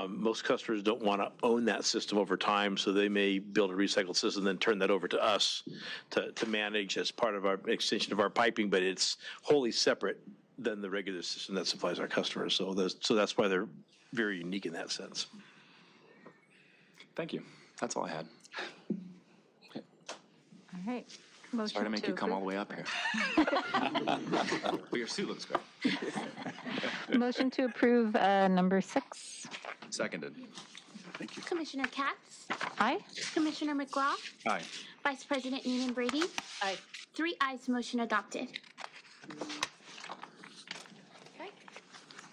Most customers don't want to own that system over time, so they may build a recycled system and then turn that over to us to manage as part of our extension of our piping, but it's wholly separate than the regular system that supplies our customers. So that's why they're very unique in that sense. Thank you. That's all I had. All right. Motion Sorry to make you come all the way up here. But your suit looks great. Motion to approve number 6. Seconded. Thank you. Commissioner KATZ? Aye. Commissioner McGraw? Aye. Vice President NEEMAN Brady? Aye. 3 ayes, motion adopted. Okay.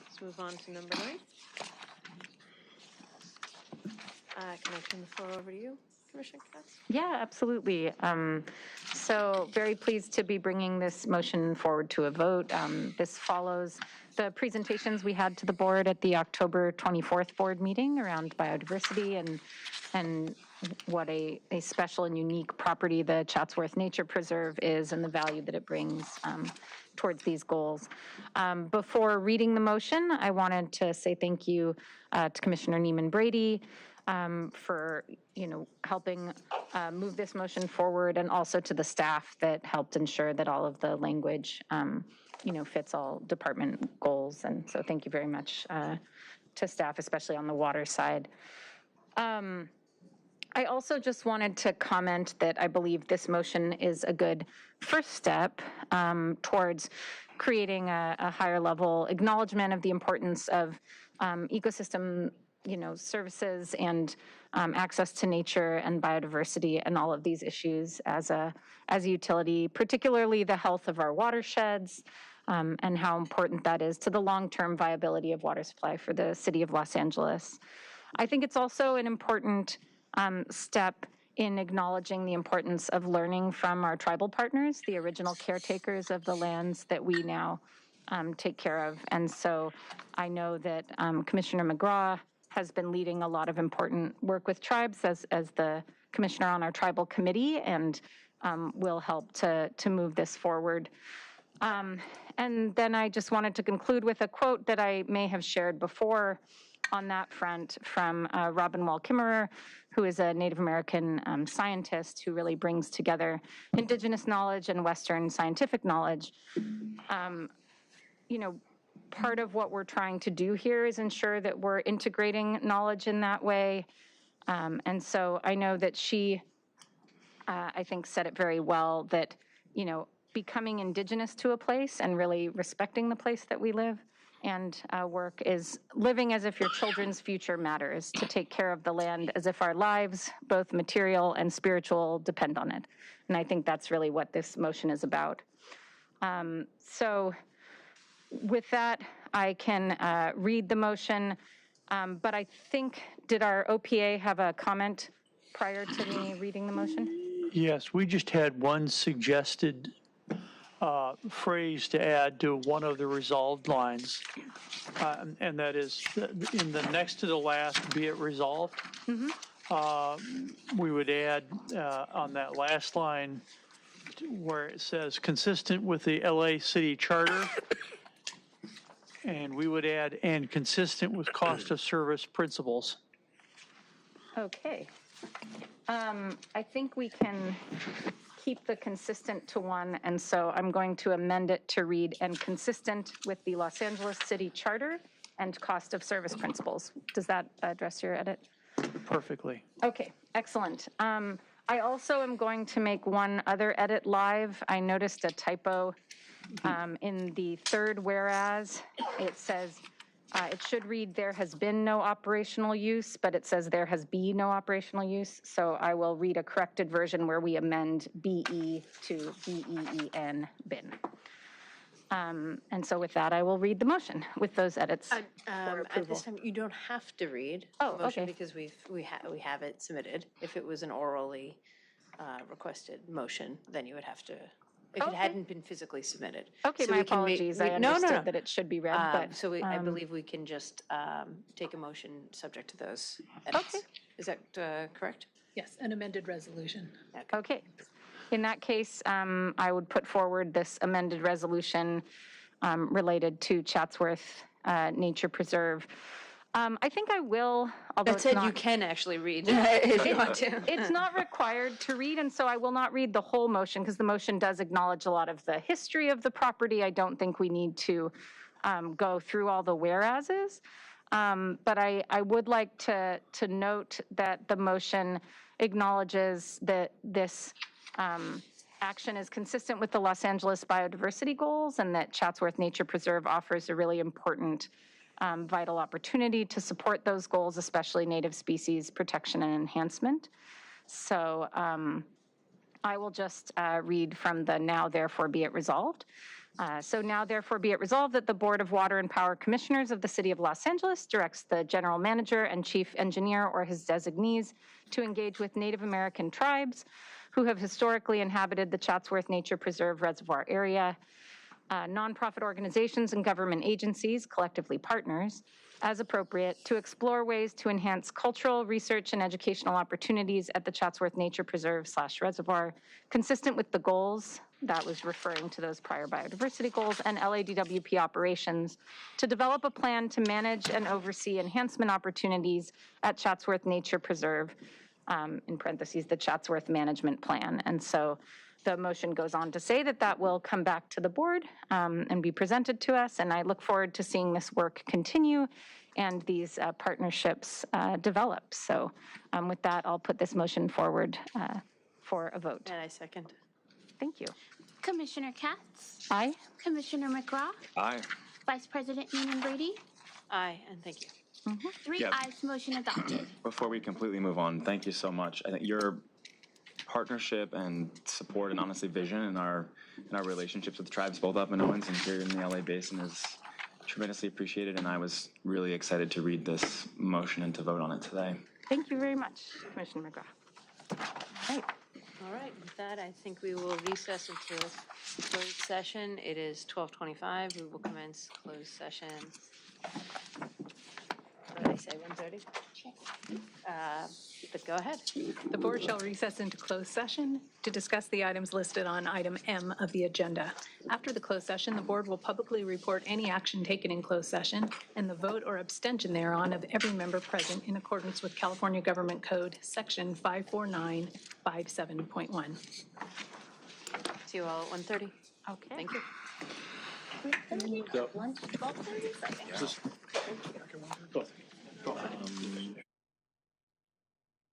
Let's move on to number 9. Can I turn the floor over to you, Commissioner KATZ? Yeah, absolutely. So very pleased to be bringing this motion forward to a vote. This follows the presentations we had to the board at the October 24th board meeting around biodiversity and what a special and unique property the Chatsworth Nature Preserve is and the value that it brings towards these goals. Before reading the motion, I wanted to say thank you to Commissioner NEEMAN Brady for helping move this motion forward, and also to the staff that helped ensure that all of the language fits all department goals. And so thank you very much to staff, especially on the water side. I also just wanted to comment that I believe this motion is a good first step towards creating a higher level acknowledgement of the importance of ecosystem services and access to nature and biodiversity and all of these issues as a utility, particularly the health of our watersheds and how important that is to the long-term viability of water supply for the city of Los Angeles. I think it's also an important step in acknowledging the importance of learning from our tribal partners, the original caretakers of the lands that we now take care of. And so I know that Commissioner McGraw has been leading a lot of important work with tribes as the commissioner on our tribal committee, and will help to move this forward. And then I just wanted to conclude with a quote that I may have shared before on that front from Robin Wall Kimmerer, who is a Native American scientist who really brings together indigenous knowledge and Western scientific knowledge. Part of what we're trying to do here is ensure that we're integrating knowledge in that way. And so I know that she, I think, said it very well, that, becoming indigenous to a place and really respecting the place that we live and work is living as if your children's future matters, to take care of the land as if our lives, both material and spiritual, depend on it. And I think that's really what this motion is about. So with that, I can read the motion, but I think, did our OPA have a comment prior to me reading the motion? Yes, we just had one suggested phrase to add to one of the resolved lines, and that is in the next to the last, be it resolved. We would add on that last line where it says consistent with the LA City Charter, and we would add and consistent with cost of service principles. Okay. I think we can keep the consistent to one, and so I'm going to amend it to read and consistent with the Los Angeles City Charter and cost of service principles. Does that address your edit? Perfectly. Okay, excellent. I also am going to make one other edit live. I noticed a typo in the third whereas. It says, it should read there has been no operational use, but it says there has been no operational use. So I will read a corrected version where we amend BE to BEEN, bin. And so with that, I will read the motion with those edits. At this time, you don't have to read Oh, the motion okay. because we have it submitted. If it was an orally requested motion, then you would have to, if it hadn't been physically submitted. Okay, So my we can make- apologies. we- I no, no, understood no. that it should be read, but. So I believe we can just take a motion subject to those edits. Okay. Is that correct? Yes, an amended resolution. Okay. In that case, I would put forward this amended resolution related to Chatsworth Nature Preserve. I think I will, although That it's said, not. you can actually read if you want to. It's not required to read, and so I will not read the whole motion because the motion does acknowledge a lot of the history of the property. I don't think we need to go through all the whereases. But I would like to note that the motion acknowledges that this action is consistent with the Los Angeles biodiversity goals and that Chatsworth Nature Preserve offers a really important vital opportunity to support those goals, especially native species protection and enhancement. So I will just read from the now therefore be it resolved. So now therefore be it resolved that the Board of Water and Power Commissioners of the City of Los Angeles directs the General Manager and Chief Engineer or his designees to engage with Native American tribes who have historically inhabited the Chatsworth Nature Preserve Reservoir area, nonprofit organizations and government agencies, collectively partners, as appropriate, to explore ways to enhance cultural, research, and educational opportunities at the Chatsworth Nature Preserve/Reservoir, consistent with the goals, that was referring to those prior biodiversity goals, and LADWP operations, to develop a plan to manage and oversee enhancement opportunities at Chatsworth Nature Preserve, in parentheses, the Chatsworth Management Plan. And so the motion goes on to say that that will come back to the board and be presented to us, and I look forward to seeing this work continue and these partnerships develop. So with that, I'll put this motion forward for a vote. And I second. Thank you. Commissioner Katz? Aye. Commissioner McGraw? Aye. Vice President NEEMAN Brady? Aye, and thank you. 3 Yeah. ayes, motion adopted. Before we completely move on, thank you so much. I think your partnership and support and honestly vision in our relationships with the tribes, both up in Owens and here in the LA Basin, is tremendously appreciated, and I was really excited to read this motion and to vote on it today. Thank you very much, Commissioner McGraw. Right. All right, with that, I think we will recess into closed session. It is 12:25. We will commence closed session. What did I say, 1:30? But go ahead. The board shall recess into closed session to discuss the items listed on item M of the agenda. After the closed session, the board will publicly report any action taken in closed session and the vote or abstention thereon of every member present in accordance with California Government Code, Section 54957.1. See you all at 1:30. Okay. Thank you. Just